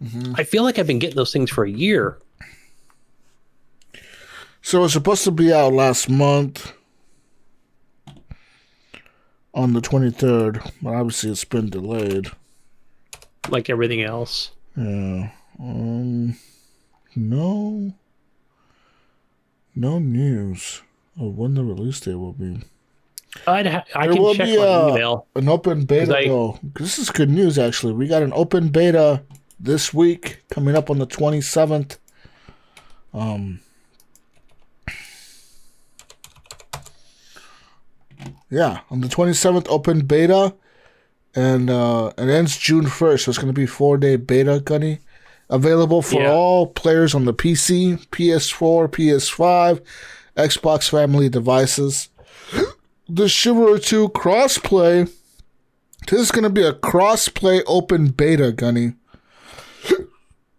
Mm-hmm. I feel like I've been getting those things for a year. So it's supposed to be out last month on the 23rd, but obviously it's been delayed. Like everything else. Yeah. No news of when the release date will be. I can check my email. An open beta, though. This is good news, actually. We got an open beta this week coming up on the 27th. Yeah, on the 27th, open beta. And it ends June 1st, so it's going to be 4-day beta, Gunny. Available for all players on the PC, PS4, PS5, Xbox family devices. The Chivalry 2 crossplay. This is going to be a crossplay open beta, Gunny.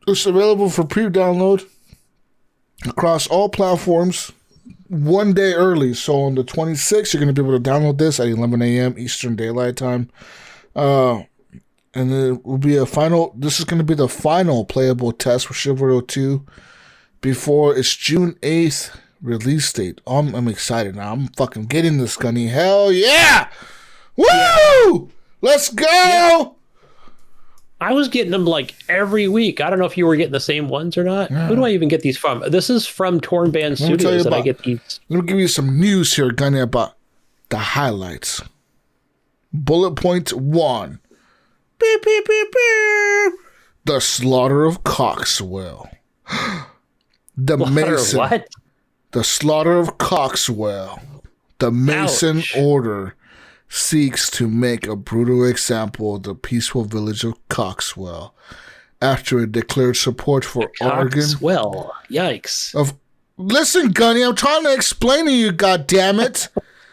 It's available for pre-download across all platforms 1 day early. So on the 26th, you're going to be able to download this at 11 a.m. Eastern Daylight Time. And it will be this is going to be the final playable test for Chivalry 2 before its June 8th release date. I'm excited now. I'm fucking getting this, Gunny. Hell yeah! Woo! Yeah. Let's go! Yeah. I was getting them like every week. I don't know if you were getting the same ones or not. Yeah. Who do I even get these from? This is from Torn Band Studios that I get these. Let me give you some news here, Gunny, about the highlights. Bullet point 1. Beep, beep, beep, beep. The slaughter of Coxwell. The Mason. What? The slaughter of Coxwell. The Mason Order seeks to make a brutal example of the peaceful village of Coxwell after it declared support for Oregon. Coxwell. Yikes. Listen, Gunny, I'm trying to explain to you, goddammit.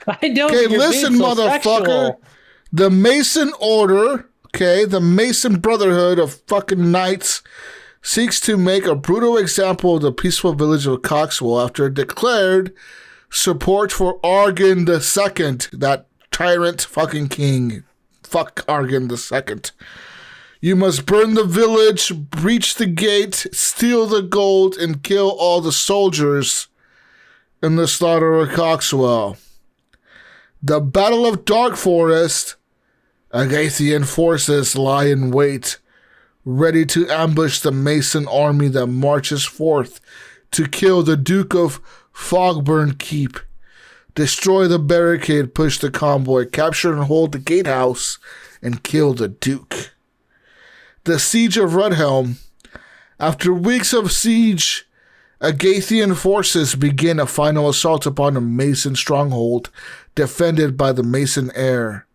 I don't. Okay, listen, motherfucker. Sexual. The Mason Order, the Mason Brotherhood of fucking knights, seeks to make a brutal example of the peaceful village of Coxwell after it declared support for Argon II, that tyrant fucking king. Fuck Argon II. You must burn the village, breach the gate, steal the gold, and kill all the soldiers in the slaughter of Coxwell. The Battle of Dark Forest, Agathian forces lie in wait, ready to ambush the Mason army that marches forth to kill the Duke of Fogburn Keep, destroy the barricade, push the convoy, capture and hold the gatehouse, and kill the Duke. The Siege of Rudhelm. After weeks of siege, Agathian forces begin a final assault upon a Mason stronghold defended by the Mason heir.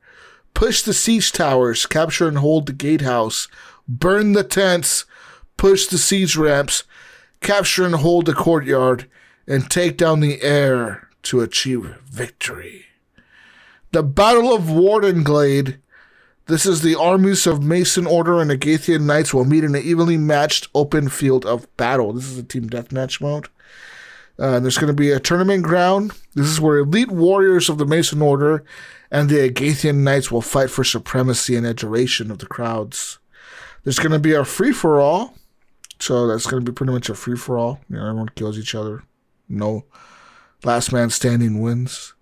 Push the siege towers, capture and hold the gatehouse, burn the tents, push the siege ramps, capture and hold the courtyard, and take down the heir to achieve victory. The Battle of Wardenglade. This is the armies of Mason Order and Agathian Knights will meet in an evenly matched open field of battle. This is a team deathmatch mode. There's going to be a tournament ground. This is where elite warriors of the Mason Order and the Agathian Knights will fight for supremacy and adoration of the crowds. There's going to be a free-for-all. So that's going to be pretty much a free-for-all. Everyone kills each other. No last man standing wins.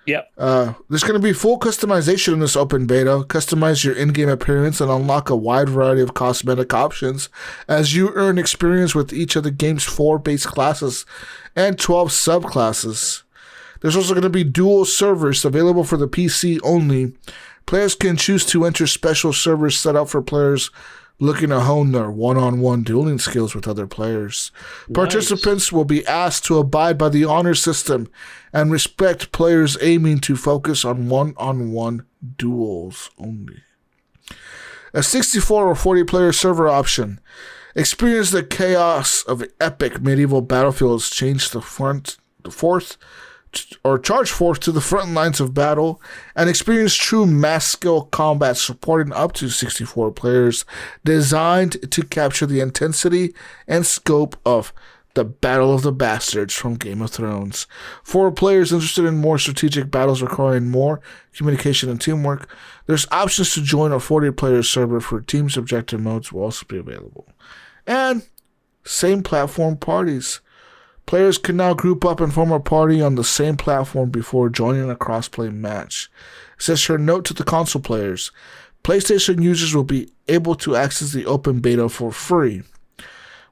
Yep. There's going to be full customization in this open beta. Customize your in-game appearance and unlock a wide variety of cosmetic options as you earn experience with each of the game's 4 base classes and 12 subclasses. There's also going to be dual servers available for the PC only. Players can choose to enter special servers set up for players looking to hone their one-on-one dueling skills with other players. Nice. Participants will be asked to abide by the honor system and respect players aiming to focus on one-on-one duels only. A 64 or 40-player server option. Experience the chaos of epic medieval battlefields. Change charge forth to the front lines of battle and experience true mass scale combat supporting up to 64 players, designed to capture the intensity and scope of the Battle of the Bastards from Game of Thrones. For players interested in more strategic battles requiring more communication and teamwork, there's options to join a 40-player server for teams. Objective modes will also be available. And same platform parties. Players can now group up and form a party on the same platform before joining a crossplay match. It says here, note to the console players. PlayStation users will be able to access the open beta for free,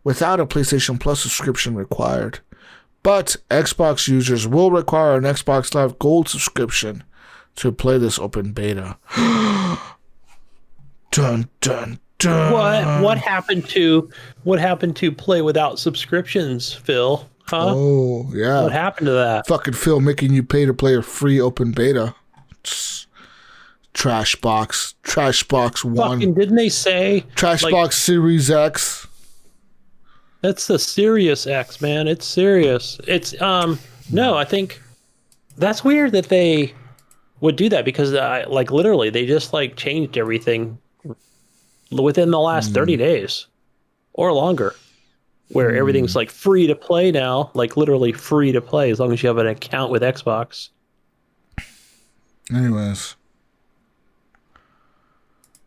without a PlayStation Plus subscription required. But Xbox users will require an Xbox Live Gold subscription to play this open beta. Dun, dun, dun. What happened to play without subscriptions, Phil? Huh? Oh, yeah. What happened to that? Fucking Phil making you pay to play a free open beta. Trash box 1. Fucking didn't they say Box Series X? That's the Serious X, man. It's serious. It's no, I think that's weird that they would do that because literally they just changed everything within the last 30 days or longer. Where everything's free to play now, literally free to play as long as you have an account with Xbox. Anyways.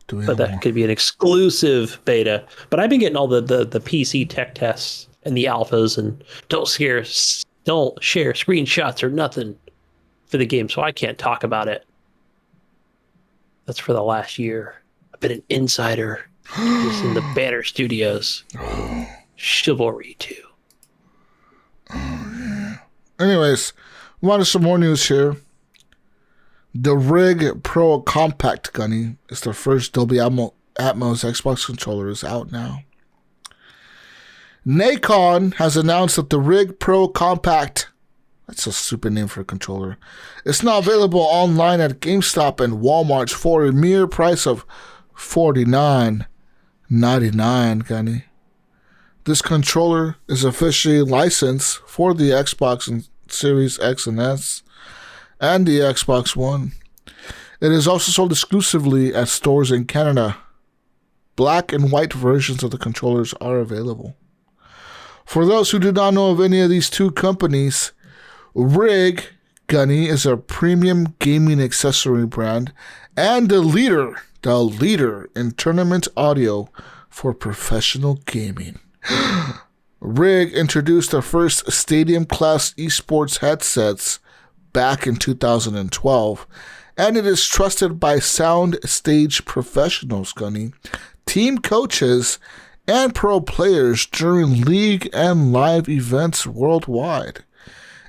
But that could be an exclusive beta. But I've been getting all the PC tech tests and the alphas, and don't share screenshots or nothing for the game, so I can't talk about it. That's for the last year. I've been an insider just in the Banner Studios. Chivalry 2. Oh, yeah. Anyways, wanted some more news here. The Rig Pro Compact Gunny is the first Dolby Atmos Xbox controller is out now. Nacon has announced that the Rig Pro Compact, that's a stupid name for a controller, is now available online at GameStop and Walmart for a mere price of $49.99, Gunny. This controller is officially licensed for the Xbox and Series X and S and the Xbox One. It is also sold exclusively at stores in Canada. Black and white versions of the controllers are available. For those who do not know of any of these two companies, Rig Gunny is a premium gaming accessory brand and the leader in tournament audio for professional gaming. Rig introduced the first stadium-class esports headsets back in 2012, and it is trusted by sound stage professionals, Gunny, team coaches, and pro players during league and live events worldwide.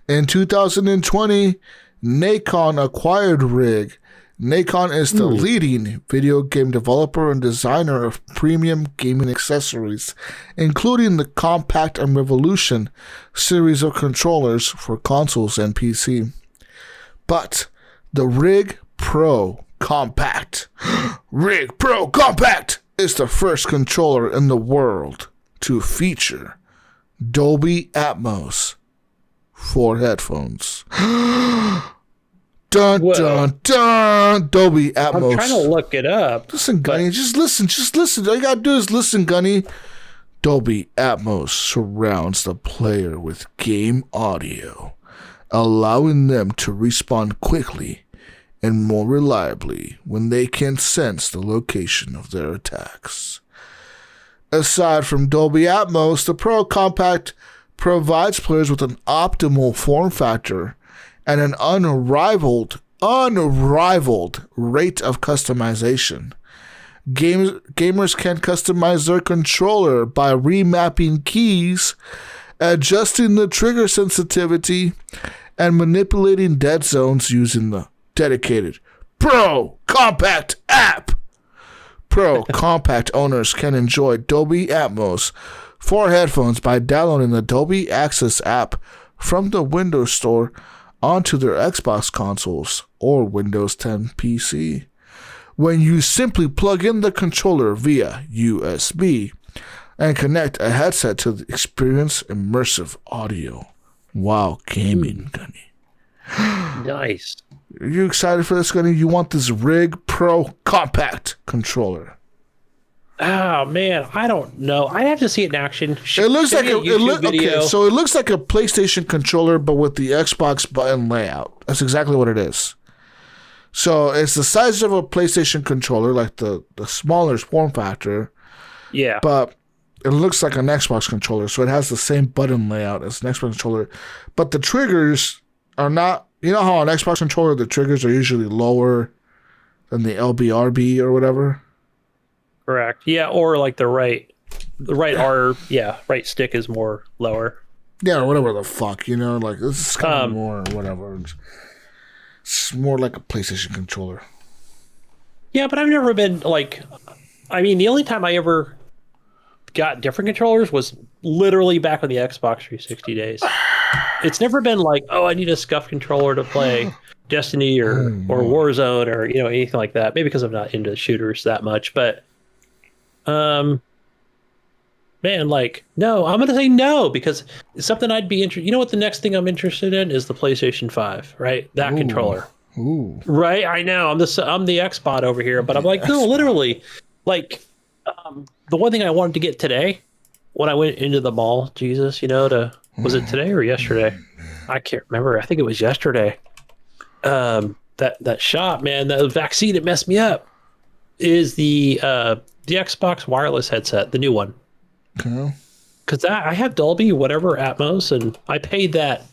In 2020, Nacon acquired Rig. Nacon is the leading video game developer and designer of premium gaming accessories, including the Compact and Revolution series of controllers for consoles and PC. But the Rig Pro Compact is the first controller in the world to feature Dolby Atmos for headphones. Dun, Whoa. dun, dun. Dolby Atmos. I'm trying to look it up. Listen, Gunny. Just listen. All you gotta do is listen, Gunny. Dolby Atmos surrounds the player with game audio, allowing them to respond quickly and more reliably when they can sense the location of their attacks. Aside from Dolby Atmos, the Pro Compact provides players with an optimal form factor and an unrivaled rate of customization. Gamers can customize their controller by remapping keys, adjusting the trigger sensitivity, and manipulating dead zones using the dedicated Pro Compact app. Pro Compact owners can enjoy Dolby Atmos for headphones by downloading the Dolby Access app from the Windows Store onto their Xbox consoles or Windows 10 PC. When you simply plug in the controller via USB and connect a headset to experience immersive audio while gaming, Gunny. Nice. Are you excited for this, Gunny? You want this Rig Pro Compact controller? Oh man, I don't know. I have to see it in action. It looks like so it looks like a PlayStation controller, but with the Xbox button layout. That's exactly what it is. So it's the size of a PlayStation controller, like the smaller form factor. Yeah. But it looks like an Xbox controller, so it has the same button layout as an Xbox controller. But the triggers are not. You know how on Xbox controller the triggers are usually lower than the LBRB or whatever. Correct. Yeah, or like the right right stick is more lower. Yeah, or whatever the fuck, like this is kind of more whatever. It's more like a PlayStation controller. Yeah, but I've never been the only time I ever got different controllers was literally back on the Xbox 360 days. It's never been like, oh, I need a SCUF controller to play Destiny or Warzone or anything like that. Maybe because I'm not into shooters that much, but no, I'm gonna say no because it's something I'd be interested. You know what? The next thing I'm interested in is the PlayStation 5, right? That controller, right? I know I'm the Xbot over here, but I'm like, no, literally, the one thing I wanted to get today when I went into the mall, Jesus, was it today or yesterday? I can't remember. I think it was yesterday. That shop, man, that vaccine, it messed me up. Is the Xbox wireless headset, the new one? Okay. Because I have Dolby, whatever Atmos, and I paid that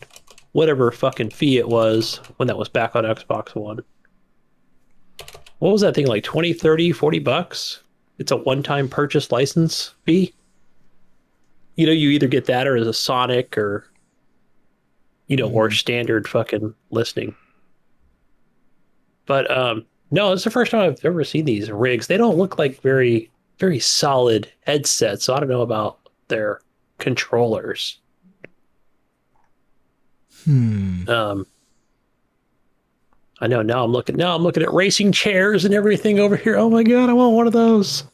whatever fucking fee it was when that was back on Xbox One. What was that thing, like 20, 30, 40 bucks? It's a one-time purchase license fee. You either get that or as a Sonic or, or standard fucking listening. But no, it's the first time I've ever seen these rigs. They don't look like very, very solid headsets, so I don't know about their controllers. I know now I'm looking at racing chairs and everything over here. Oh my god, I want one of those.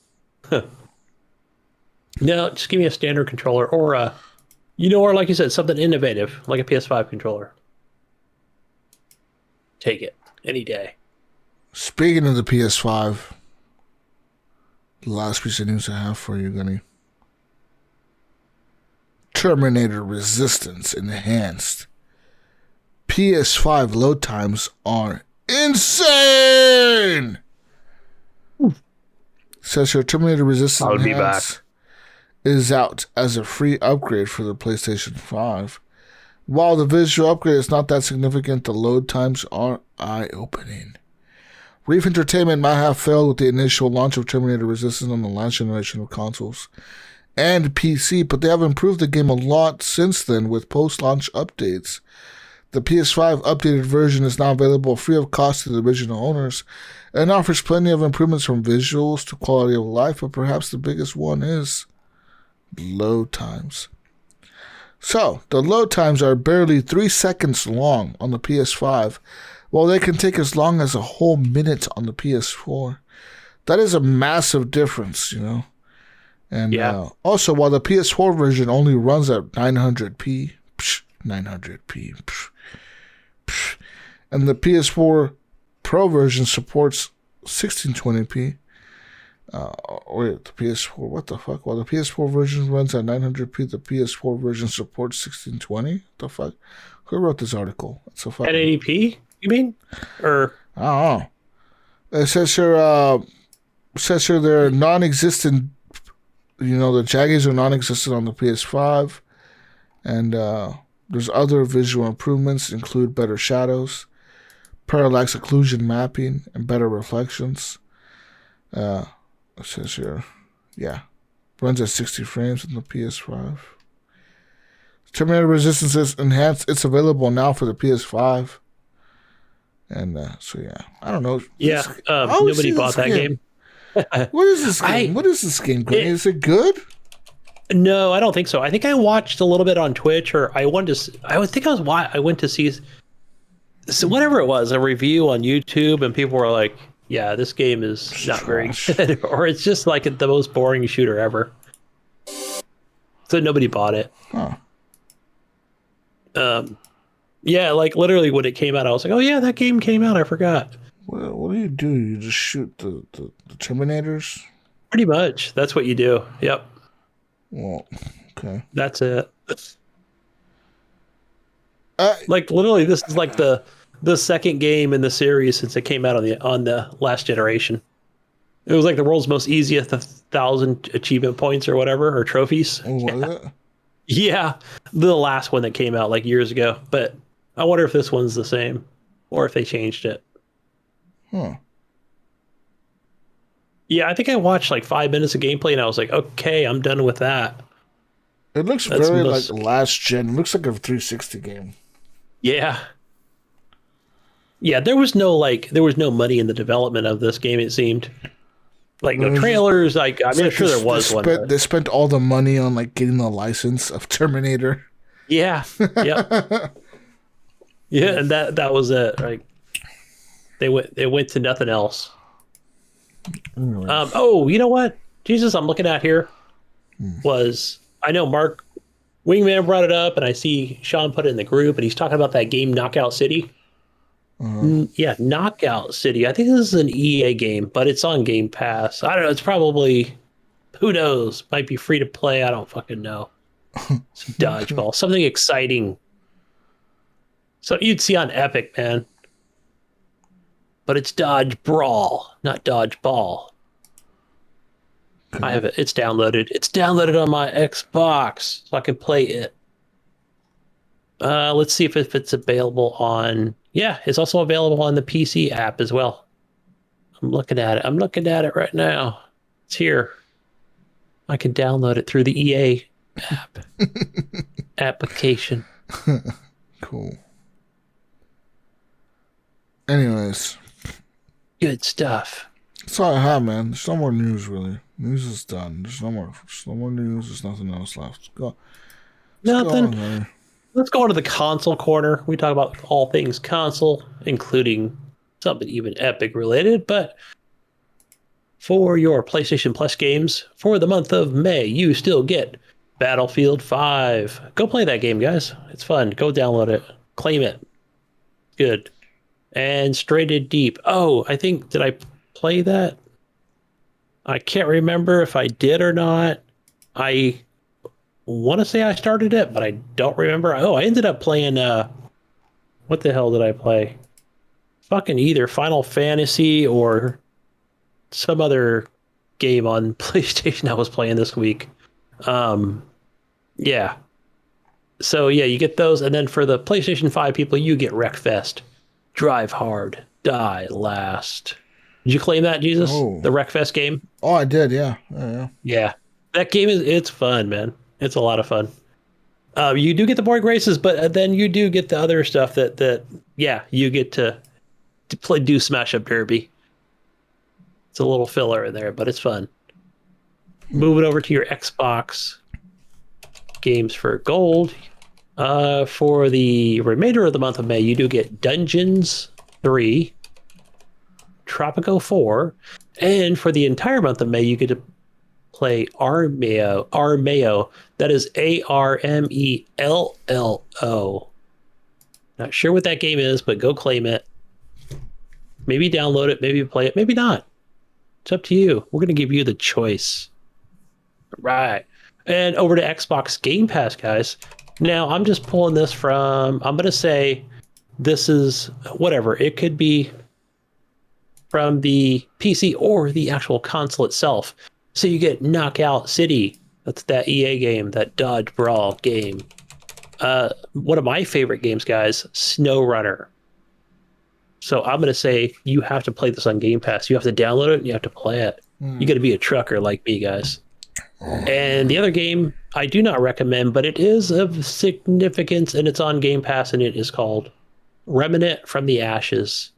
No, just give me a standard controller or or like you said, something innovative, like a PS5 controller. Take it any day. Speaking of the PS5, the last piece of news I have for you, Gunny. Terminator Resistance Enhanced. PS5 load times are insane! Says your Terminator Resistance Enhanced is out as a free upgrade for the PlayStation 5. While the visual upgrade is not that significant, the load times are eye-opening. Reef Entertainment might have failed with the initial launch of Terminator Resistance on the last generation of consoles and PC, but they have improved the game a lot since then with post-launch updates. The PS5 updated version is now available free of cost to the original owners and offers plenty of improvements from visuals to quality of life, but perhaps the biggest one is load times. So, the load times are barely 3 seconds long on the PS5, while they can take as long as a whole minute on the PS4. That is a massive difference, And also, while the PS4 version only runs at 900p, And the PS4 Pro version supports 1620p. Wait, the PS4, what the fuck? Well, the PS4 version runs at 900p. The PS4 version supports 1620. What the fuck? Who wrote this article? It's a fucking 1080p, you mean? Or I don't know. It says here they're non-existent. You know, the jaggies are non-existent on the PS5, and there's other visual improvements, include better shadows, parallax occlusion mapping, and better reflections. It says here, runs at 60 frames on the PS5. Terminator Resistance is enhanced. It's available now for the PS5. And I don't know. yeah, nobody bought that game. What is this game? What is this game? Is it good? No, I don't think so. I think I watched a little bit on Twitch, or I went to see, so whatever it was, a review on YouTube, and people were like, "Yeah, this game is not very good," or it's just like the most boring shooter ever. So nobody bought it. Huh. Yeah, like literally when it came out, I was like, "Oh yeah, that game came out. I forgot." What do? You just shoot the Terminators? Pretty much, that's what you do. Yep. Well, okay. That's it. Like literally, this is like the second game in the series since it came out on the last generation. It was like the world's most easiest 1,000 achievement points or whatever, or trophies. Oh, was it? Yeah, the last one that came out like years ago. But I wonder if this one's the same, or if they changed it. Huh. Yeah, I think I watched like 5 minutes of gameplay and I was like, okay, I'm done with that. It looks very like last gen. It looks like a 360 game. Yeah. Yeah, there was no money in the development of this game, it seemed. Like no trailers, I'm sure there was one. They spent all the money on like getting the license of Terminator. Yeah. Yep. Yeah, and that was it. Like they went to nothing else. Oh, you know what? Jesus, I'm looking at here I know Mark Wingman brought it up, and I see Sean put it in the group, and he's talking about that game Knockout City. Yeah, Knockout City. I think this is an EA game, but it's on Game Pass. I don't know. It's probably, who knows? Might be free to play. I don't fucking know. It's dodgeball. Something exciting. So you'd see on Epic, man. But it's Dodge Brawl, not Dodge Ball. Okay. I have it. It's downloaded. It's downloaded on my Xbox, so I can play it. Let's see if it's available on... Yeah, it's also available on the PC app as well. I'm looking at it right now. It's here. I can download it through the EA app. Application. Cool. Anyways. Good stuff. That's all I have, man. There's no more news, really. News is done. There's no more news. There's nothing else left. Nothing. Let's go on to the console corner. We talk about all things console, including something even Epic related. But for your PlayStation Plus games for the month of May, you still get Battlefield 5. Go play that game, guys. It's fun. Go download it. Claim it. Good. And Stranded Deep. Oh, I think, did I play that? I can't remember if I did or not. I want to say I started it, but I don't remember. Oh, I ended up playing, what the hell did I play? Fucking either Final Fantasy or some other game on PlayStation I was playing this week. Yeah. So, yeah, you get those. And then for the PlayStation 5 people, you get Wreckfest. Drive hard, die last. Did you claim that, Jesus? Oh. The Wreckfest game? Oh, I did, yeah. Yeah. That game it's fun, man. It's a lot of fun. You do get the board races, but then you do get the other stuff that you get to do Smash Up Derby. It's a little filler in there, but it's fun. Moving over to your Xbox games for gold. For the remainder of the month of May, you do get Dungeons 3, Tropico 4, and for the entire month of May, you get to play Armeo. That is Armello. Not sure what that game is, but go claim it. Maybe download it, maybe play it, maybe not. It's up to you. We're going to give you the choice. Right. And over to Xbox Game Pass, guys. Now, I'm just pulling this from, I'm going to say this is whatever. It could be from the PC or the actual console itself. So you get Knockout City. That's that EA game, that Dodge Brawl game. One of my favorite games, guys, SnowRunner. So I'm going to say you have to play this on Game Pass. You have to download it and you have to play it. You got to be a trucker like me, guys. And the other game I do not recommend, but it is of significance and it's on Game Pass, and it is called Remnant from the Ashes.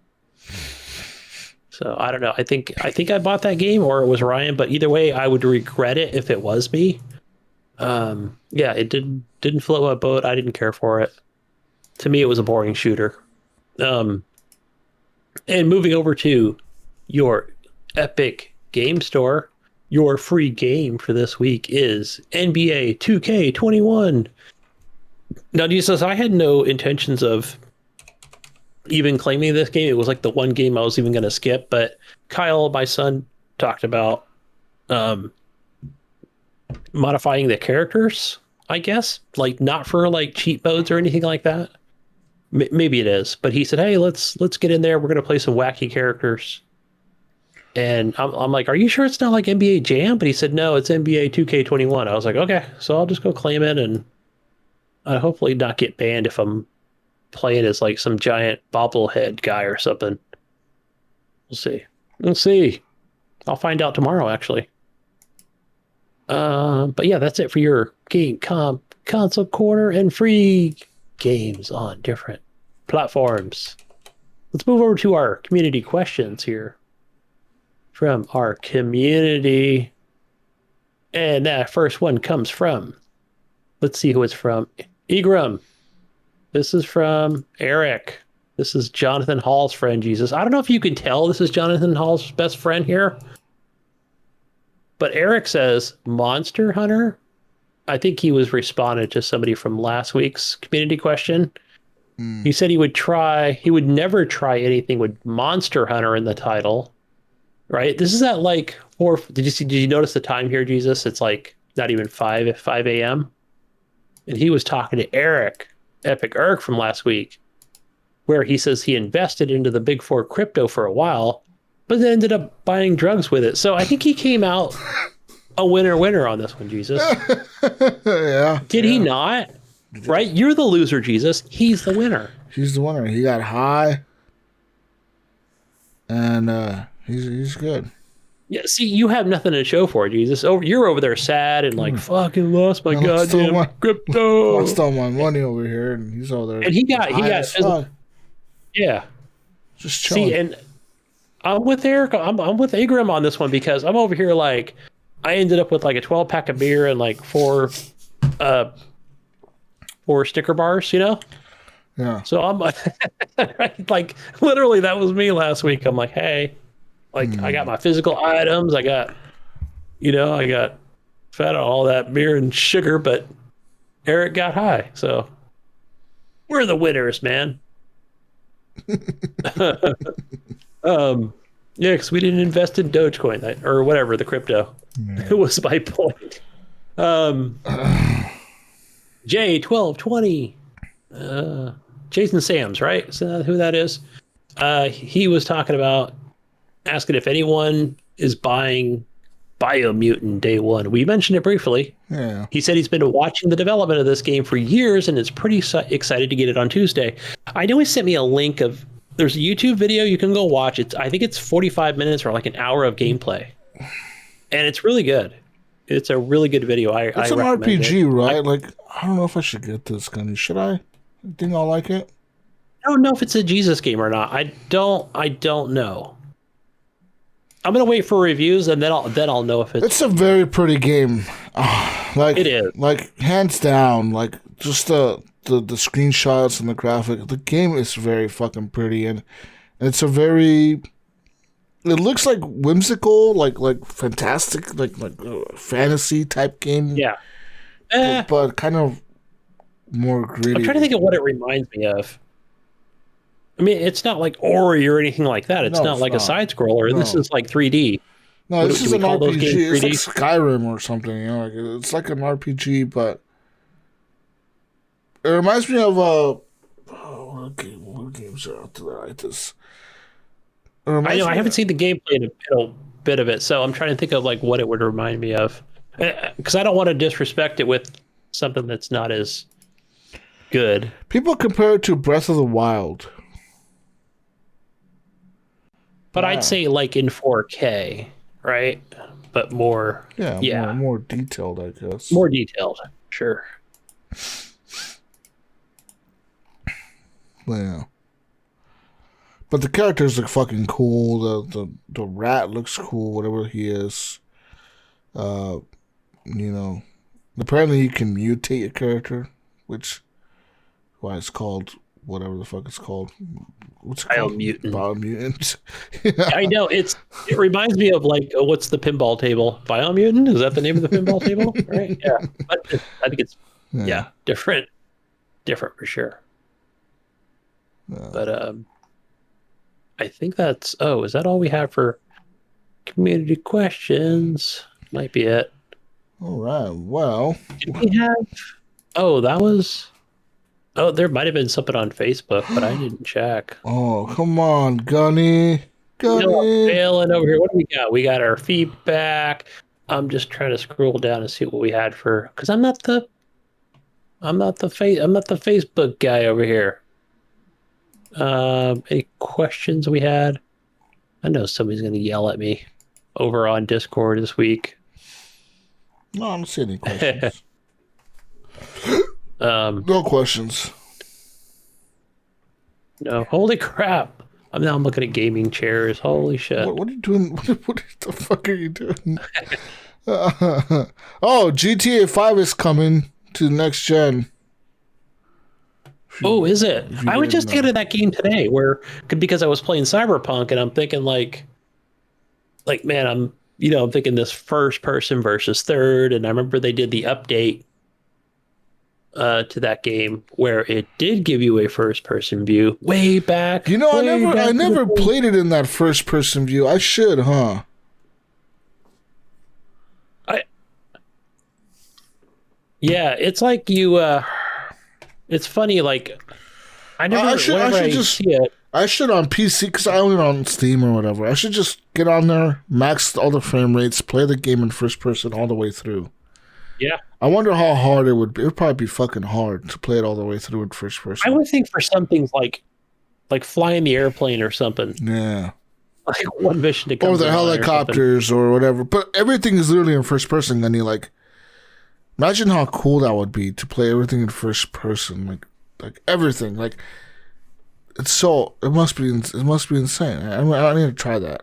So I don't know. I think I bought that game, or it was Ryan, but either way, I would regret it if it was me. Yeah, it didn't float my boat. I didn't care for it. To me, it was a boring shooter. And moving over to your Epic Game Store, your free game for this week is NBA 2K21. Now, Jesus, I had no intentions of even claiming this game. It was like the one game I was even going to skip, but Kyle, my son, talked about modifying the characters, I guess, like not for like cheat modes or anything like that. Maybe it is, but he said, hey, let's get in there. We're going to play some wacky characters. And I'm like, are you sure it's not like NBA Jam? But he said, no, it's NBA 2K21. I was like, okay, so I'll just go claim it and hopefully not get banned if I'm playing as like some giant bobblehead guy or something. We'll see. We'll see. I'll find out tomorrow, actually. But yeah, that's it for your game console corner and free games on different platforms. Let's move over to our community questions here from our community. And that first one comes from, let's see who it's from. Egram. This is from Eric. This is Jonathan Hall's friend, Jesus. I don't know if you can tell this is Jonathan Hall's best friend here. But Eric says, Monster Hunter. I think he was responding to somebody from last week's community question. He said he would never try anything with Monster Hunter in the title. Right? This is at like did you notice the time here, Jesus? It's like not even 5 a.m. And he was talking to Eric, Epic Eric from last week, where he says he invested into the Big Four crypto for a while, but then ended up buying drugs with it. So I think he came out a winner on this one, Jesus. Yeah. Did he not? Right? You're the loser, Jesus. He's the winner. He's the winner. He got high. And he's good. Yeah, see, you have nothing to show for it, Jesus. You're over there sad and like, fucking lost my goddamn crypto. I stole my money over here, and he's over there. And he got yeah. Just chilling. See, and I'm with Eric. I'm with Agram on this one because I'm over here like, I ended up with like a 12-pack of beer and like four sticker bars, you know? Yeah. So I'm like, literally, that was me last week. I'm like, hey, like, I got my physical items. I got fat on all that beer and sugar, but Eric got high. So we're the winners, man. Yeah, because we didn't invest in Dogecoin or whatever, the crypto. Yeah. It was my point. J1220. Jason Sams, right? Is that who that is? He was talking about asking if anyone is buying Biomutant Day One. We mentioned it briefly. Yeah. He said he's been watching the development of this game for years and is pretty excited to get it on Tuesday. I know he sent me a link of, there's a YouTube video you can go watch. I think it's 45 minutes or like an hour of gameplay. And it's really good. It's a really good video. It's an RPG, right? Like, I don't know if I should get this, Gunny. Should I? You think I'll like it? I don't know if it's a Jesus game or not. I don't know. I'm gonna wait for reviews and then I'll know if it's. It's a very pretty game. Like it is. Like hands down. Like just the screenshots and the graphic. The game is very fucking pretty, and it's a very. It looks like whimsical, like fantastic, like fantasy type game. Yeah. But kind of more gritty. I'm trying to think of what it reminds me of. I mean, it's not like Ori or anything like that. It's No, not it's like a not. side scroller. No. This is like 3D. No, this is do we an call those RPG. games It's 3D? like Skyrim or something. You know, like it's like an RPG, but it reminds me of what games are out there like this? I know I haven't seen the gameplay in a bit of it, so I'm trying to think of like what it would remind me of, because I don't want to disrespect it with something that's not as good. People compare it to Breath of the Wild, But Yeah. I'd say like in 4K, right? But more, more detailed, I guess. more detailed. Sure. Yeah. But the characters look fucking cool. The rat looks cool, whatever he is. You know, apparently you can mutate your character, which why it's called whatever the fuck it's called. What's it called? Biomutant. I know it reminds me of like what's the pinball table? Biomutant? Is that the name of the pinball table? Right? Yeah. But I think it's different for sure. Yeah. But I think that's is that all we have for community questions? Might be it. All right. Well, Did we have there might have been something on Facebook, but I didn't check. oh, come on, Gunny. No, I'm failing over here. What do we got? We got our feedback. I'm just trying to scroll down and see what we had because I'm not the Facebook guy over here. Any questions we had? I know somebody's gonna yell at me over on Discord this week. No, I don't see any questions. No questions. No, holy crap! I'm looking at gaming chairs. Holy shit! What are you doing? What the fuck are you doing? GTA 5 is coming to the next gen. Oh, is it? I was just thinking of that game today, because I was playing CyberPunk, and I'm thinking like man, I'm thinking this first person versus third, and I remember they did the update to that game where it did give you a first person view way back. I never played it in that first person view. I should, huh? It's like you. It's funny, like I should on PC because I own it on Steam or whatever. I should just get on there, max all the frame rates, play the game in first person all the way through. Yeah. I wonder how hard it would be. It would probably be fucking hard to play it all the way through in first person. I would think for some things like flying the airplane or something. Yeah. Like one mission to come. Or the helicopters or whatever. But everything is literally in first person, then you imagine how cool that would be to play everything in first person, like everything, it must be insane. I need to try that.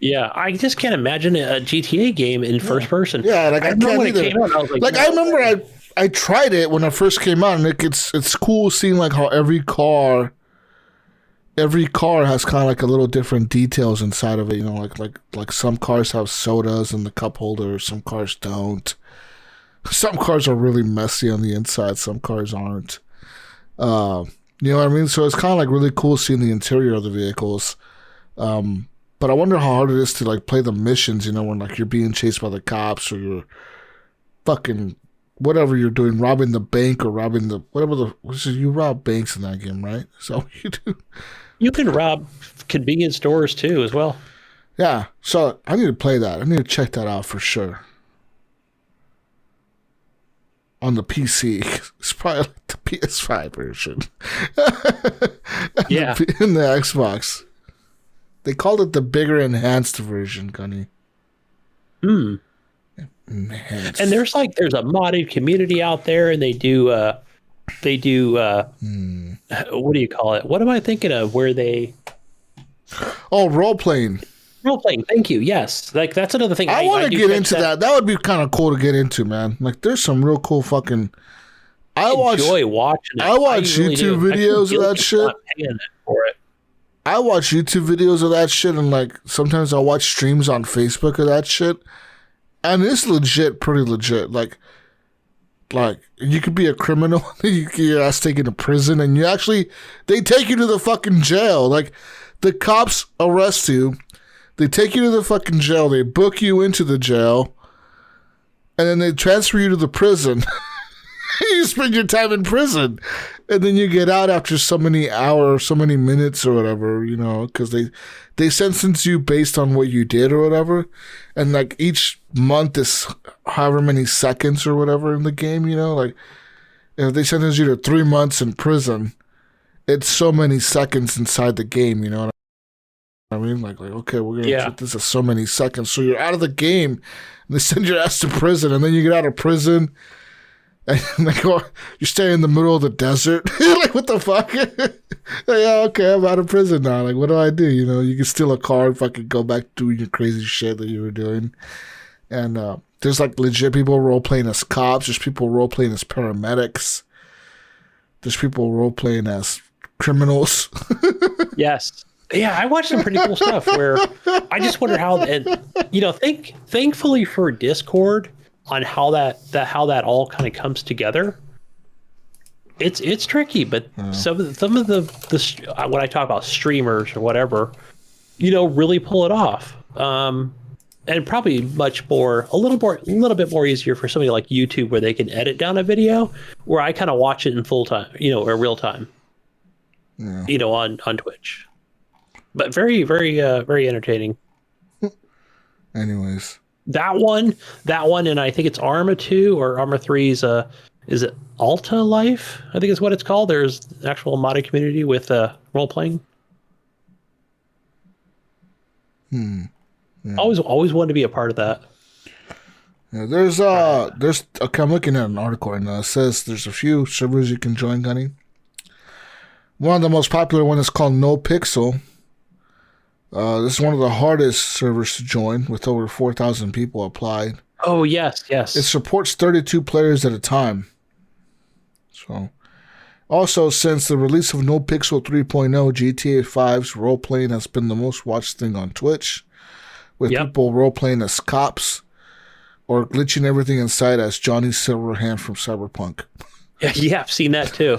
Yeah, I just can't imagine a GTA game in first person. Yeah, I can't either. It came out, I was I remember I tried it when it first came out, and it's cool seeing how every car has kind of a little different details inside of it. Like some cars have sodas in the cup holder, some cars don't. Some cars are really messy on the inside, some cars aren't. You know what I mean? So it's kind of really cool seeing the interior of the vehicles. But I wonder how hard it is to play the missions, when you're being chased by the cops or you're fucking whatever you're doing, robbing the bank or robbing you rob banks in that game, right? So you do. You can rob convenience stores too, as well. Yeah, so I need to play that. I need to check that out for sure. On the PC, it's probably the PS5 version. Yeah, in the Xbox, they called it the bigger enhanced version, Gunny. Enhanced. And there's a modded community out there, and they do what do you call it? What am I thinking of? Where they role playing. Role playing, thank you. Yes, that's another thing. I want to get into that. That would be kind of cool to get into, man. There's some real cool fucking. I enjoy watching it. I watch YouTube videos of that shit. I watch YouTube videos of that shit, and sometimes I watch streams on Facebook of that shit, and it's pretty legit. like you could be a criminal, you get your ass taken to prison, and they take you to the fucking jail. Like the cops arrest you, they take you to the fucking jail, they book you into the jail, and then they transfer you to the prison. You spend your time in prison, and then you get out after so many hours, so many minutes or whatever, because they sentence you based on what you did or whatever. And like each month is however many seconds or whatever in the game, like if they sentence you to 3 months in prison, it's so many seconds inside the game, you know what I mean? Like okay, we're going to treat this as so many seconds. So you're out of the game, and they send your ass to prison, and then you get out of prison, and like, you're staying in the middle of the desert. Like, what the fuck? Like, yeah, okay, I'm out of prison now. Like, what do I do? You can steal a car and fucking go back doing your crazy shit that you were doing. And there's like legit people role-playing as cops. There's people role-playing as paramedics. There's people role-playing as criminals. Yes. Yeah, I watched some pretty cool stuff where I just wonder how, and thankfully for Discord, on how that all kind of comes together. It's tricky, but some of the when I talk about streamers or whatever, really pull it off. And probably a little bit more easier for somebody like YouTube, where they can edit down a video, where I kind of watch it in full time, or real time. Yeah. On Twitch. But very, very, very entertaining. Anyways. That one, and I think it's Arma 2 or Arma 3's, is it Alta Life? I think is what it's called. There's an actual modded community with role-playing. Yeah. Always wanted to be a part of that. Yeah, there's okay, I'm looking at an article right now. It says there's a few servers you can join, Gunny. One of the most popular one is called No Pixel. This is one of the hardest servers to join, with over 4,000 people applied. Oh, yes. It supports 32 players at a time. So, also, since the release of No Pixel 3.0, GTA 5's role-playing has been the most watched thing on Twitch, with people role-playing as cops or glitching everything inside as Johnny Silverhand from CyberPunk. Yeah, I've seen that too.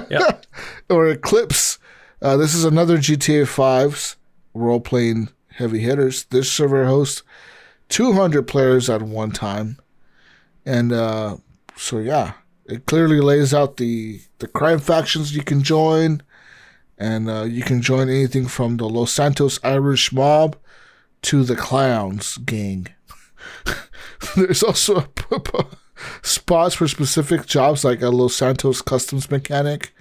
Yep. Or Eclipse. This is another GTA 5's role-playing heavy hitters. This server hosts 200 players at one time. And so, yeah, it clearly lays out the crime factions you can join. And you can join anything from the Los Santos Irish Mob to the Clowns Gang. There's also spots for specific jobs, like a Los Santos Customs Mechanic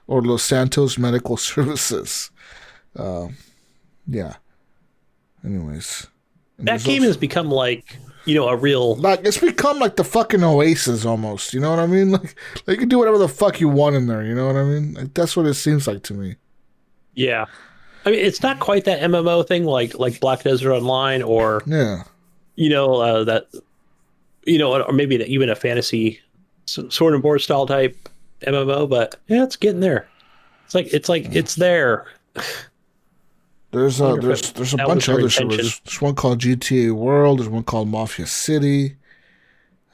or Los Santos Medical Services. Yeah. Anyways. That game has become like, a real... Like, it's become like the fucking Oasis almost, you know what I mean? Like you can do whatever the fuck you want in there, you know what I mean? Like, that's what it seems like to me. Yeah. I mean, it's not quite that MMO thing like Black Desert Online or... Yeah. That... or maybe even a fantasy sword and board style type MMO, but yeah, it's getting there. It's there. There's a bunch of other servers. There's one called GTA World. There's one called Mafia City.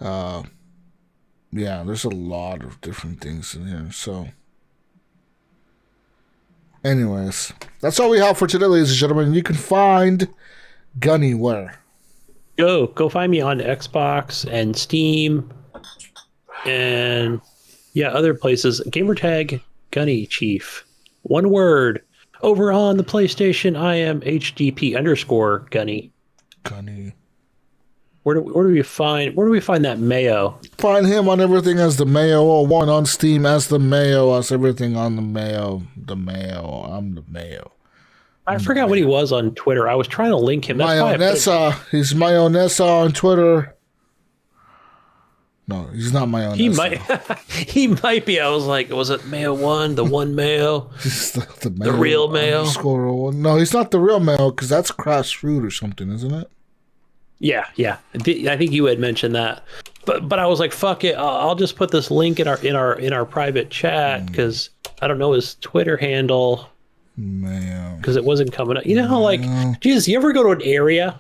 Yeah, there's a lot of different things in here. So, anyways, that's all we have for today, ladies and gentlemen. You can find Gunny where? Go find me on Xbox and Steam, and other places. Gamertag GunnyChief. One word. Over on the PlayStation, I am HGP_Gunny. Gunny. Where do we find that Mayo? Find him on everything as the Mayo01, on Steam as the Mayo, as everything on the Mayo. The Mayo. I'm the Mayo. I forgot what he was on Twitter. I was trying to link him. Mayonessa. He's Mayonessa on Twitter. No, he's not Mayonessa. He might be. I was like, was it Mayo 1? The one Mayo? the real Mayo? No, he's not the real Mayo, because that's Crash Fruit or something, isn't it? Yeah. I think you had mentioned that. But I was like, fuck it. I'll just put this link in our private chat, because I don't know his Twitter handle. Mayo. Because it wasn't coming up. You know how, like, Jesus, you ever go to an area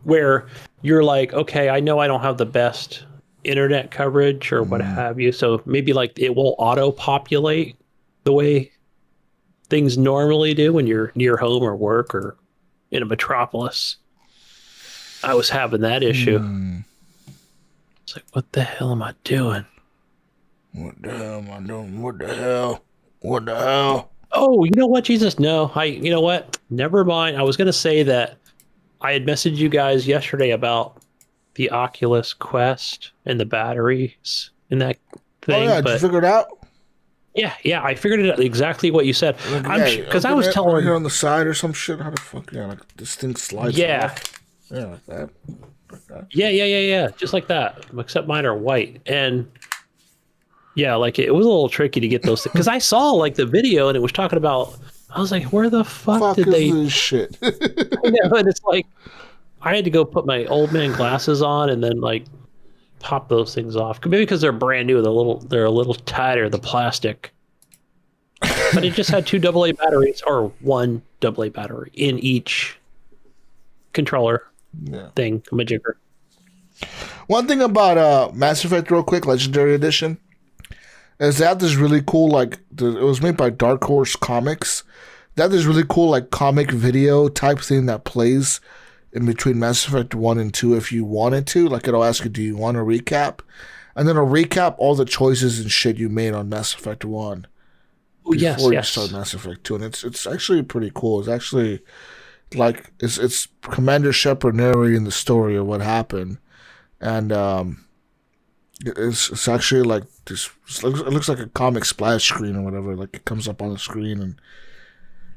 where you're like, okay, I know I don't have the best internet coverage or what have you. So maybe like it will auto-populate the way things normally do when you're near home or work or in a metropolis. I was having that issue. It's like, what the hell am I doing? What the hell am I doing? What the hell? What the hell? Oh, you know what, Jesus? No, you know what? Never mind. I was going to say that I had messaged you guys yesterday about the Oculus Quest and the batteries and that thing. Oh, yeah, did you figure it out? Yeah, I figured it out exactly what you said. Because I was telling right here on the side or some shit. How the fuck? Yeah, like this thing slides off. Yeah, like that. Yeah. Just like that. Except mine are white. And yeah, like it was a little tricky to get those things. Because I saw like the video and it was talking about, I was like, where the fuck did they... this shit? And it's like, I had to go put my old man glasses on and then like pop those things off. Maybe because they're brand new, they're a little tighter, the plastic. But it just had 2 AA batteries or 1 AA battery in each controller thing, majigger. One thing about Mass Effect, real quick, Legendary Edition, is that this really cool, like, it was made by Dark Horse Comics. That is really cool, like, comic video type thing that plays in between Mass Effect 1 and 2 if you wanted to. Like, it'll ask you, do you want a recap? And then it'll recap all the choices and shit you made on Mass Effect 1 before you start Mass Effect 2. And it's actually pretty cool. It's actually, like, it's Commander Shepard narrating the story of what happened. And it's actually like this. It looks like a comic splash screen or whatever. Like it comes up on the screen, and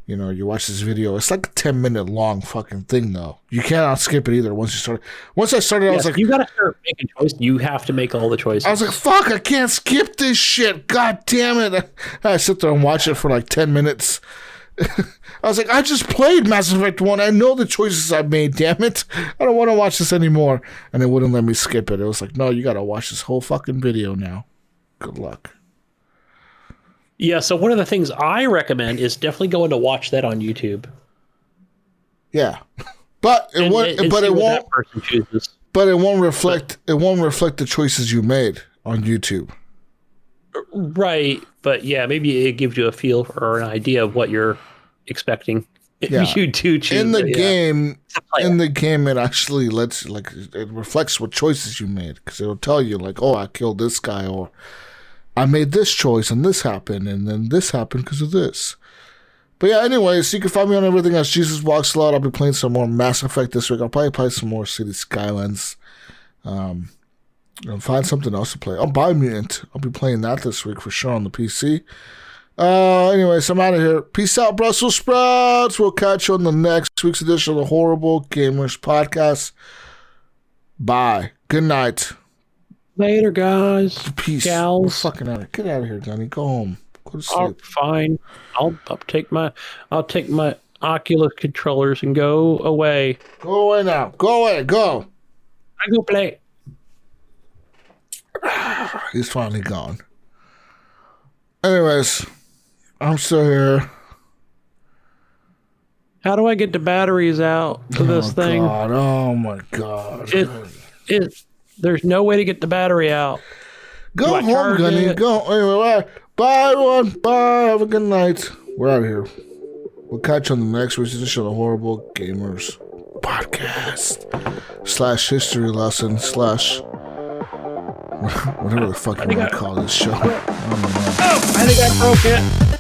you watch this video. It's like a 10-minute long fucking thing, though. You cannot skip it either. Once I started, I was like, you gotta start making choices. You have to make all the choices. I was like, fuck, I can't skip this shit. God damn it! I sit there and watch it for like 10 minutes. I was like, I just played Mass Effect 1. I know the choices I made, damn it. I don't want to watch this anymore. And it wouldn't let me skip it. It was like, no, you got to watch this whole fucking video now. Good luck. Yeah, so one of the things I recommend is definitely going to watch that on YouTube. Yeah. But it won't reflect the choices you made on YouTube. Right, but yeah, maybe it gives you a feel or an idea of what you're expecting if you do choose in the game. In the game, it actually it reflects what choices you made, because it'll tell you like, oh, I killed this guy, or I made this choice and this happened, and then this happened because of this. But yeah, anyways, you can find me on everything as Jesus Walks a Lot. I'll be playing some more Mass Effect this week. I'll probably play some more City Skylines. Find something else to play. I'll buy Mutant. I'll be playing that this week for sure on the PC. Anyways, I'm out of here. Peace out, Brussels sprouts. We'll catch you on the next week's edition of the Horrible Gamers Podcast. Bye. Good night. Later, guys. Peace. Gals. We're fucking out of here. Get out of here, Gunny. Go home. Go to sleep. Oh, fine. I'll take my Oculus controllers and go away. Go away now. Go away. Go. I go play. He's finally gone. Anyways, I'm still here. How do I get the batteries out to this thing? Oh my god. There's no way to get the battery out. Go home, Gunny. Go. Anyway, bye, everyone. Bye. Have a good night. We're out of here. We'll catch you on the next week's edition of the Horrible Gamers Podcast / history lesson / whatever the fuck you want to call this show. I don't know. I think I broke it.